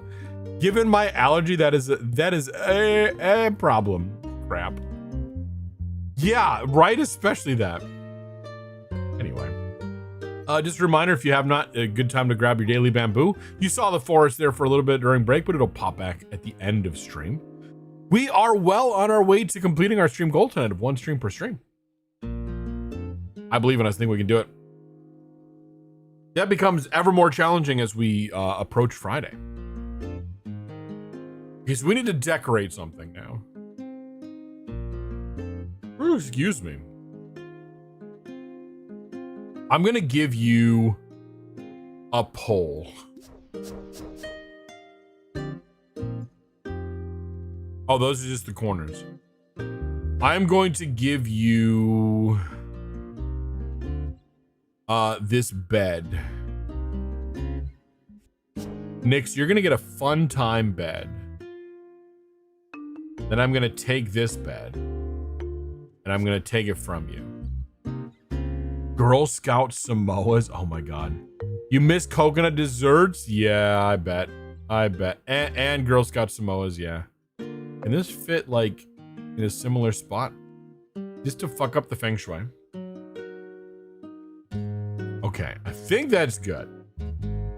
Given my allergy, that is a problem. Crap. Yeah, right? Especially that. Anyway. Just a reminder, if you have not, a good time to grab your daily bamboo. You saw the forest there for a little bit during break, but it'll pop back at the end of stream. We are well on our way to completing our stream goal tonight of 1 stream per stream. I believe in us. I think we can do it. That becomes ever more challenging as we approach Friday. Because we need to decorate something now. Ooh, excuse me. I'm going to give you a poll. Oh, those are just the corners. I'm going to give you this bed. Nix, you're going to get a fun time bed. Then I'm going to take this bed and I'm going to take it from you. Girl Scout Samoas. Oh my God. You miss coconut desserts? Yeah, I bet. And Girl Scout Samoas, yeah. Can this fit like in a similar spot? Just to fuck up the feng shui. Okay, I think that's good.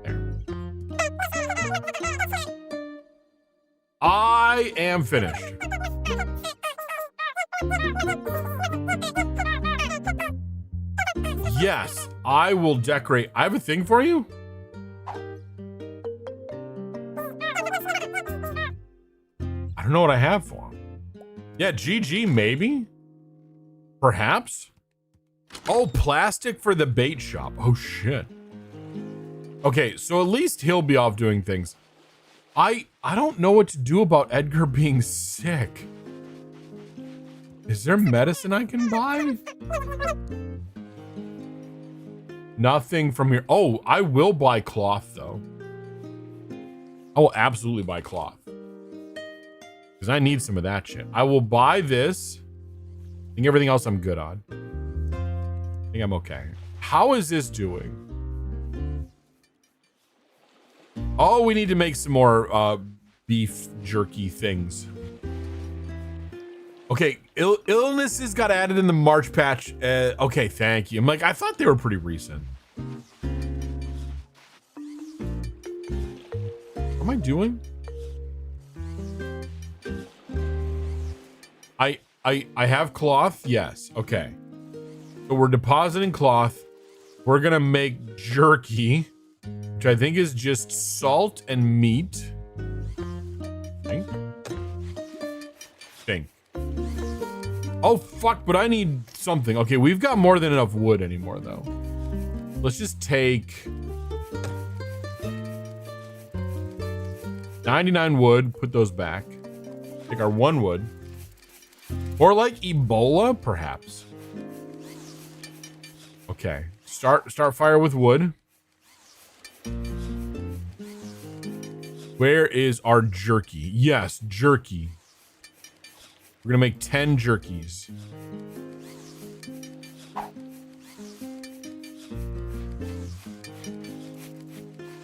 There. I am finished. Yes, I will decorate. I have a thing for you. I don't know what I have for him. Yeah, GG, maybe? Perhaps? Oh, plastic for the bait shop. Oh, shit. Okay, so at least he'll be off doing things. I don't know what to do about Edgar being sick. Is there medicine I can buy? Nothing from here. Oh, I will buy cloth, though. I will absolutely buy cloth. Because I need some of that shit. I will buy this. I think everything else I'm good on. I think I'm okay. How is this doing? Oh, we need to make some more beef jerky things. Okay, illnesses got added in the March patch. Okay, thank you. I'm like, I thought they were pretty recent. What am I doing? I have cloth. Yes. Okay. So we're depositing cloth. We're gonna make jerky, which I think is just salt and meat. Think. Oh fuck! But I need something. Okay, we've got more than enough wood anymore, though. Let's just take 99 wood. Put those back. Take our 1 wood. Or like Ebola, perhaps. Okay. Start fire with wood. Where is our jerky? Yes, jerky. We're gonna make 10 jerkies.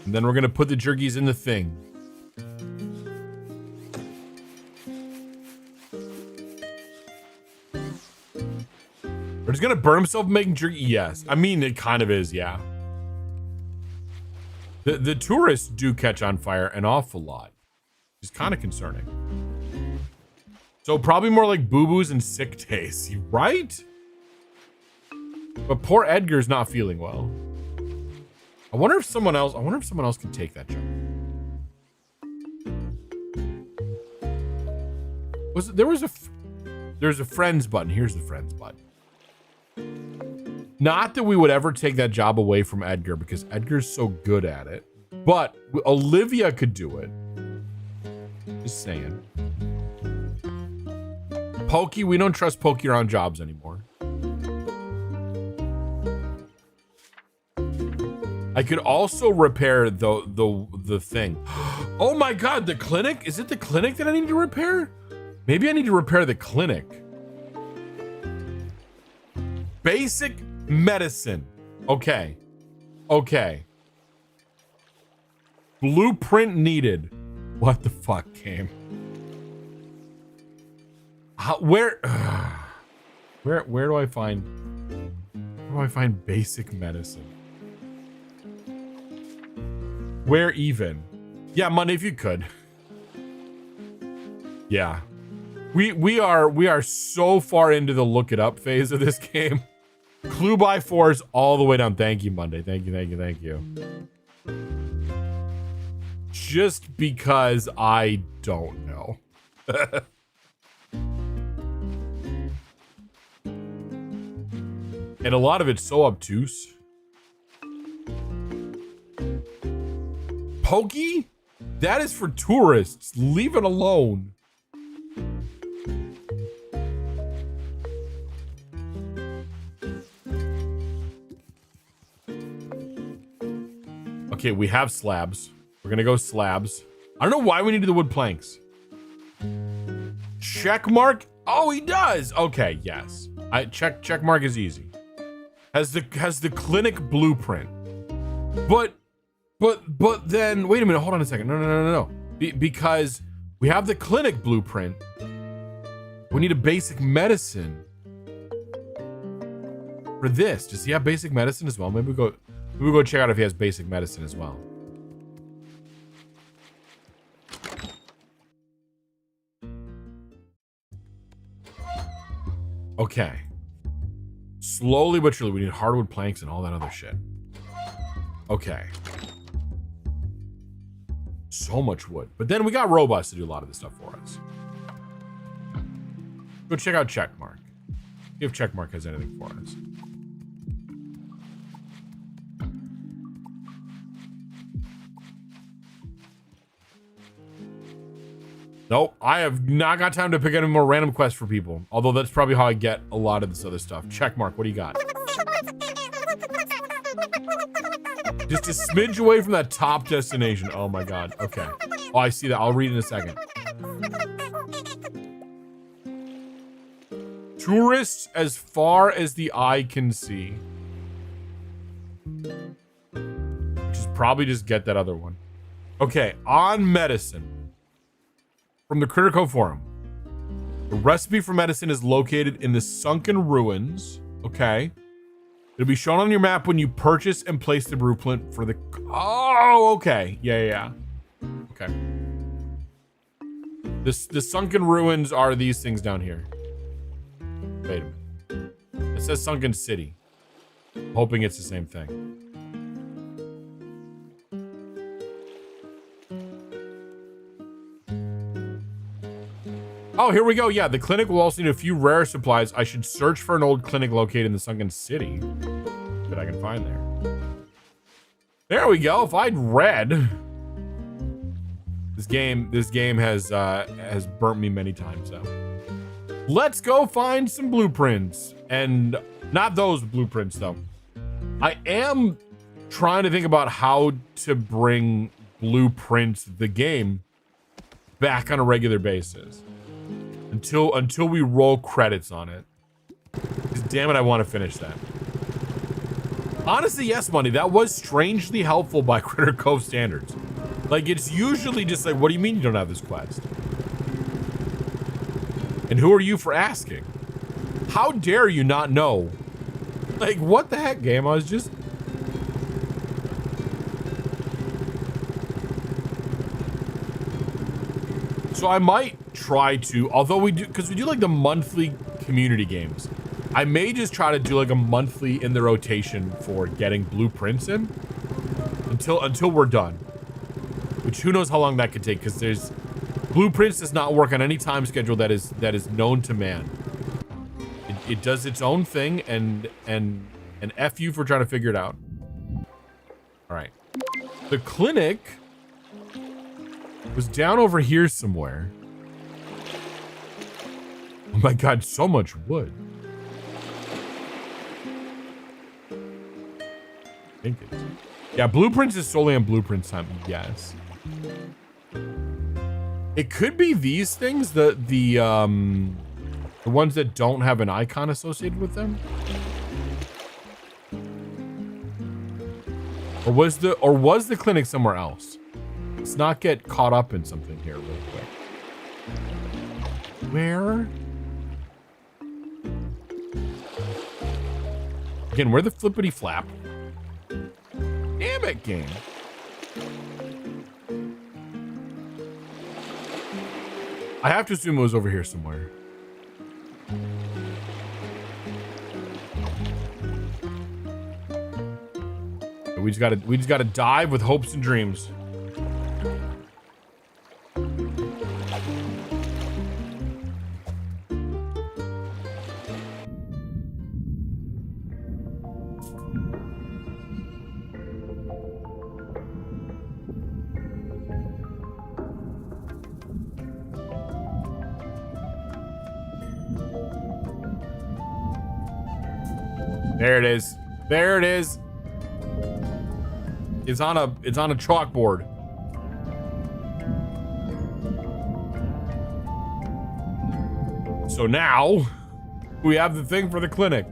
And then we're gonna put the jerkies in the thing. Or he's gonna burn himself making jerky? Yes. I mean, it kind of is, yeah. The tourists do catch on fire an awful lot. It's kind of concerning. So probably more like boo-boos and sick days, right? But poor Edgar's not feeling well. I wonder if someone else can take that job. There's a friends button. Here's the friends button. Not that we would ever take that job away from Edgar because Edgar's so good at it, but Olivia could do it. Just saying. Pokey, we don't trust Pokey around jobs anymore. I could also repair the thing. Oh my god, the clinic? Is it the clinic that I need to repair? Maybe I need to repair the clinic. Basic medicine. Okay. Okay. Blueprint needed. What the fuck, game? Where do I find basic medicine? Where even? Yeah, Monday, if you could. Yeah. We are so far into the look it up phase of this game. Clue by 4s all the way down. Thank you, Monday. Thank you. Just because I don't know. And a lot of it's so obtuse. Pokey? That is for tourists. Leave it alone. Okay, we have slabs. We're gonna go slabs. I don't know why we needed the wood planks. Check mark? Oh, he does. Okay, yes. Check mark is easy. Has the clinic blueprint. But then wait a minute, hold on a second. No. Because we have the clinic blueprint. We need a basic medicine for this. Does he have basic medicine as well? Maybe we go check out if he has basic medicine as well. Okay. Slowly but surely, we need hardwood planks and all that other shit. Okay. So much wood. But then we got robots to do a lot of this stuff for us. Go check out Checkmark. See if Checkmark has anything for us. Nope, I have not got time to pick any more random quests for people. Although that's probably how I get a lot of this other stuff. Checkmark, what do you got? Just a smidge away from that top destination. Oh my god. Okay. Oh, I see that. I'll read in a second. Tourists as far as the eye can see. Which is probably just get that other one. Okay, on medicine. From the Critical Forum. The recipe for medicine is located in the sunken ruins. Okay. It'll be shown on your map when you purchase and place the blueprint for the... Oh, okay. Yeah. Okay. The sunken ruins are these things down here. Wait a minute. It says sunken city. I'm hoping it's the same thing. Oh, here we go. Yeah, the clinic will also need a few rare supplies. I should search for an old clinic located in the sunken city that I can find there. There we go. If I'd read, this game has burnt me many times though. Let's go find some blueprints, and not those blueprints though. I am trying to think about how to bring Blueprints the game back on a regular basis. until we roll credits on it. 'Cause damn it, I want to finish that. Honestly, yes, Money, that was strangely helpful by Critter Cove standards. Like, it's usually just like, what do you mean you don't have this quest? And who are you for asking? How dare you not know? Like, what the heck, game? I was just... So I might try to, although we do, because we do like the monthly community games. I may just try to do like a monthly in the rotation for getting blueprints in until we're done. Which who knows how long that could take, because there's blueprints does not work on any time schedule that is known to man. It does its own thing, and F you for trying to figure it out. All right, the clinic was down over here somewhere. Oh my god, so much wood. I think it is. Yeah, blueprints is solely on blueprints time. Yes. It could be these things, the ones that don't have an icon associated with them. Or was the clinic somewhere else? Let's not get caught up in something here real quick. Where? Again, where the flippity flap? Damn it, game. I have to assume it was over here somewhere. We just gotta dive with hopes and dreams. There it is. There it is. It's on a chalkboard. So now we have the thing for the clinic.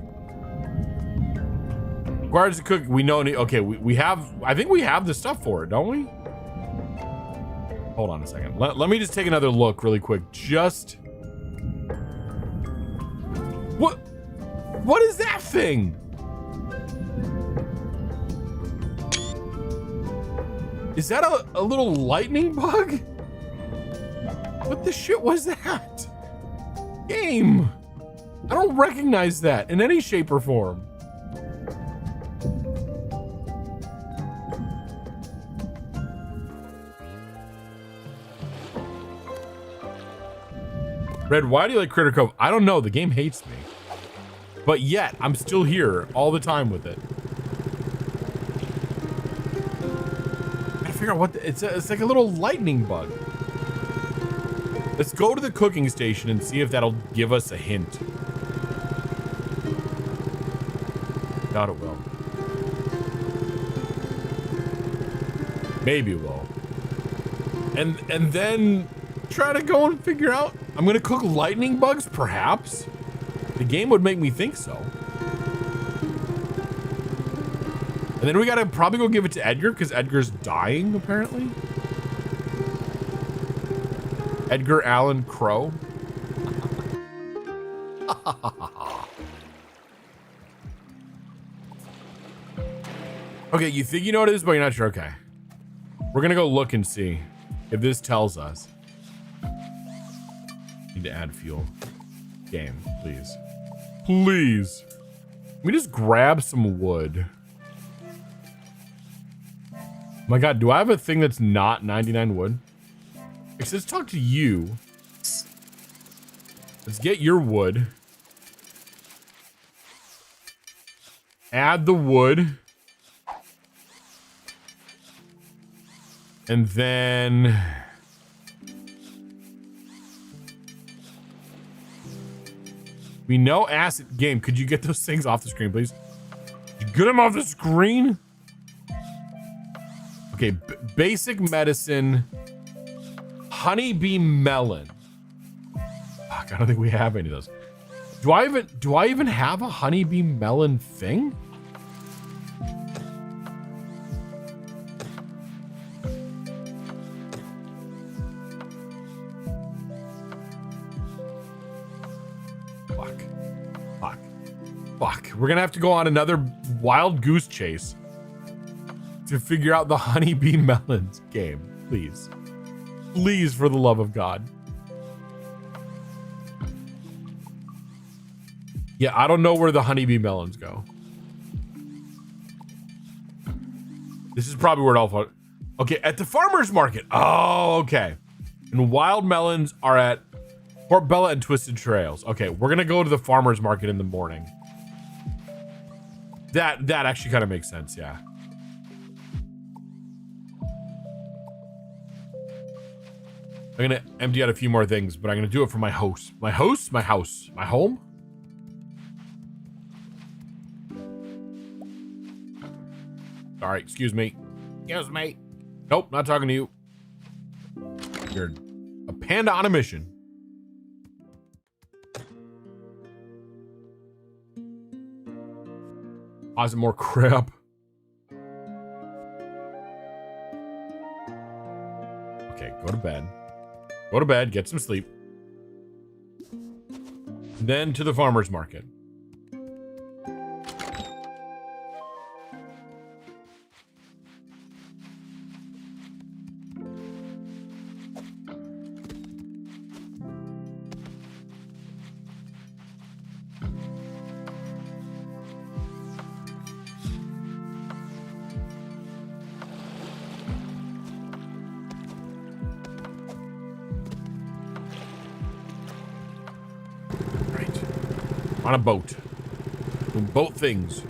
Requires to cook. We know. Okay, we have. I think we have the stuff for it, don't we? Hold on a second. Let me just take another look really quick. Just what is that thing? Is that a little lightning bug? What the shit was that? Game. I don't recognize that in any shape or form. Red, why do you like Critter Cove? I don't know. The game hates me. But yet, I'm still here all the time with it. Gotta figure out what it's like a little lightning bug. Let's go to the cooking station and see if that'll give us a hint. Doubt it will. Maybe it will. And then try to go and figure out. I'm gonna cook lightning bugs, perhaps. The game would make me think so. And then we gotta probably go give it to Edgar because Edgar's dying apparently. Edgar Allan Crow. Okay, you think you know what it is, but you're not sure. Okay. We're gonna go look and see if this tells us. Need to add fuel. Game, please. Please. Let me just grab some wood. Oh my god, do I have a thing that's not 99 wood? Let's talk to you. Let's get your wood. Add the wood. And then... we know acid. Game, could you get those things off the screen, please? Get them off the screen? Okay, basic medicine. Honeybee melon. Fuck, I don't think we have any of those. Do I even have a honeybee melon thing? Fuck. We're gonna have to go on another wild goose chase to figure out the honeybee melons game. Please. Please, for the love of God. Yeah, I don't know where the honeybee melons go. This is probably where it all... Okay, at the farmer's market. Oh, okay. And wild melons are at Port Bella and Twisted Trails. Okay, we're gonna go to the farmer's market in the morning. That actually kind of makes sense, yeah. I'm gonna empty out a few more things, but I'm gonna do it for my host. My host? My house. My home? Sorry, excuse me. Excuse me. Nope, not talking to you. You're a panda on a mission. Deposit more crap. Okay, go to bed. Go to bed, get some sleep. Then to the farmer's market. On a boat. Doing boat things.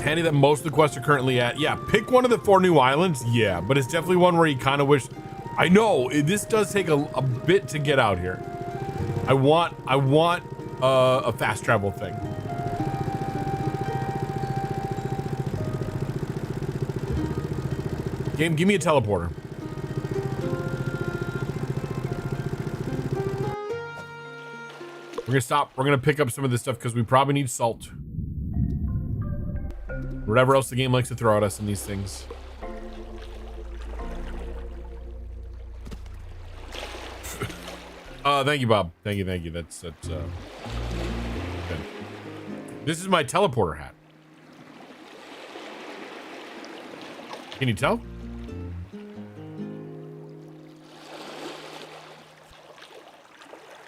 Handy that most of the quests are currently at. Yeah, pick one of the 4 new islands. Yeah, but it's definitely one where you kind of wish. I know this does take a bit to get out here. I want a fast travel thing. Game, give me a teleporter. We're gonna stop. We're gonna pick up some of this stuff because we probably need salt. Whatever else the game likes to throw at us in these things. Thank you, Bob. Thank you. That's good. This is my teleporter hat. Can you tell?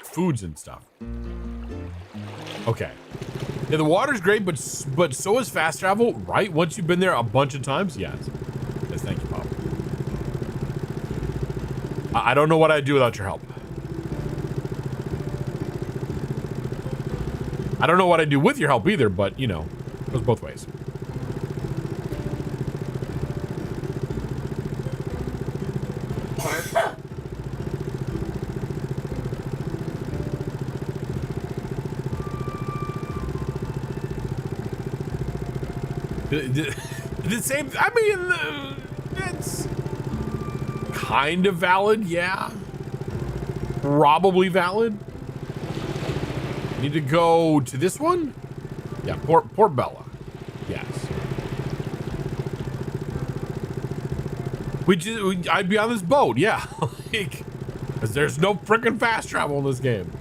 Foods and stuff. Okay. Yeah, the water's great, but so is fast travel, right? Once you've been there a bunch of times, yes. Yes, thank you, Bob. I don't know what I'd do without your help. I don't know what I'd do with your help either, but you know, it goes both ways. The same, I mean, it's kind of valid, yeah. Probably valid. Need to go to this one? Yeah, Port Bella. Yes. I'd be on this boat, yeah. Like, because there's no freaking fast travel in this game.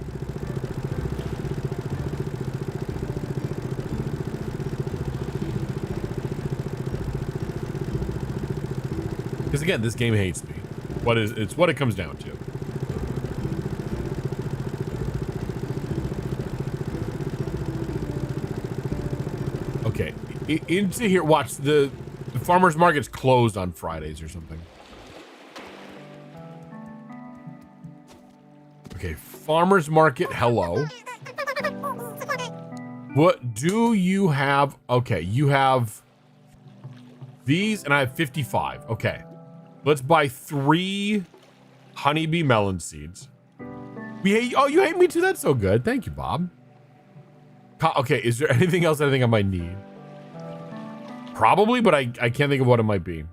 Because again, this game hates me. It's what it comes down to. Okay, into here. Watch the farmer's market's closed on Fridays or something. Okay, farmer's market. Hello. What do you have? Okay, you have these, and I have 55. Okay, let's buy 3 honeybee melon seeds. Oh, you hate me too? That's so good. Thank you, Bob. Okay, is there anything else I think I might need? Probably, but I can't think of what it might be.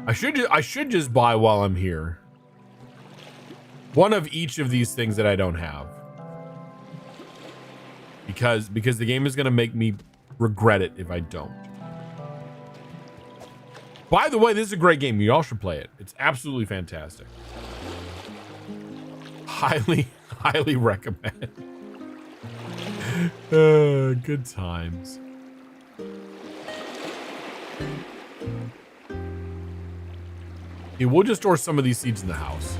I should just buy while I'm here. One of each of these things that I don't have. Because the game is going to make me regret it if I don't. By the way, this is a great game. You all should play it. It's absolutely fantastic. Highly recommend. Good times. Yeah, we'll just store some of these seeds in the house.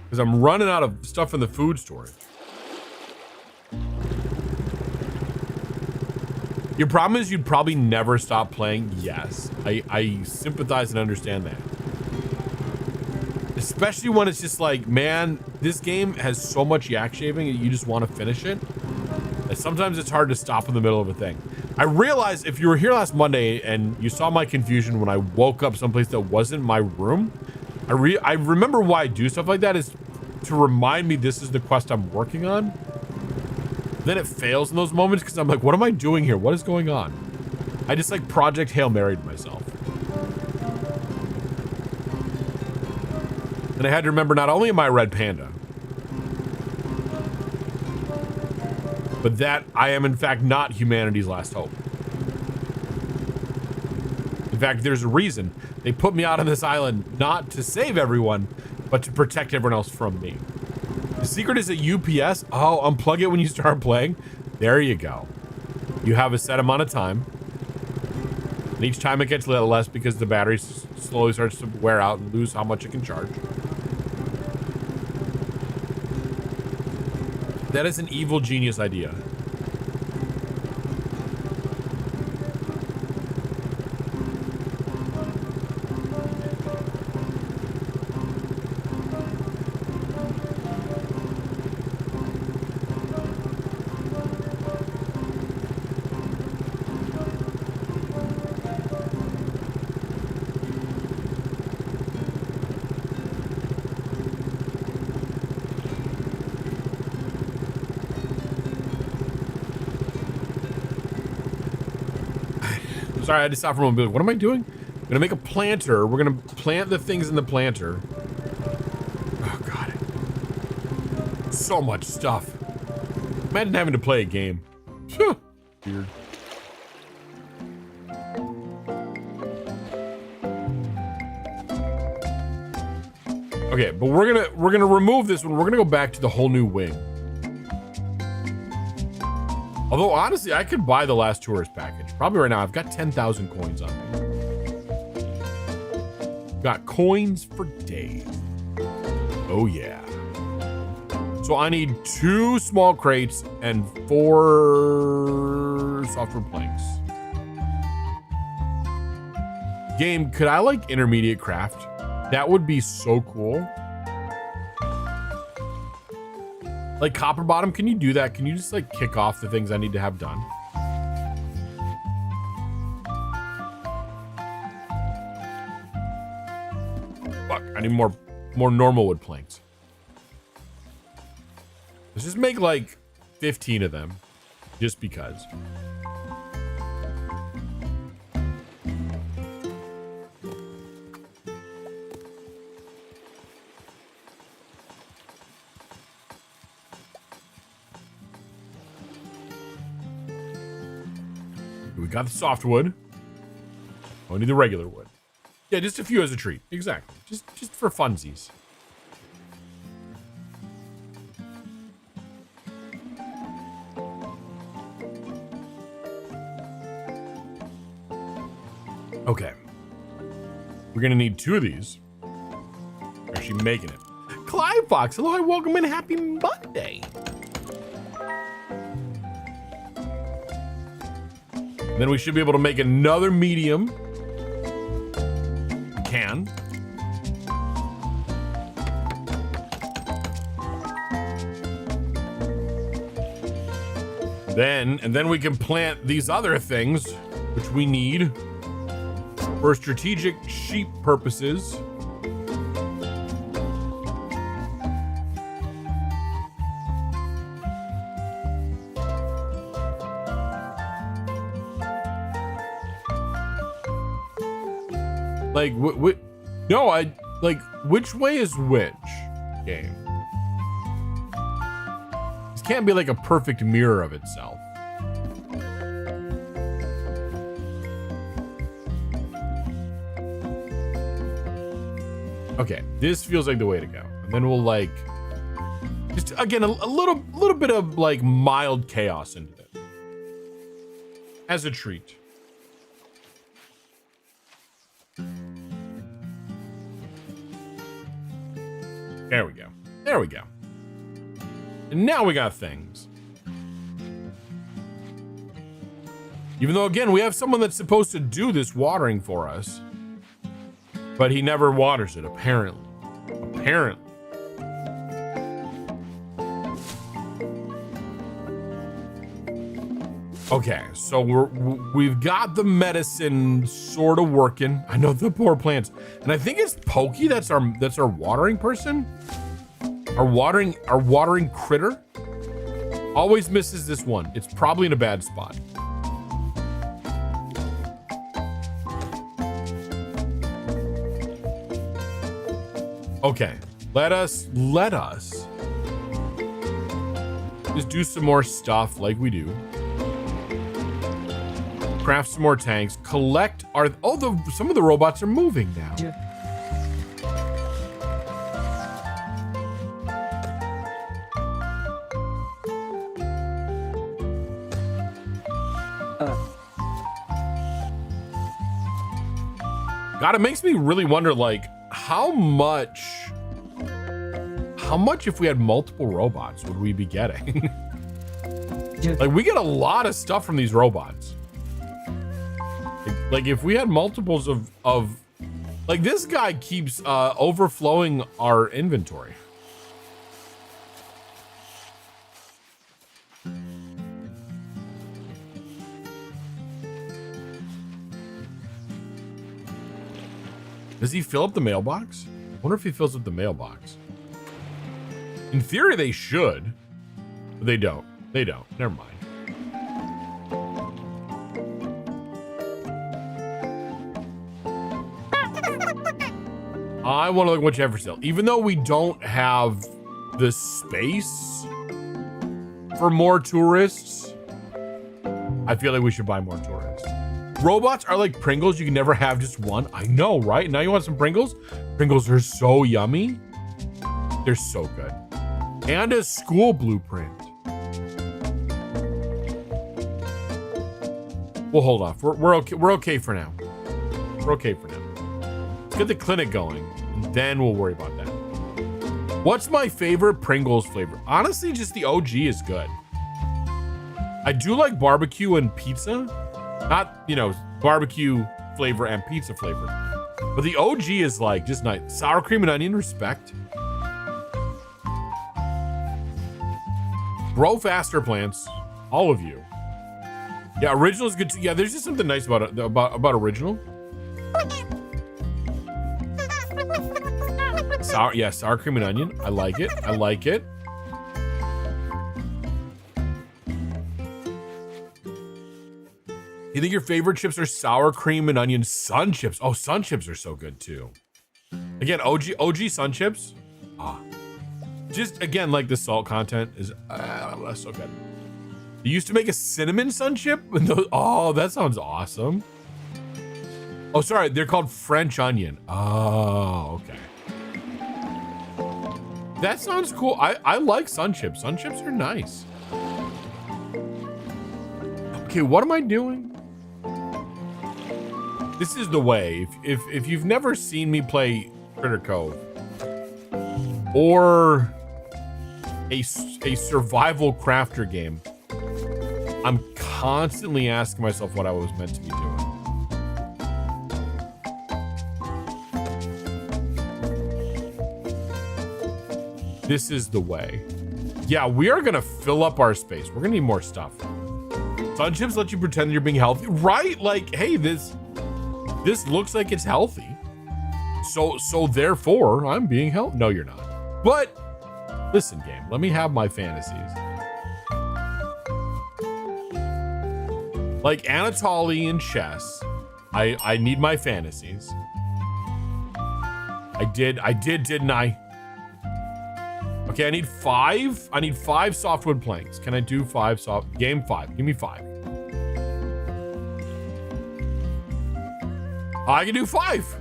Because I'm running out of stuff in the food storage. Your problem is you'd probably never stop playing. Yes, I sympathize and understand that. Especially when it's just like, man, this game has so much yak shaving and you just want to finish it. And sometimes it's hard to stop in the middle of a thing. I realized if you were here last Monday and you saw my confusion when I woke up someplace that wasn't my room, I remember why I do stuff like that is to remind me this is the quest I'm working on. Then it fails in those moments because I'm like, what am I doing here? What is going on? I just like Project Hail Married myself. And I had to remember not only am I a red panda, but that I am in fact not humanity's last hope. In fact, there's a reason they put me out on this island not to save everyone, but to protect everyone else from me. The secret is a UPS. Oh, unplug it when you start playing. There you go. You have a set amount of time. And each time it gets a little less because the battery slowly starts to wear out and lose how much it can charge. That is an evil genius idea. Sorry, I had to stop for a moment. Like, what am I doing? I'm gonna make a planter. We're gonna plant the things in the planter. Oh god, so much stuff. Imagine having to play a game. Phew. Weird. Okay, but we're gonna remove this one. We're gonna go back to the whole new wing. Although, honestly, I could buy the last tourist package. Probably right now. I've got 10,000 coins on me. Got coins for days. Oh, yeah. So I need 2 small crates and 4 software planks. Game, could I, like, intermediate craft? That would be so cool. Like Copper Bottom, can you do that? Can you just like kick off the things I need to have done? Fuck, I need more normal wood planks. Let's just make like 15 of them, just because. We got the softwood. Only the regular wood. Yeah, just a few as a treat. Exactly. Just for funsies. Okay. We're gonna need 2 of these. We're actually making it. Clive Fox, hello, welcome and happy Monday. Then we should be able to make another medium can. then we can plant these other things, which we need for strategic sheep purposes. Like, no, like, which way is which game? This can't be like a perfect mirror of itself. Okay, this feels like the way to go. And then we'll like, just again, a little bit of like mild chaos into it as a treat. There we go. There we go. And now we got things. Even though, again, we have someone that's supposed to do this watering for us, but he never waters it, apparently. Apparently. Okay, so we've got the medicine sort of working. I know, the poor plants, and I think it's Pokey that's our watering person, our watering critter. Always misses this one. It's probably in a bad spot. Okay, let us just do some more stuff like we do. Craft some more tanks. Collect our. Oh, some of the robots are moving now. Yeah. God, it makes me really wonder, like, how much if we had multiple robots would we be getting? Like, we get a lot of stuff from these robots. Like, if we had multiples of like, this guy keeps overflowing our inventory. Does he fill up the mailbox? I wonder if he fills up the mailbox. In theory, they should, but they don't. They don't. Never mind. I want to look at what you have for sale. Even though we don't have the space for more tourists, I feel like we should buy more tourists. Robots are like Pringles. You can never have just one. I know, right? Now you want some Pringles? Pringles are so yummy. They're so good. And a school blueprint. We'll hold off. We're okay. We're okay for now. We're okay for now. Let's get the clinic going, and then we'll worry about that. What's my favorite Pringles flavor? Honestly, just the OG is good. I do like barbecue and pizza. Not, you know, barbecue flavor and pizza flavor. But the OG is like just nice. Sour cream and onion, respect. Grow faster, plants. All of you. Yeah, original is good too. Yeah, there's just something nice about it, about original. Sour cream and onion. I like it. I like it. You think your favorite chips are sour cream and onion Sun Chips? Oh, Sun Chips are so good too. Again, OG Sun Chips. Just again, like the salt content is so good. You used to make a cinnamon Sun Chip? Oh, that sounds awesome. Oh, sorry, they're called French onion. Oh, okay. That sounds cool. I like Sun Chips. Sun Chips are nice. Okay, what am I doing? This is the way. If you've never seen me play Critter Cove or a survival crafter game, I'm constantly asking myself what I was meant to be doing. This is the way. Yeah, we are gonna fill up our space. We're gonna need more stuff. Sun chips let you pretend you're being healthy, right? Like, hey, this looks like it's healthy. So therefore, I'm being healthy. No, you're not. But listen, game, let me have my fantasies. Like Anatoly chess, I need my fantasies. I did, didn't I? Okay, I need 5. I need 5 softwood planks. Can I do 5 game 5? Give me 5. I can do 5.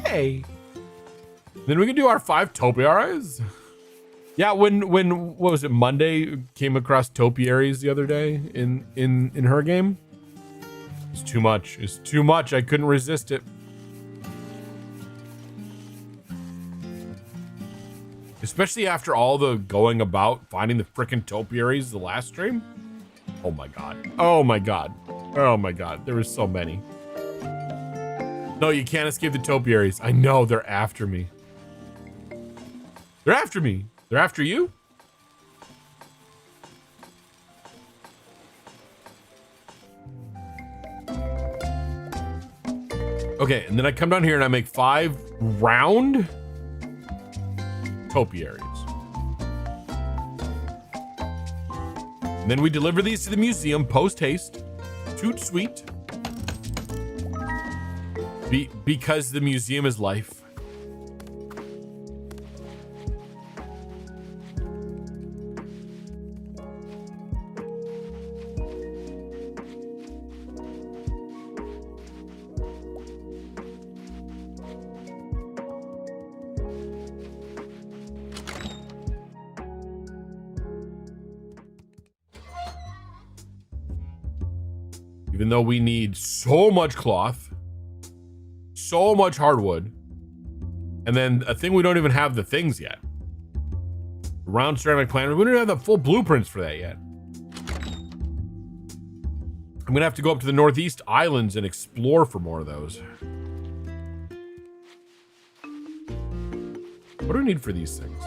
Yay! Then we can do our 5 topiaries. Yeah, when what was it, Monday came across topiaries the other day in her game. It's too much. It's too much. I couldn't resist it. Especially after all the going about finding the frickin' topiaries the last stream. Oh my god. Oh my god. Oh my god. There were so many. No, you can't escape the topiaries. I know, they're after me. They're after me. They're after you? Okay, and then I come down here and I make 5 round topiaries. And then we deliver these to the museum post haste. Toot sweet. Because the museum is life. Even though we need so much cloth, so much hardwood, and then a thing we don't even have the things yet. Round ceramic planet, we don't have the full blueprints for that yet. I'm gonna have to go up to the Northeast Islands and explore for more of those. What do we need for these things?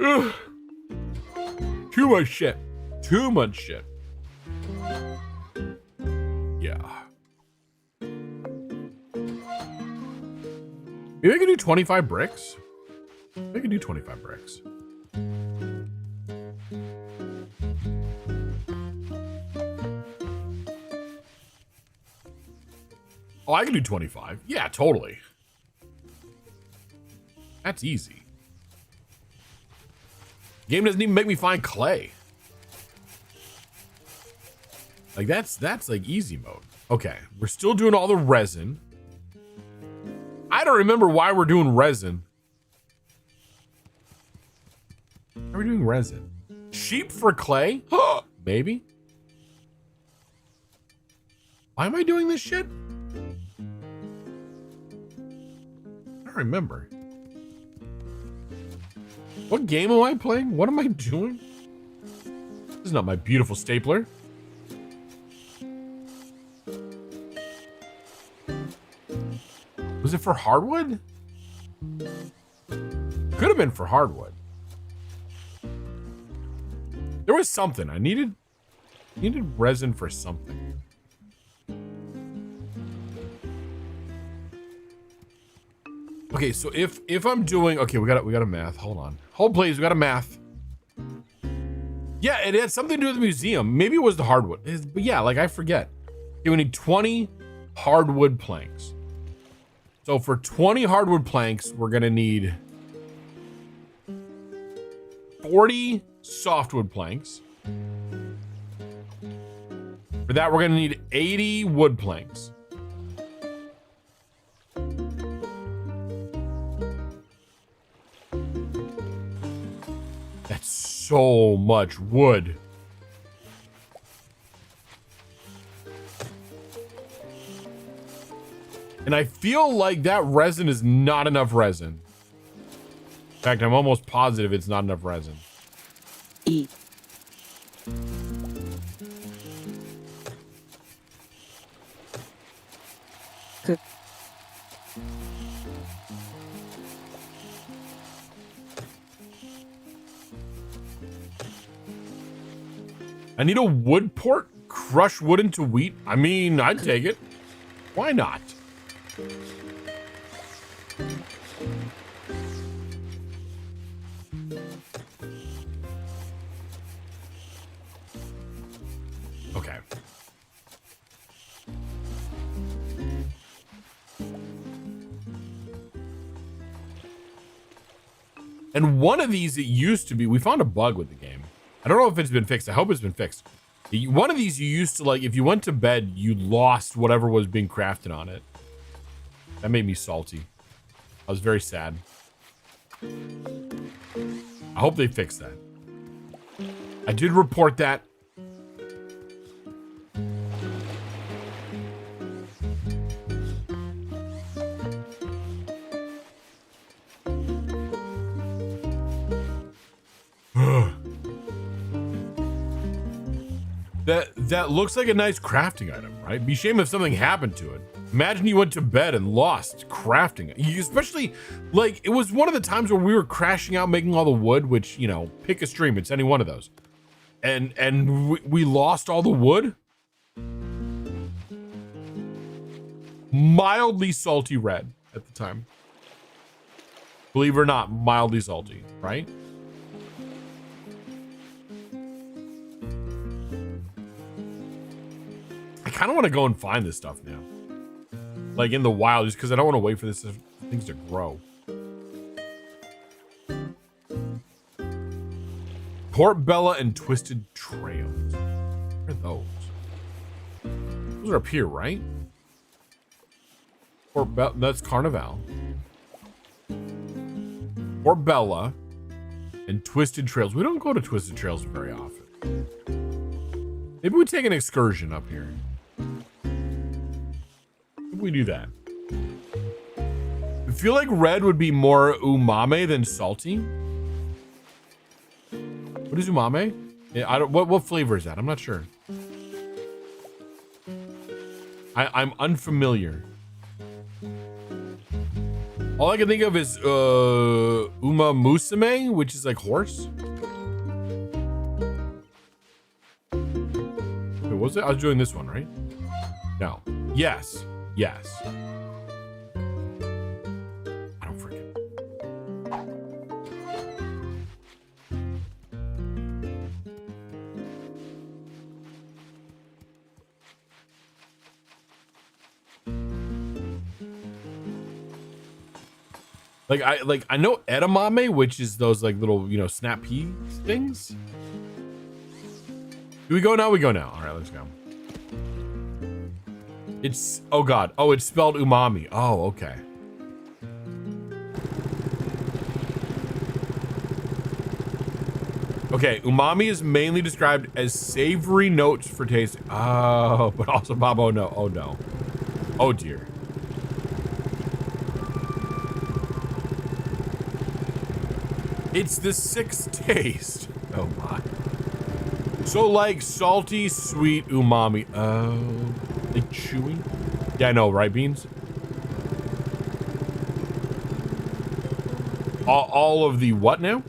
Ugh. Too much shit. Too much shit. Yeah. Maybe I can do 25 bricks. I can do 25 bricks. Oh, I can do 25. Yeah, totally. That's easy. Game doesn't even make me find clay. Like that's like easy mode. Okay, we're still doing all the resin. I don't remember why we're doing resin. Why are we doing resin? Sheep for clay? Maybe. Why am I doing this shit? I don't remember. What game am I playing? What am I doing? This is not my beautiful stapler. Was it for hardwood? Could have been for hardwood. There was something. I needed resin for something. Okay, so if I'm doing, okay, we got a math. Hold on. Hold please, we got a math. Yeah, it had something to do with the museum. Maybe it was the hardwood. But yeah, like I forget. Okay, we need 20 hardwood planks. So for 20 hardwood planks, we're gonna need 40 softwood planks. For that, we're gonna need 80 wood planks. That's so much wood. And I feel like that resin is not enough resin. In fact, I'm almost positive it's not enough resin. Eat. Cook. I need a wood port. Crush wood into wheat. I mean, I'd take it. Why not? Okay. And one of these, it used to be, we found a bug with the game. I don't know if it's been fixed. I hope it's been fixed. One of these you used to, like, if you went to bed, you lost whatever was being crafted on it. That made me salty. I was very sad. I hope they fix that. I did report that. That looks like a nice crafting item, right? Be shame if something happened to it. Imagine you went to bed and lost crafting it. Especially, like, it was one of the times where we were crashing out making all the wood, which, you know, pick a stream, it's any one of those. And we lost all the wood. Mildly salty red at the time. Believe it or not, mildly salty, right? I kind of want to go and find this stuff now. Like in the wild, just because I don't want to wait for this things to grow. Port Bella and Twisted Trails. Where are those? Those are up here, right? Port Bella, that's Carnival. Port Bella and Twisted Trails. We don't go to Twisted Trails very often. Maybe we take an excursion up here. We do that. I feel like red would be more umami than salty. What is umami? Yeah, I don't. What flavor is that? I'm not sure. I'm unfamiliar. All I can think of is uma musume, which is like horse. Wait, what was it? I was doing this one, right? No. Yes. Yes. I don't forget. I know edamame, which is those like little, you know, snap pea things. Do we go now? We go now. All right, let's go. It's, oh God. Oh, it's spelled umami. Oh, okay. Okay, umami is mainly described as savory notes for tasting. Oh, but also Bob, oh no, oh no. Oh dear. It's the sixth taste. Oh my. So like salty, sweet umami. Oh. Like chewy? Yeah, I know, right, Beans? All of the what now?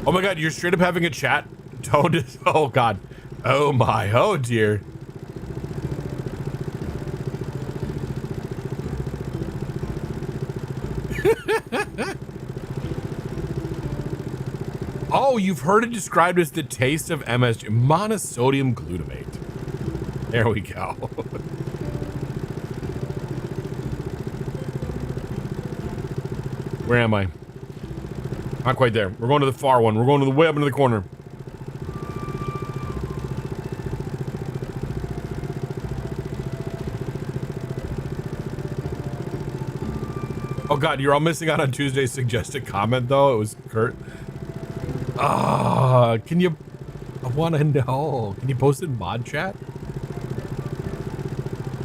Oh my God, you're straight up having a chat? Don't, oh God. Oh my, oh dear. Oh, you've heard it described as the taste of MSG, monosodium glutamate. There we go. Where am I? Not quite there. We're going to the far one. We're going to the way up into the corner. Oh God, you're all missing out on Tuesday's suggested comment though. It was Kurt. Ah, can you, I want to know. Can you post in mod chat?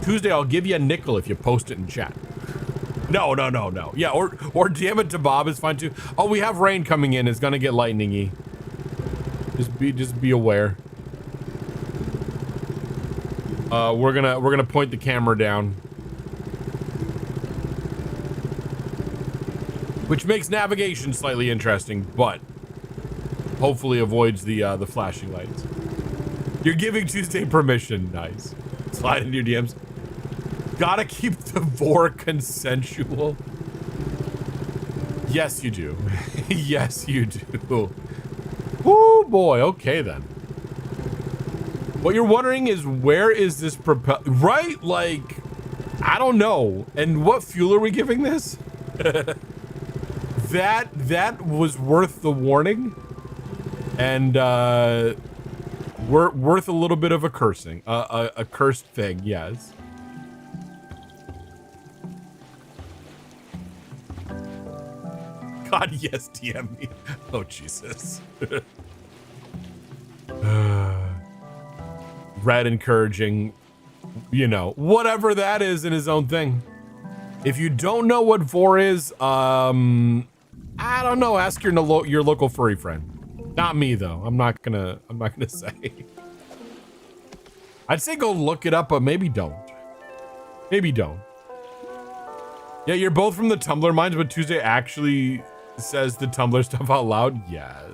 Tuesday, I'll give you a nickel if you post it in chat. No. Yeah, or damn it to Bob is fine too. Oh, we have rain coming in. It's gonna get lightning-y. Just be aware. We're gonna point the camera down, which makes navigation slightly interesting, but hopefully avoids the flashing lights. You're giving Tuesday permission. Nice. Slide into your DMs. Gotta keep the vor consensual. Yes, you do. Yes, you do. Oh boy. Okay then. What you're wondering is, where is this right? Like, I don't know. And what fuel are we giving this? that was worth the warning, and worth a little bit of a cursing, a cursed thing. Yes. God, yes, DM me. Oh, Jesus. Red encouraging, you know, whatever that is in his own thing. If you don't know what vor is, I don't know. Ask your local furry friend. Not me though. I'm not gonna say. I'd say go look it up, but maybe don't. Maybe don't. Yeah, you're both from the Tumblr minds, but Tuesday actually says the Tumblr stuff out loud. Yes.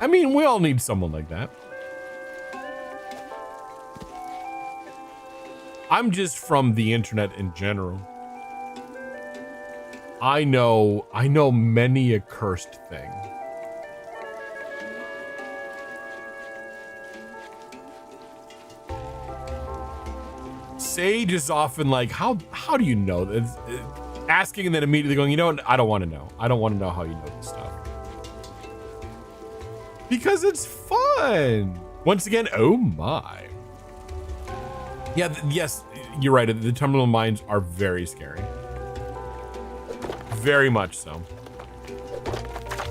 I mean, we all need someone like that. I'm just from the internet in general. I know many a cursed thing. Sage is often like, how do you know this? Asking and then immediately going, you know what? I don't want to know. I don't want to know how you know this stuff. Because it's fun. Once again, oh my. Yeah, yes, you're right. The terminal mines are very scary. Very much so.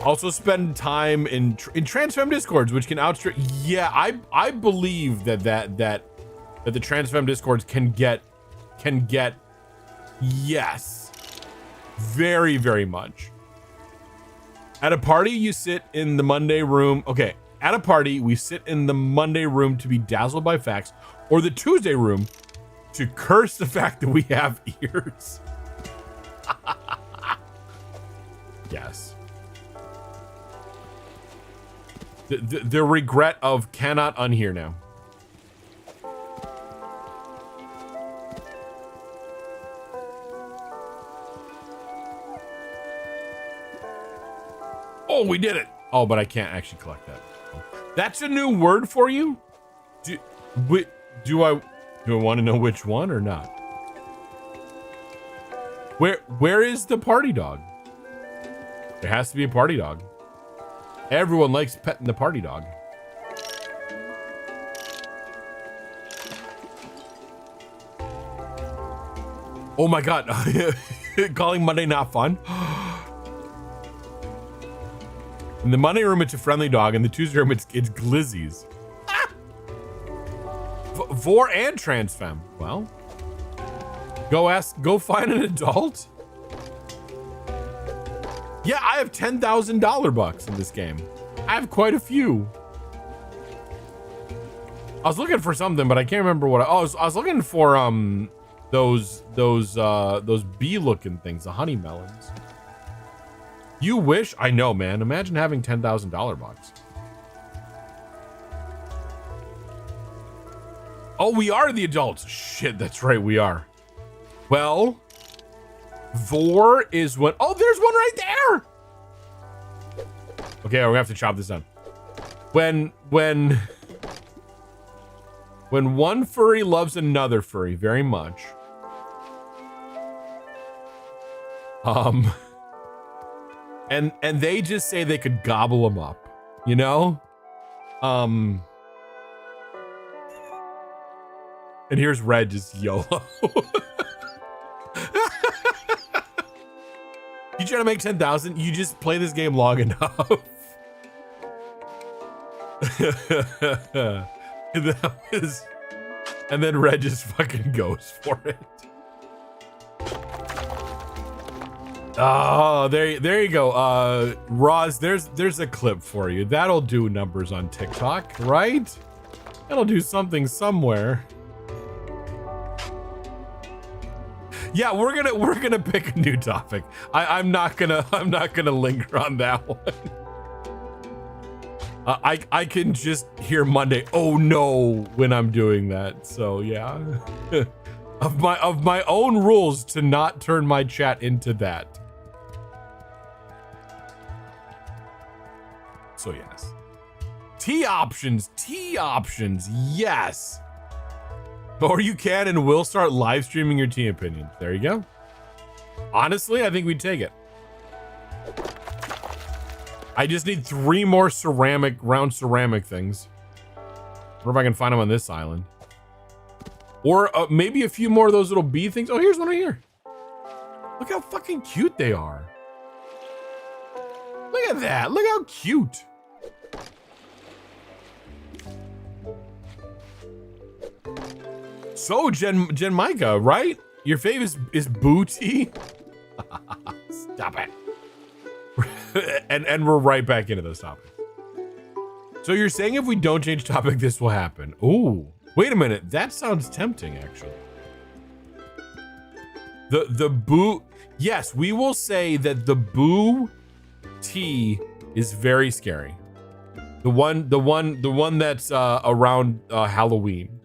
Also spend time in transfem discords, which can outstrip. Yeah, I believe that the transfem discords can get yes, very, very much. At a party, you sit in the Monday room. Okay, at a party, we sit in the Monday room to be dazzled by facts, or the Tuesday room to curse the fact that we have ears. Yes. The regret of cannot unhear now. Oh, we did it. Oh, but I can't actually collect that. That's a new word for you? Do I want to know which one or not? Where is the party dog? There has to be a party dog. Everyone likes petting the party dog. Oh my God. Calling Monday not fun. In the Monday room, it's a friendly dog. In the Tuesday room, it's glizzies. Ah! Vor and transfem. Well, go find an adult. Yeah, I have $10,000 bucks in this game. I have quite a few. I was looking for something, but I can't remember what. I was looking for those bee looking things, the honey melons. You wish. I know, man. Imagine having $10,000 bucks. Oh, we are the adults. Shit, that's right, we are. Well, vor is when. Oh, there's one right there. Okay, we're gonna have to chop this down. When one furry loves another furry very much, and they just say they could gobble them up, you know? And here's Red just YOLO. You try to make 10,000, you just play this game long enough. That And then Red just fucking goes for it. Oh, there you go. Roz, there's a clip for you. That'll do numbers on TikTok, right? That'll do something somewhere. Yeah, we're gonna pick a new topic. I'm not gonna linger on that one. I can just hear Monday, oh no, when I'm doing that. So yeah. of my own rules to not turn my chat into that. So yes. T options, yes. Or you can and will start live streaming your tea opinions. There you go. Honestly, I think we'd take it. I just need 3 more round ceramic things. I wonder if I can find them on this island. Or maybe a few more of those little bee things. Oh, here's one right here. Look how fucking cute they are. Look at that. Look how cute. So, Jen Micah, right? Your fave is booty. Stop it. and we're right back into those topics. So you're saying if we don't change topic, this will happen. Ooh, wait a minute. That sounds tempting, actually. The boo. Yes, we will say that the boo tea is very scary. The one that's around Halloween.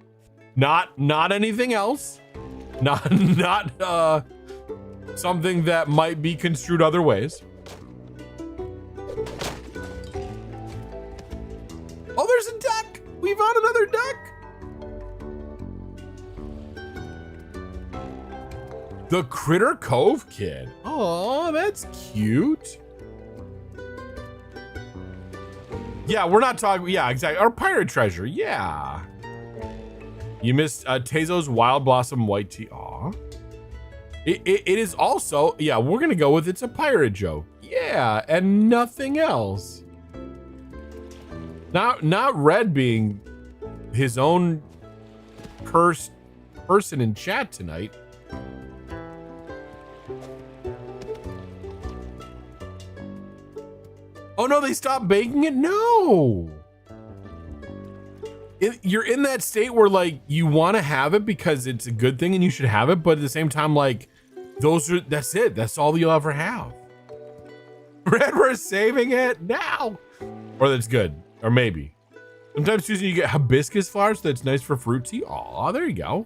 Not anything else. Not something that might be construed other ways. Oh, there's a duck. We found another duck. The Critter Cove kid. Oh, that's cute. Yeah, we're not talking. Yeah, exactly. Our pirate treasure. Yeah. You missed Tezo's Wild Blossom White Tea. Aw. It is also, yeah, we're going to go with it's a pirate joke. Yeah, and nothing else. Not Red being his own cursed person in chat tonight. Oh no, they stopped baking it? No. You're in that state where like you want to have it because it's a good thing and you should have it, but at the same time, like that's it. That's all you'll ever have. Red, we're saving it now. Or that's good. Or maybe. Sometimes, Susan, you get hibiscus flowers that's nice for fruit tea. Aw, there you go.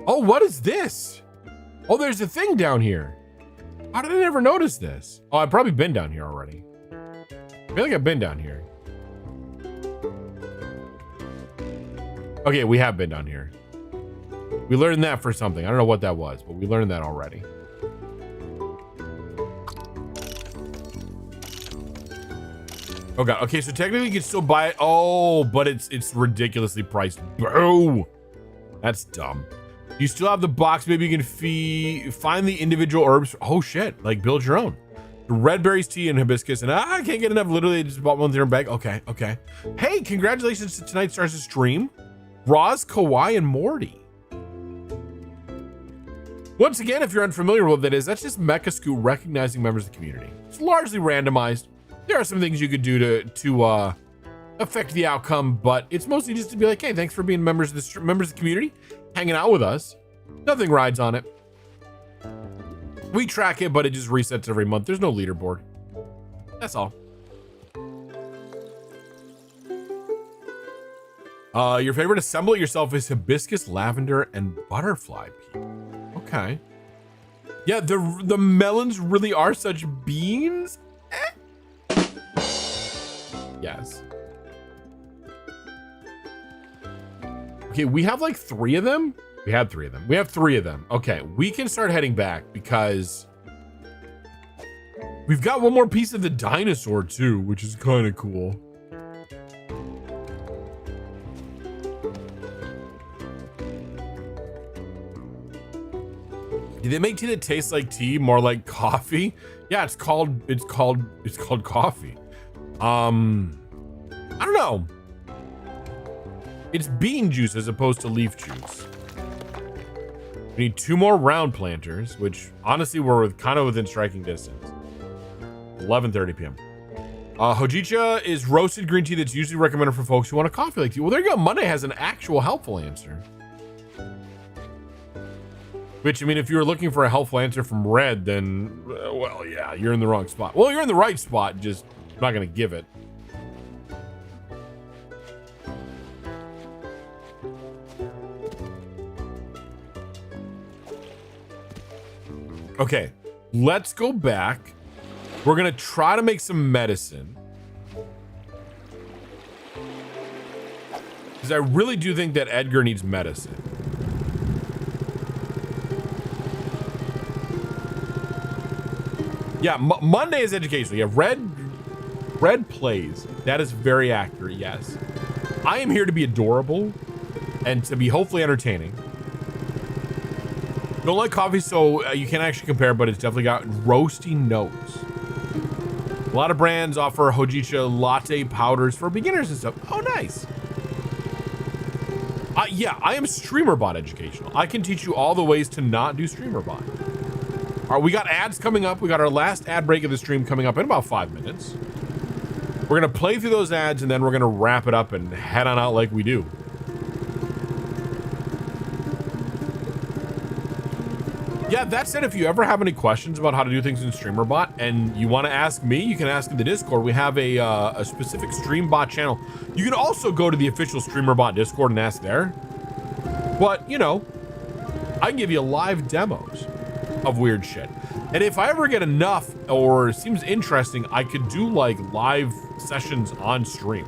Oh, what is this? Oh, there's a thing down here. How did I never notice this? Oh, I've probably been down here already. I feel like I've been down here. Okay, we have been down here. We learned that for something. I don't know what that was, but we learned that already. Oh god. Okay, so technically you can still buy it. Oh, but it's ridiculously priced. Boo! That's dumb. You still have the box. Maybe you can find the individual herbs. Oh shit! Like build your own. The red berries, tea, and hibiscus. And I can't get enough. Literally, just bought one in their bag. Okay, okay. Hey, congratulations to tonight's stars of stream, Roz, Kawhi, and Morty. Once again, if you're unfamiliar with what that is, that's just Mecha Scoot recognizing members of the community. It's largely randomized. There are some things you could do to affect the outcome, but it's mostly just to be like, hey, thanks for being members of the community, hanging out with us. Nothing rides on it. We track it, but it just resets every month. There's no leaderboard. That's all. Your favorite assemble it yourself is hibiscus, lavender, and butterfly pea. Okay. Yeah, the melons really are such beans. Yes. Okay, we have like 3 of them. We had 3 of them. We have 3 of them. Okay, we can start heading back because we've got one more piece of the dinosaur too, which is kind of cool. Do they make tea that tastes like tea, more like coffee? Yeah, it's called coffee. I don't know. It's bean juice as opposed to leaf juice. We need 2 more round planters, which honestly we're kind of within striking distance. 11:30 p.m. Hojicha is roasted green tea that's usually recommended for folks who want a coffee like tea. Well, there you go. Monday has an actual helpful answer. Which, I mean, if you were looking for a helpful answer from Red, then, well, yeah, you're in the wrong spot. Well, you're in the right spot, just not going to give it. Okay, let's go back. We're going to try to make some medicine. Because I really do think that Edgar needs medicine. Yeah, Monday is educational. Yeah, Red plays. That is very accurate, yes. I am here to be adorable and to be hopefully entertaining. Don't like coffee, so you can't actually compare, but it's definitely got roasty notes. A lot of brands offer Hojicha latte powders for beginners and stuff. Oh, nice. Yeah, I am StreamerBot educational. I can teach you all the ways to not do StreamerBot. All right, we got ads coming up. We got our last ad break of the stream coming up in about 5 minutes. We're gonna play through those ads and then we're gonna wrap it up and head on out like we do. Yeah, that said, if you ever have any questions about how to do things in StreamerBot and you want to ask me, you can ask in the Discord. We have a specific StreamBot channel. You can also go to the official StreamerBot Discord and ask there. But, you know, I can give you live demos of weird shit. And if I ever get enough or seems interesting, I could do like live sessions on stream.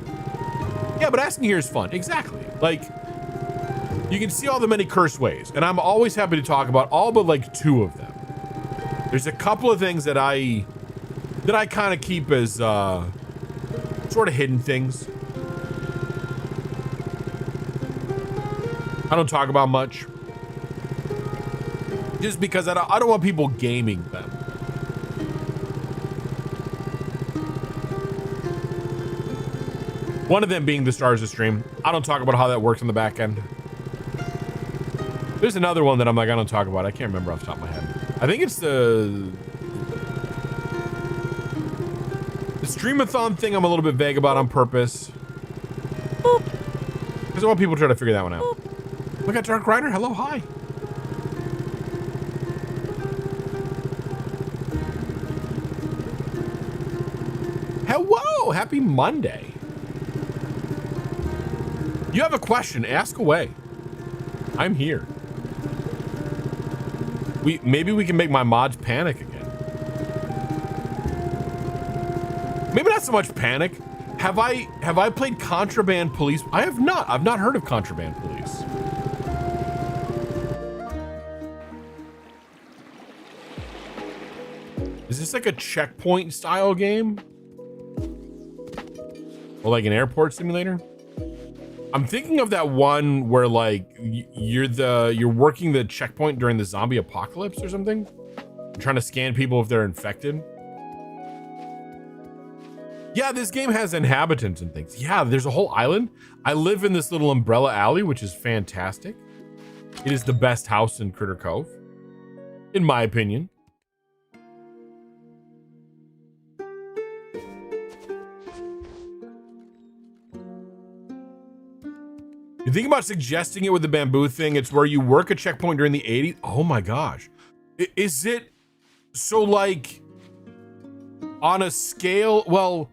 Yeah, but asking here is fun. Exactly. Like, you can see all the many curse ways, and I'm always happy to talk about all but like 2 of them. There's a couple of things that I kind of keep as sort of hidden things. I don't talk about much. Just because I don't want people gaming them. One of them being the stars of stream. I don't talk about how that works on the back end. There's another one that I'm like, I don't talk about. I can't remember off the top of my head. I think it's the Streamathon thing I'm a little bit vague about on purpose. Because I want people to try to figure that one out. Look at Dark Rider. Hello, hi. Hello, happy Monday. You have a question, ask away. I'm here. Maybe we can make my mods panic again. Maybe not so much panic. Have I played Contraband Police? I have not. I've not heard of Contraband Police. Is this like a checkpoint style game? Or like an airport simulator? I'm thinking of that one where like you're working the checkpoint during the zombie apocalypse or something. You're trying to scan people if they're infected. Yeah, this game has inhabitants and things. Yeah, there's a whole island. I live in this little umbrella alley, which is fantastic. It is the best house in Critter Cove, in my opinion. You think about suggesting it with the bamboo thing. It's where you work a checkpoint during the 80s. Oh my gosh. Is it so like on a scale? Well,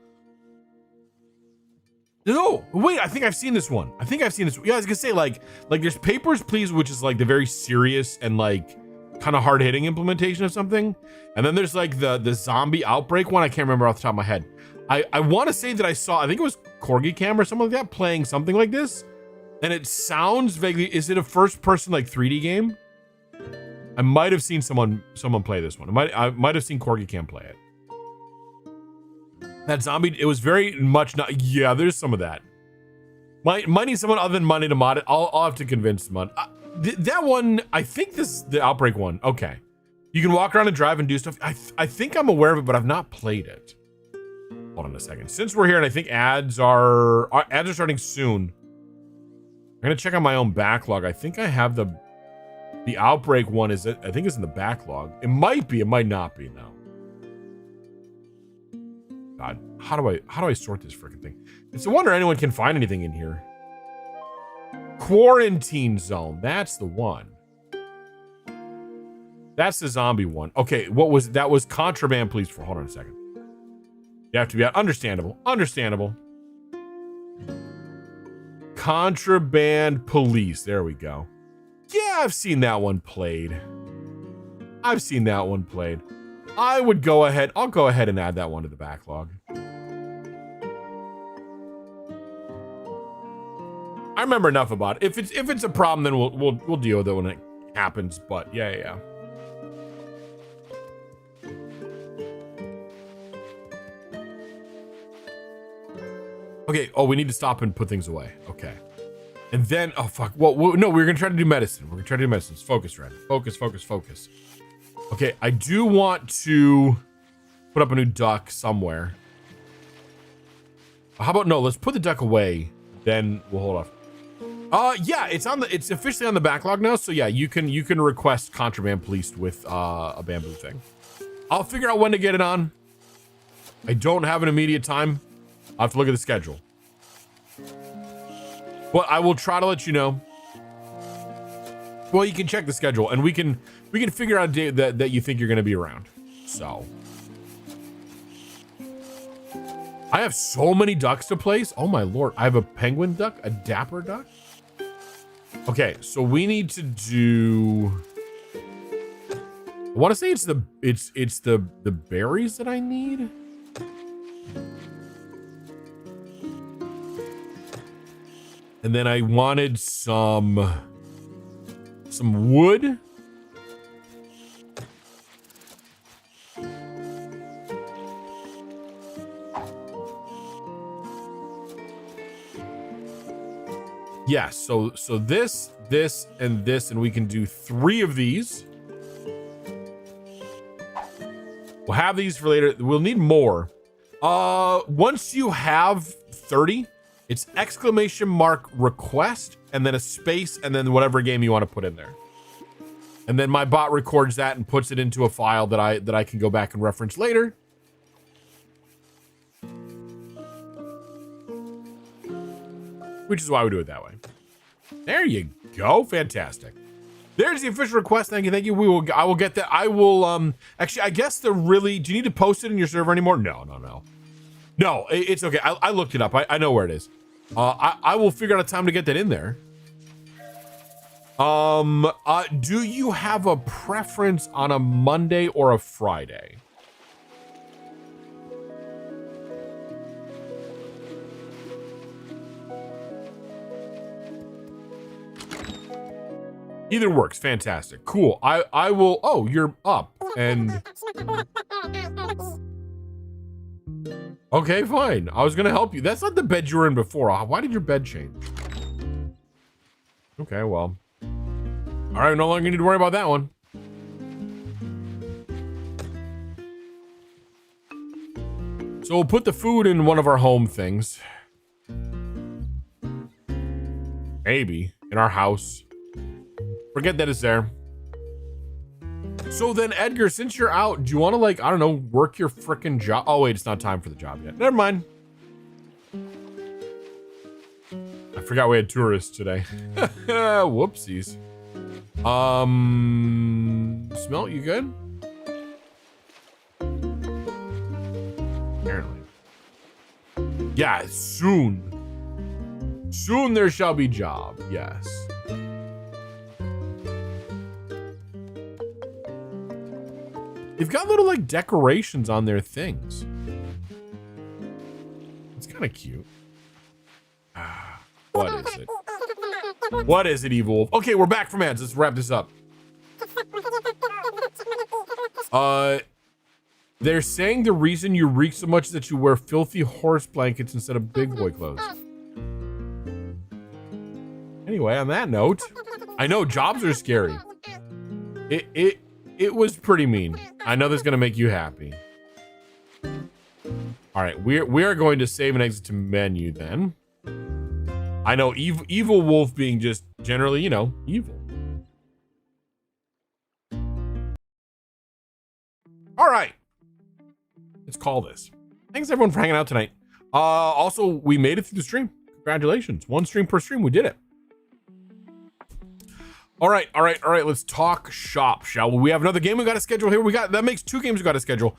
no, wait, I think I've seen this one. Yeah, I was gonna say like there's Papers, Please, which is like the very serious and like kind of hard hitting implementation of something. And then there's like the zombie outbreak one. I can't remember off the top of my head. I want to say that I think it was Corgi Cam or something like that playing something like this. And it sounds vaguely, is it a first person like 3D game? I might have seen someone play this one. I might have seen Corgi Cam play it. That zombie, it was very much not, yeah, there's some of that. Might need someone other than money to mod it. I'll have to convince someone. That one, I think the outbreak one, okay. You can walk around and drive and do stuff. I think I'm aware of it, but I've not played it. Hold on a second. Since we're here, and I think ads are starting soon. I'm gonna check on my own backlog. I think I have the Outbreak one. I think it's in the backlog. It might be. It might not be now. God, how do I sort this freaking thing? It's a wonder anyone can find anything in here. Quarantine zone. That's the one. That's the zombie one. Okay, that was contraband police for. Hold on a second. You have to be understandable. Understandable. Contraband police. There we go. Yeah, I've seen that one played. I'll go ahead and add that one to the backlog. I remember enough about it. If it's a problem, then we'll deal with it when it happens. But yeah. Okay. Oh, we need to stop and put things away. Okay. And then, oh fuck. Well, no, we're gonna try to do medicine. Focus, Red. Focus. Okay, I do want to put up a new duck somewhere. How about no? Let's put the duck away. Then we'll hold off. Yeah, it's officially on the backlog now. So yeah, you can request contraband police with a bamboo thing. I'll figure out when to get it on. I don't have an immediate time. I'll have to look at the schedule. But I will try to let you know. Well, you can check the schedule, and we can figure out a day that you think you're going to be around. So, I have so many ducks to place. Oh my lord! I have a penguin duck, a dapper duck. Okay, so we need to do. I want to say it's the berries that I need. And then I wanted some wood. Yeah, so this, and this, and we can do 3 of these. We'll have these for later. We'll need more. Once you have 30, it's !request and then a space and then whatever game you want to put in there. And then my bot records that and puts it into a file that I can go back and reference later. Which is why we do it that way. There you go. Fantastic. There's the official request. Thank you. I will get that. I will actually I guess do you need to post it in your server anymore? No. No, it's okay. I looked it up. I know where it is. I will figure out a time to get that in there. Do you have a preference on a Monday or a Friday? Either works. Fantastic. Cool. I will. Oh, you're up. And okay, fine. I was gonna help you. That's not the bed you were in before. Why did your bed change? Okay, well. All right, no longer need to worry about that one. So we'll put the food in one of our home things. Maybe in our house. Forget that it's there. So then, Edgar, since you're out, do you want to, like, I don't know, work your frickin' job? Oh, wait, it's not time for the job yet. Never mind. I forgot we had tourists today. Whoopsies. Smelt, you good? Apparently. Yeah, soon. Soon there shall be job, yes. They've got little, like, decorations on their things. It's kind of cute. What is it? What is it, Evil Wolf? Okay, we're back from ads. Let's wrap this up. They're saying the reason you reek so much is that you wear filthy horse blankets instead of big boy clothes. Anyway, on that note, I know jobs are scary. It was pretty mean. I know that's gonna make you happy. All right, we are going to save and exit to menu then. I know evil wolf being just generally, you know, evil. All right, let's call this. Thanks everyone for hanging out tonight. Also, we made it through the stream. Congratulations, 1 stream per stream. We did it. All right. Let's talk shop, shall we? We have another game we got to schedule here. That makes 2 games we got to schedule.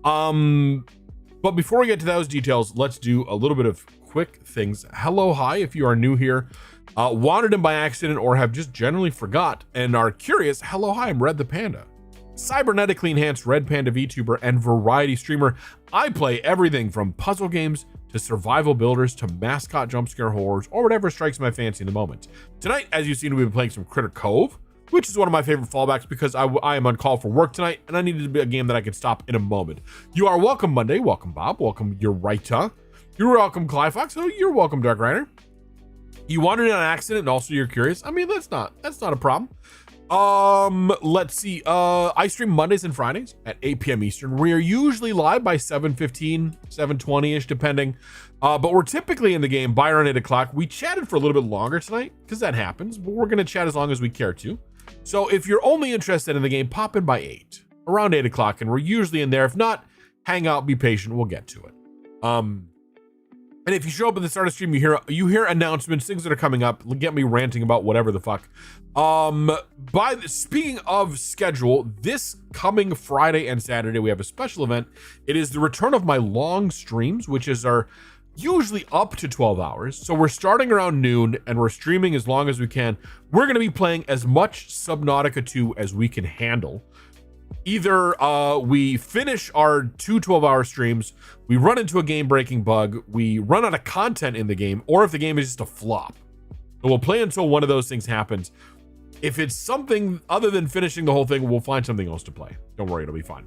But before we get to those details, let's do a little bit of quick things. Hello, hi, if you are new here, wandered in by accident, or have just generally forgot and are curious. Hello, hi, I'm Red the Panda, cybernetically enhanced Red Panda VTuber and variety streamer. I play everything from puzzle games to survival builders to mascot jump scare horrors or whatever strikes my fancy in the moment. Tonight, as you've seen, we've been playing some Critter Cove, which is one of my favorite fallbacks because I am on call for work tonight and I needed to be a game that I could stop in a moment. You are welcome, Monday. Welcome, Bob. Welcome, You're Right, You're welcome, Cly Fox. Oh, you're welcome, Dark Rider. You wandered in on accident and also you're curious. I mean, that's not a problem. Let's see. I stream Mondays and Fridays at 8 p.m. Eastern. We are usually live by 7:15, 7:20-ish, depending. But we're typically in the game by around 8 o'clock. We chatted for a little bit longer tonight because that happens, but we're going to chat as long as we care to. So if you're only interested in the game, pop in by 8, around 8 o'clock, and we're usually in there. If not, hang out, be patient. We'll get to it. And if you show up at the start of the stream, you hear announcements, things that are coming up, get me ranting about whatever the fuck. Speaking of schedule, this coming Friday and Saturday, we have a special event. It is the return of my long streams, which are usually up to 12 hours. So we're starting around noon and we're streaming as long as we can. We're going to be playing as much Subnautica 2 as we can handle. Either we finish our 2 12-hour streams, we run into a game-breaking bug, we run out of content in the game, or if the game is just a flop. So we'll play until one of those things happens. If it's something other than finishing the whole thing, we'll find something else to play. Don't worry, it'll be fine.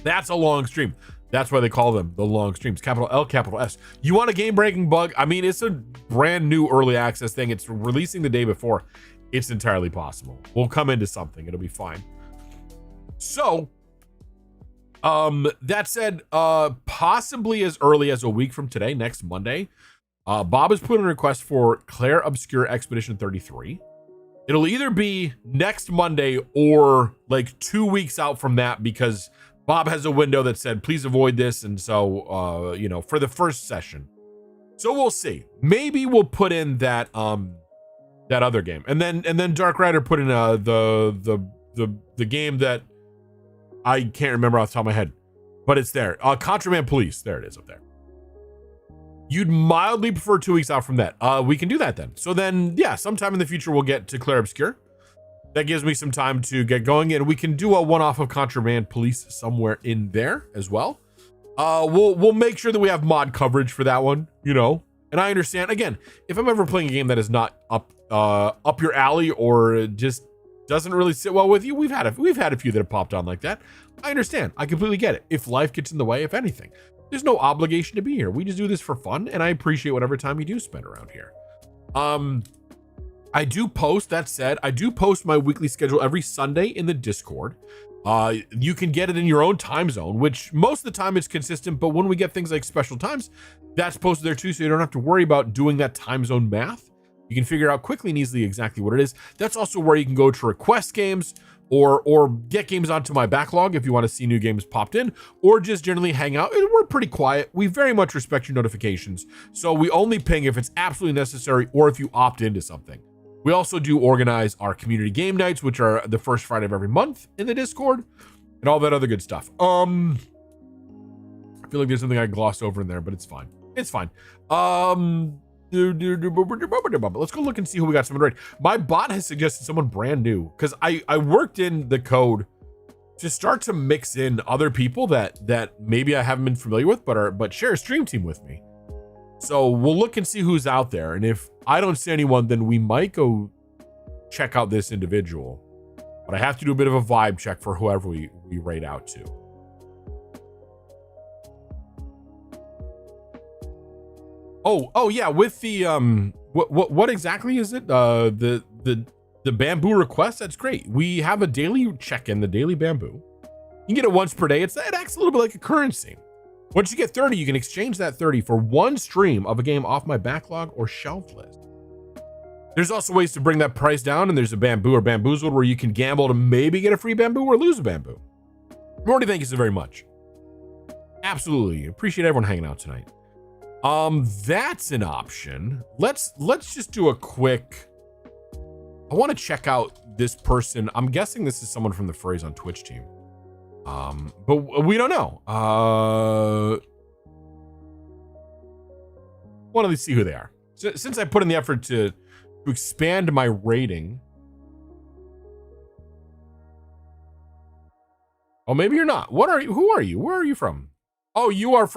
That's a long stream. That's why they call them the long streams. Capital L, capital S. You want a game-breaking bug? I mean, it's a brand new early access thing. It's releasing the day before. It's entirely possible. We'll come into something. It'll be fine. So, that said, possibly as early as a week from today, next Monday, Bob has put in a request for Claire Obscure Expedition 33. It'll either be next Monday or like 2 weeks out from that because Bob has a window that said, please avoid this. And so, for the first session. So we'll see. Maybe we'll put in that other game. And then Dark Rider put in the game that I can't remember off the top of my head, but it's there. Contraband Police. There it is up there. You'd mildly prefer 2 weeks out from that. We can do that then. So then, yeah, sometime in the future, we'll get to Claire Obscure. That gives me some time to get going, and we can do a one-off of Contraband Police somewhere in there as well. We'll make sure that we have mod coverage for that one, And I understand, again, if I'm ever playing a game that is not up your alley or just doesn't really sit well with you, we've had a few that have popped on like that. I understand. I completely get it. If life gets in the way, if anything, there's no obligation to be here. We just do this for fun, and I appreciate whatever time you do spend around here. I do post, that said, I do post my weekly schedule every Sunday in the Discord. You can get it in your own time zone, which most of the time is consistent, but when we get things like special times, that's posted there too, so you don't have to worry about doing that time zone math. You can figure out quickly and easily exactly what it is. That's also where you can go to request games or get games onto my backlog if you want to see new games popped in, or just generally hang out. We're pretty quiet. We very much respect your notifications. So we only ping if it's absolutely necessary or if you opt into something. We also do organize our community game nights, which are the first Friday of every month in the Discord and all that other good stuff. I feel like there's something I glossed over in there, but it's fine. It's fine. Let's go look and see who we got someone right. My bot has suggested someone brand new because I worked in the code to start to mix in other people that maybe I haven't been familiar with, but share a stream team with me. So we'll look and see who's out there, and if I don't see anyone, then we might go check out this individual. But I have to do a bit of a vibe check for whoever we raid out to. Oh yeah, with the what exactly is it? The The bamboo request, that's great. We have a daily check-in, the daily bamboo. You can get it once per day. It acts a little bit like a currency. Once you get 30, you can exchange that 30 for one stream of a game off my backlog or shelf list. There's also ways to bring that price down, and there's a bamboo or bamboozled where you can gamble to maybe get a free bamboo or lose a bamboo. Morty, thank you so very much. Absolutely. Appreciate everyone hanging out tonight. That's an option. Let's just do a quick. I want to check out this person. I'm guessing this is someone from the Furries on Twitch team. But we don't know. Want to see who they are. So, since I put in the effort to expand my rating. Oh, maybe you're not. What are you? Who are you? Where are you from? Oh, you're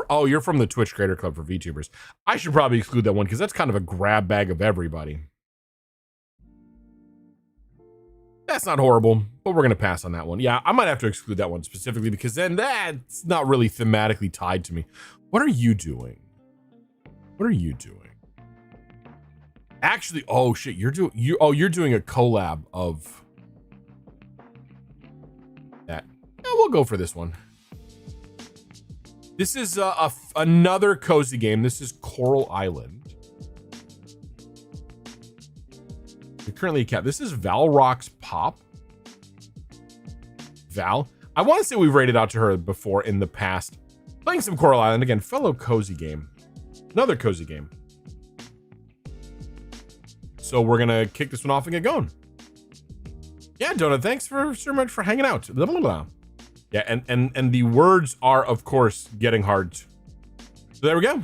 from the Twitch Creator Club for VTubers. I should probably exclude that one because that's kind of a grab bag of everybody. That's not horrible, but we're going to pass on that one. Yeah, I might have to exclude that one specifically because then that's not really thematically tied to me. What are you doing? What are you doing? Actually, oh shit, you're doing a collab of that. Yeah, we'll go for this one. This is another cozy game. This is Coral Island. You're currently a cat. This is Valrock's Pop. Val. I want to say we've rated out to her before in the past. Playing some Coral Island. Again, fellow cozy game. Another cozy game. So we're going to kick this one off and get going. Yeah, Donut, thanks so much for hanging out. Blah, blah, blah. Yeah, and the words are, of course, getting hard. So there we go.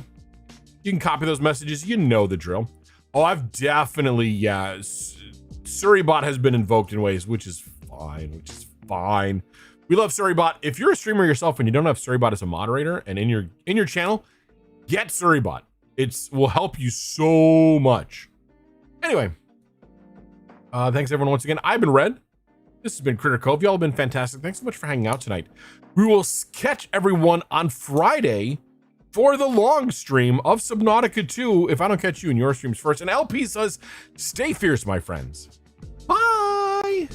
You can copy those messages. You know the drill. Oh, I've definitely, yeah. Surrybot has been invoked in ways, which is fine. We love Surrybot. If you're a streamer yourself and you don't have Surrybot as a moderator and in your channel, get Surrybot. It will help you so much. Anyway, thanks everyone once again. I've been Red. This has been Critter Cove. Y'all have been fantastic. Thanks so much for hanging out tonight. We will catch everyone on Friday for the long stream of Subnautica 2. If I don't catch you in your streams first. And LP says, stay fierce, my friends. Bye.